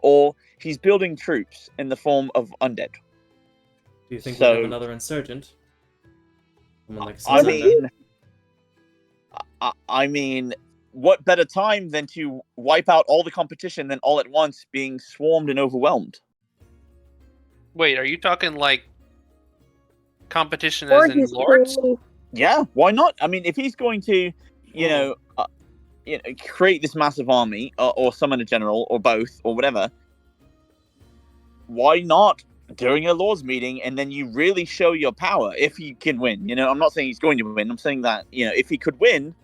or he's building troops in the form of undead. Do you think So, we'll have another insurgent? Someone like I Salzander? mean, what better time than to wipe out all the competition than all at once being swarmed and overwhelmed? Wait, are you talking like competition Or as in he's lords? creating- Yeah, why not? I mean, if he's going to, create this massive army, or summon a general, or both, or whatever, why not during a Lord's meeting, and then you really show your power if he can win? I'm not saying he's going to win. I'm saying that, if he could win,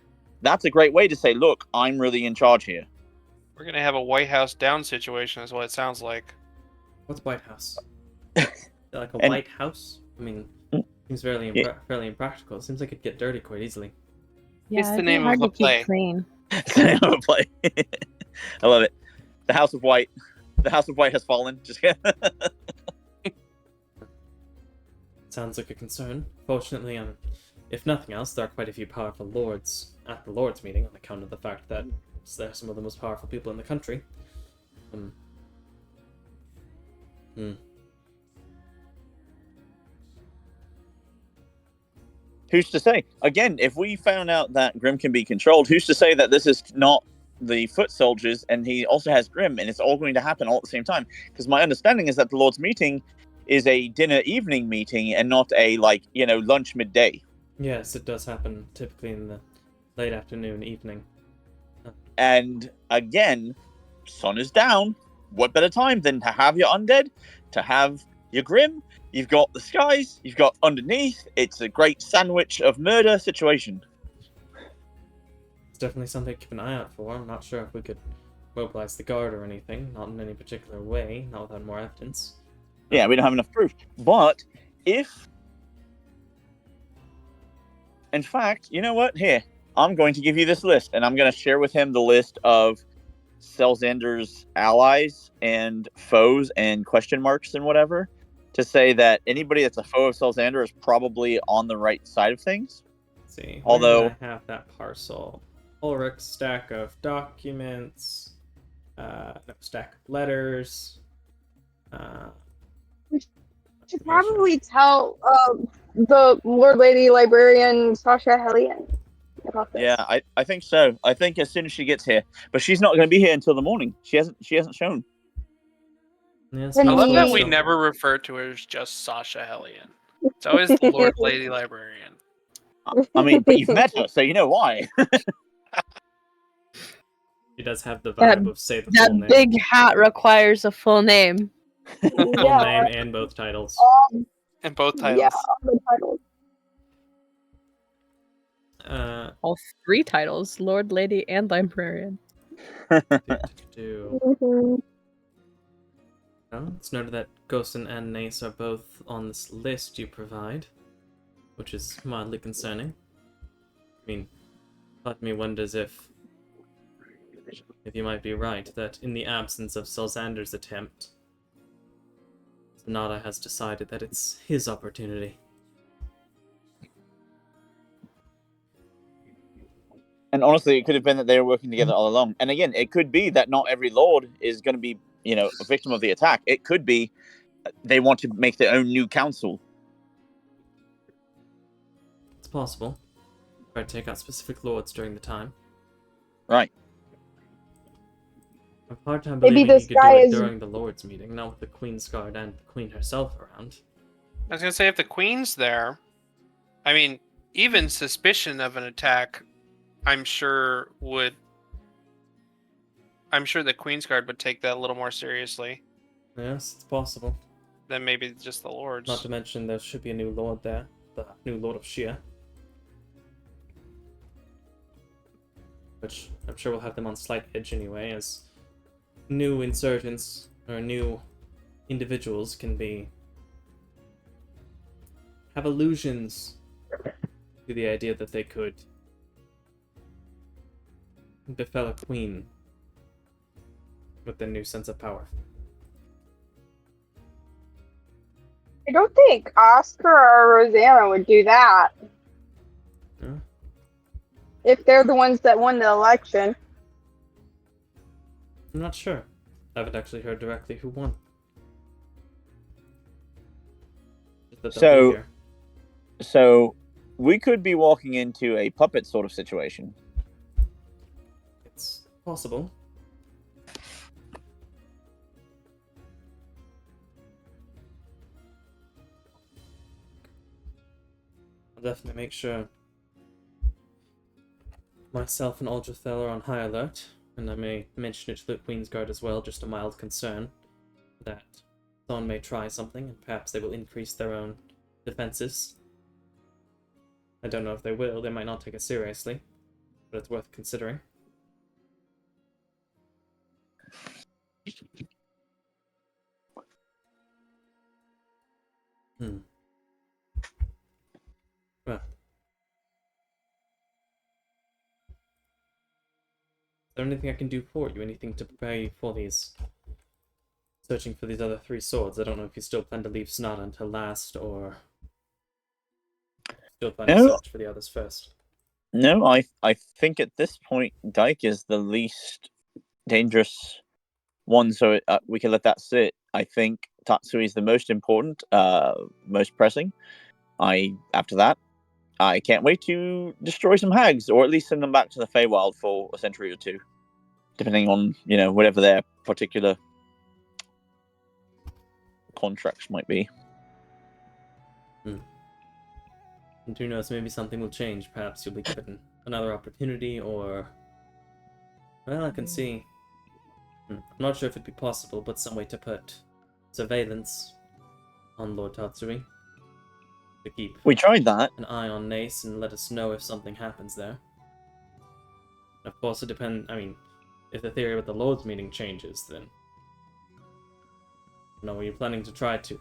that's a great way to say, look, I'm really in charge here. We're gonna have a White House down situation, is what it sounds like. What's White House? Like a And- White House? I mean, seems fairly impractical. It seems like it'd get dirty quite easily. Yeah, It's the it'd be name hard of to a play. keep clean. Play. I love it. The House of White. The House of White has fallen. Just Sounds like a concern. Fortunately, if nothing else, there are quite a few powerful lords at the Lords meeting on account of the fact that they're some of the most powerful people in the country. Who's to say? Again, if we found out that Grim can be controlled, who's to say that this is not the foot soldiers and he also has Grim and it's all going to happen all at the same time? Because my understanding is that the Lord's meeting is a dinner evening meeting and not a lunch midday. Yes, it does happen typically in the late afternoon, evening. And again, sun is down. What better time than to have your undead, to have your Grim? You've got the skies, you've got underneath. It's a great sandwich of murder situation. It's definitely something to keep an eye out for. I'm not sure if we could mobilize the guard or anything, not in any particular way, not without more evidence. Yeah, we don't have enough proof. But if... In fact, you know what? Here, I'm going to give you this list, and I'm going to share with him the list of Salzander's allies and foes and question marks and whatever, to say that anybody that's a foe of Salzander is probably on the right side of things. Let's see. Although- Where did I have that parcel? Ulrich's stack of documents, stack of letters. Should probably tell the Lord Lady Librarian Sasha Hellion about this. Yeah, I think so. I think as soon as she gets here, but she's not going to be here until the morning. She hasn't shown. Yes, And I love that we So- never refer to her as just Sasha Hellion. It's always the Lord Lady Librarian. I mean, but you've met her, so you know why. She does have the That- vibe of say the That full name. big hat requires a full name. Full Yeah. name and both titles. And both titles. Yeah, all the titles. All three titles: Lord, Lady, and Librarian. Mhm. It's noted that Gosen and Nace are both on this list you provide, which is mildly concerning. I mean, part of me wonders if you might be right, that in the absence of Salzander's attempt, Sonata has decided that it's his opportunity. And honestly, it could have been that they were working together all along. And again, it could be that not every lord is going to be, a victim of the attack. It could be they want to make their own new council. It's possible. Try to take out specific lords during the time. Right. I have a hard time Maybe believing this he could do guy it is- during the Lord's meeting, not with the Queen's Guard and the Queen herself around. I was gonna say if the Queen's there, I mean, even suspicion of an attack, I'm sure the Queen's Guard would take that a little more seriously. Yes, it's possible. Then maybe just the lords. Not to mention there should be a new lord there, the new lord of Shia. Which I'm sure we'll have them on slight edge anyway, as new insurgents or new individuals can have illusions to the idea that they could befell a queen with their new sense of power. I don't think Oscar or Rosanna would do that. Yeah. If they're the ones that won the election. I'm not sure. I haven't actually heard directly who won. Just that they'll be here. So we could be walking into a puppet sort of situation. It's possible. I'll definitely make sure myself and Aldrithel are on high alert, and I may mention it to the Queen's Guard as well, just a mild concern that someone may try something and perhaps they will increase their own defenses. I don't know if they will, they might not take it seriously, but it's worth considering. Well. Is there anything I can do for you? Anything to prepare you for these... searching for these other 3 swords? I don't know if you still plan to leave Snot until last, or... still plan to search for the others first. No, I think at this point, Dyke is the least dangerous one, so we can let that sit. I think Tatsui is the most important, most pressing. After that, I can't wait to destroy some hags, or at least send them back to the Feywild for a century or 2, depending on, whatever their particular contracts might be. And who knows, maybe something will change. Perhaps you'll be given another opportunity, or... well, I can see... I'm not sure if it'd be possible, but some way to put surveillance on Lord Tatsui. To keep We tried that. an eye on Nace and let us know if something happens there. Of course, it depends... I mean, if the theory about the Lord's meeting changes, then... No, are you planning to try to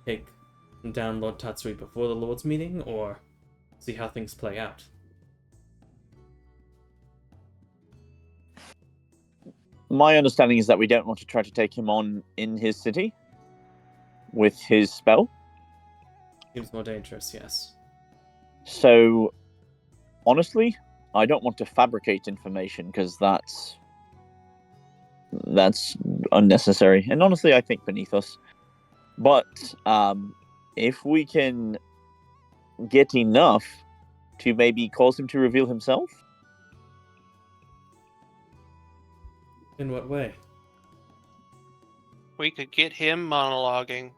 take down Lord Tatsui before the Lord's meeting, or see how things play out? My understanding is that we don't want to try to take him on in his city with his spell. Seems more dangerous, yes. So, honestly, I don't want to fabricate information, because that's unnecessary. And honestly, I think beneath us. But if we can get enough to maybe cause him to reveal himself. In what way? We could get him monologuing.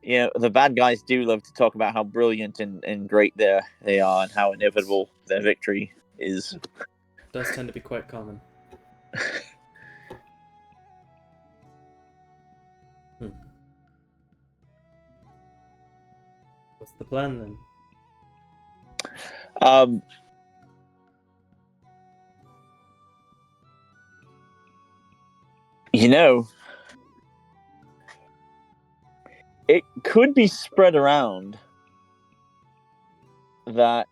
The bad guys do love to talk about how brilliant and great they are, and how inevitable their victory is. It does tend to be quite common. What's the plan then? It could be spread around that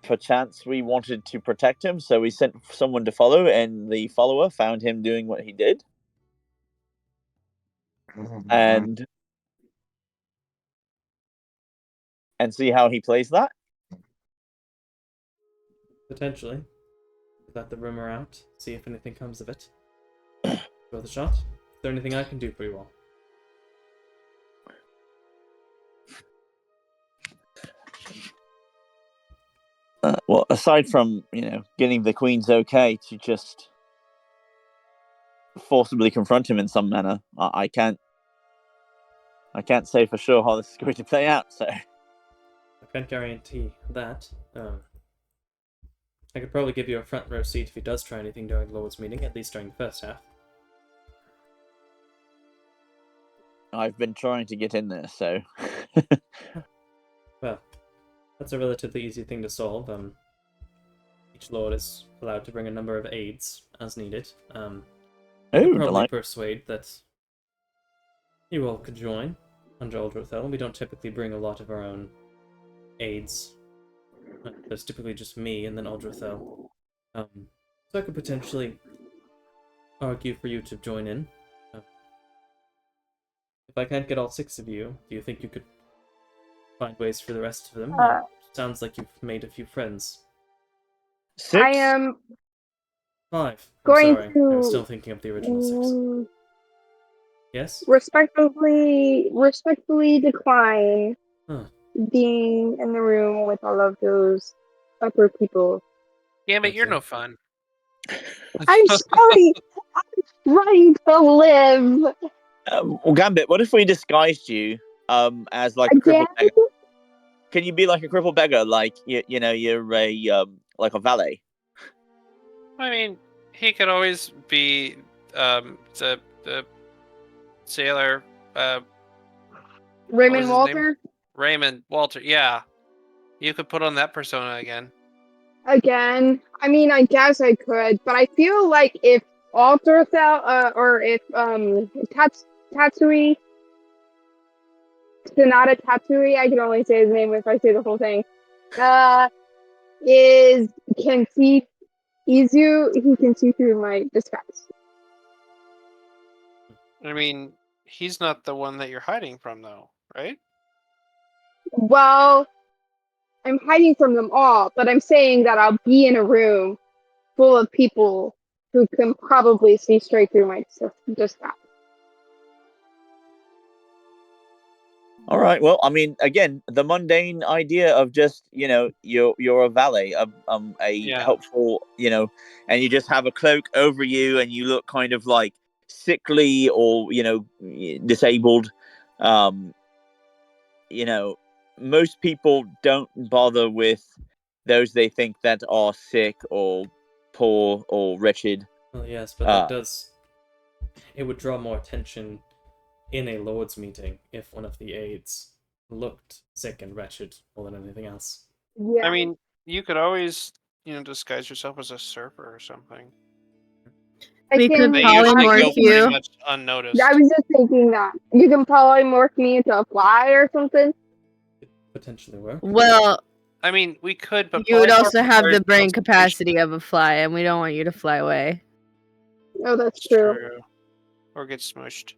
perchance we wanted to protect him, so we sent someone to follow, and the follower found him doing what he did. And see how he plays that. Potentially. Let the rumor out, see if anything comes of it. Worth a shot. Is there anything I can do for you all? Well, aside from, getting the Queen's okay to just forcibly confront him in some manner, I can't say for sure how this is going to play out, so... I can't guarantee that. I could probably give you a front row seat if he does try anything during the Lord's meeting, at least during the first half. I've been trying to get in there, so. Well, that's a relatively easy thing to solve. Each Lord is allowed to bring a number of aides as needed. I could probably Delight. persuade that you all could join under Aldrothel. We don't typically bring a lot of our own aides. There's typically just me and then Aldrothel. So I could potentially argue for you to join in. If I can't get all 6 of you, do you think you could find ways for the rest of them? Sounds like you've made a few friends. 6? I am 5. I'm going sorry. to. I was still thinking of the original 6. Yes? Respectfully decline Huh. being in the room with all of those upper people. Yeah, but you're Okay. no fun. I'm sorry. I'm trying to live Well, Gambit, what if we disguised you as like a again. crippled beggar? Can you be like a crippled beggar, like you know, you're a like a valet? I mean, he could always be the sailor. Raymond was his name? Walter Raymond Walter. Yeah, you could put on that persona again. again. I mean, I guess I could, but I feel like if Alterthel, or if Tatsui, Sonata Tatsui, I can only say his name if I say the whole thing. Can see Izu, he can see through my disguise. I mean, he's not the one that you're hiding from, though, right? Well, I'm hiding from them all, but I'm saying that I'll be in a room full of people who can probably see straight through my disguise. All right. Well, I mean, again, the mundane idea of just you're a valet, a Yeah. helpful, and you just have a cloak over you, and you look kind of like sickly or disabled. Most people don't bother with those they think that are sick or poor or wretched. Well, yes, but that does... It would draw more attention in a Lord's meeting if one of the aides looked sick and wretched more than anything else. Yeah. I mean, you could always, disguise yourself as a surfer or something. We could They polymorph usually go pretty you. much unnoticed. I was just thinking that. You can polymorph me into a fly or something. Could potentially work. Well, I mean, we could, but you would polymorph also have requires the brain concentration. capacity of a fly, and we don't want you to fly away. Oh, that's true. Or get smushed.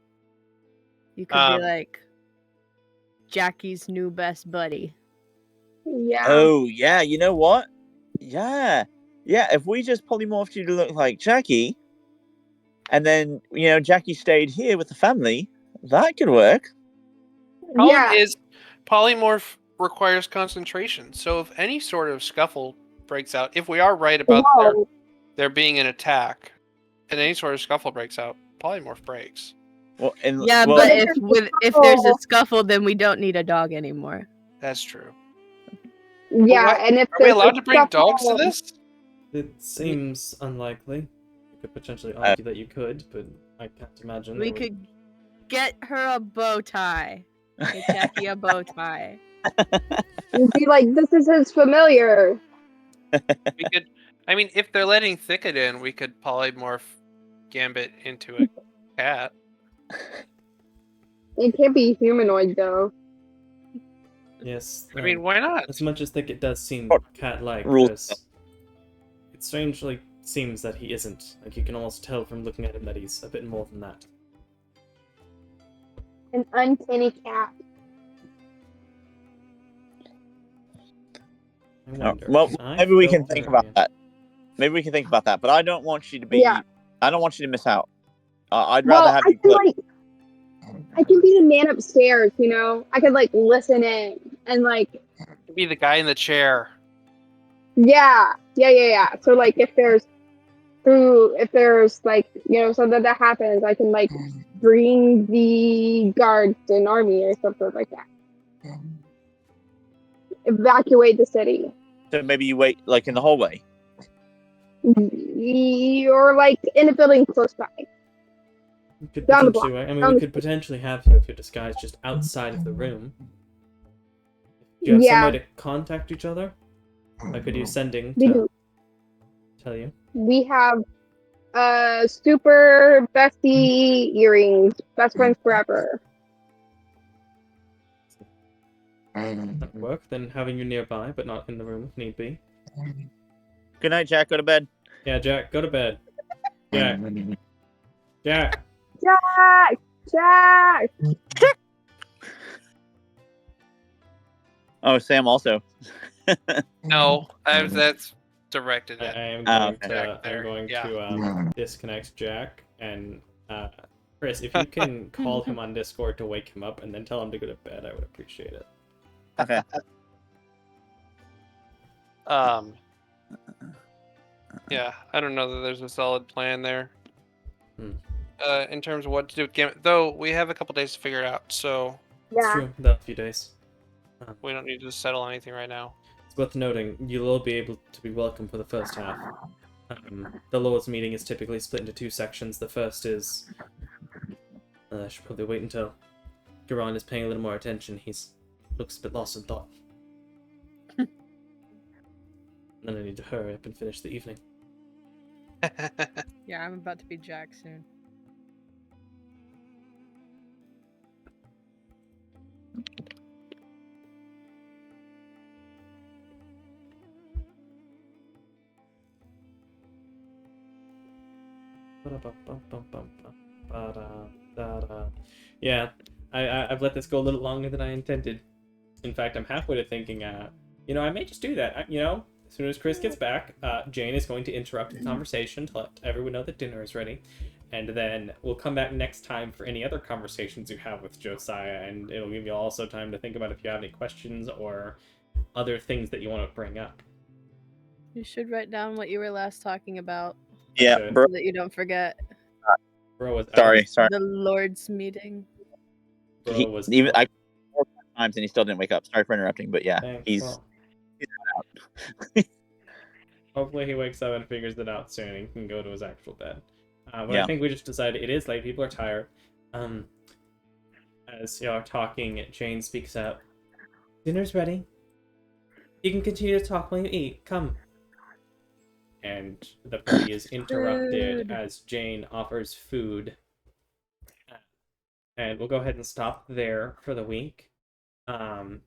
You could be like Jackie's new best buddy. Yeah. Oh yeah, you know what? Yeah. If we just polymorphed you to look like Jackie, and then Jackie stayed here with the family, that could work. Problem is, polymorph requires concentration. So if any sort of scuffle breaks out, if we are right about there being an attack, and any sort of scuffle breaks out, polymorph breaks. Well, but if there's a scuffle, then we don't need a dog anymore. That's true. Yeah, and if are we allowed to bring dogs to this? It seems unlikely. You could potentially argue that you could, but I can't imagine. We could get her a bow tie. Get Jackie a bow tie. You'd be like, this is his familiar. We could. I mean, if they're letting Thicket in, we could polymorph Gambit into a cat. It can't be humanoid though. Yes. I mean, why not? As much as it does seem cat-like, it strangely seems that he isn't. Like, you can almost tell from looking at him that he's a bit more than that. An uncanny cat. Well, maybe we can think about that. Maybe we can think about that. But I don't want you to be. Yeah. I don't want you to miss out. I'd rather have you. I can be the man upstairs. I could listen in and be the guy in the chair. Yeah. So if there's something that happens, I can bring the guards and army or something like that. Evacuate the city. So maybe you wait in the hallway. You're like in a building close by. We could Down the potentially, block. I mean, Down we the could street. potentially have you if you're disguised just outside of the room. Do you have some Yeah, way to contact each other? I could use sending we to do. tell you. We have super bestie earrings. Best friends forever. That work, then having you nearby, but not in the room if need be. Good night, Jack. Go to bed. Yeah, Jack, go to bed. Jack. Jack. Jack! Jack! Oh, Sam also. No, that's directed I at. am Oh, going okay. to Jack there, I'm going yeah. to disconnect Jack and Chris, if you can call him on Discord to wake him up and then tell him to go to bed, I would appreciate it. Okay. Yeah, I don't know that there's a solid plan there. Hmm. In terms of what to do with Gambit, though, we have a couple days to figure it out, so It's Yeah. true, a few days. we don't need to settle anything right now. It's worth noting, you'll all be able to be welcome for the first half. The Lord's meeting is typically split into two sections. The first is... I should probably wait until Garon is paying a little more attention. He's looks a bit lost in thought. Then I need to hurry up and finish the evening. Yeah, I'm about to be Jack soon. Yeah, I've let this go a little longer than I intended. In fact, I'm halfway to thinking, you know, I may just do that. You know, as soon as Chris gets back, Jane is going to interrupt the conversation to let everyone know that dinner is ready. And then we'll come back next time for any other conversations you have with Josiah, and it'll give you also time to think about if you have any questions or other things that you want to bring up. You should write down what you were last talking about Yeah, Okay. bro. so that you don't forget Bro was Sorry. the Lord's meeting. Bro was Even out. I 4 times and he still didn't wake up. Sorry for interrupting, but yeah, Thanks, he's well, out. hopefully he wakes up and figures it out soon and can go to his actual bed. But Yeah. I think we just decided it is late. People are tired. As y'all are talking, Jane speaks up. Dinner's ready. You can continue to talk while you eat. Come. And the party is interrupted Food. as Jane offers food. And we'll go ahead and stop there for the week. And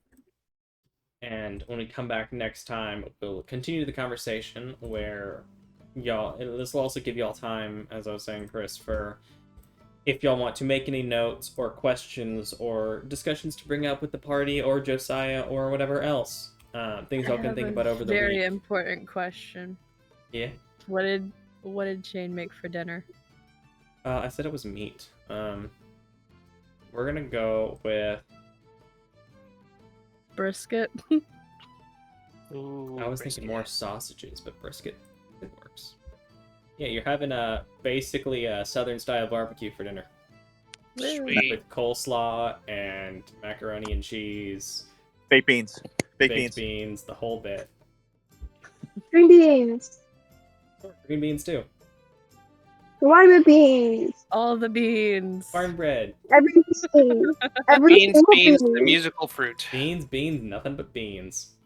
when we come back next time, we'll continue the conversation where y'all... This will also give y'all time, as I was saying, Chris, for if y'all want to make any notes or questions or discussions to bring up with the party or Josiah or whatever else. Things y'all can think about over the week. Very important question. Yeah. What did Jane make for dinner? I said it was meat. We're gonna go with... Brisket. Ooh, I was thinking more sausages, but brisket, it works. Yeah, you're having basically a southern style barbecue for dinner. Sweet. With coleslaw and macaroni and cheese, Baked beans. baked beans, the whole bit. Green beans. Green beans too. Lima beans. All the beans. Farm bread. Everything. Every Beans, single beans, the bean. musical fruit. Beans, nothing but beans.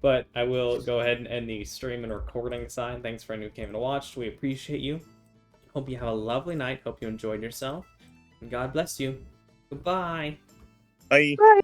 But I will go ahead and end the stream and recording sign. Thanks for anyone who came and watched. We appreciate you. Hope you have a lovely night. Hope you enjoyed yourself. And God bless you. Goodbye. Bye. Bye.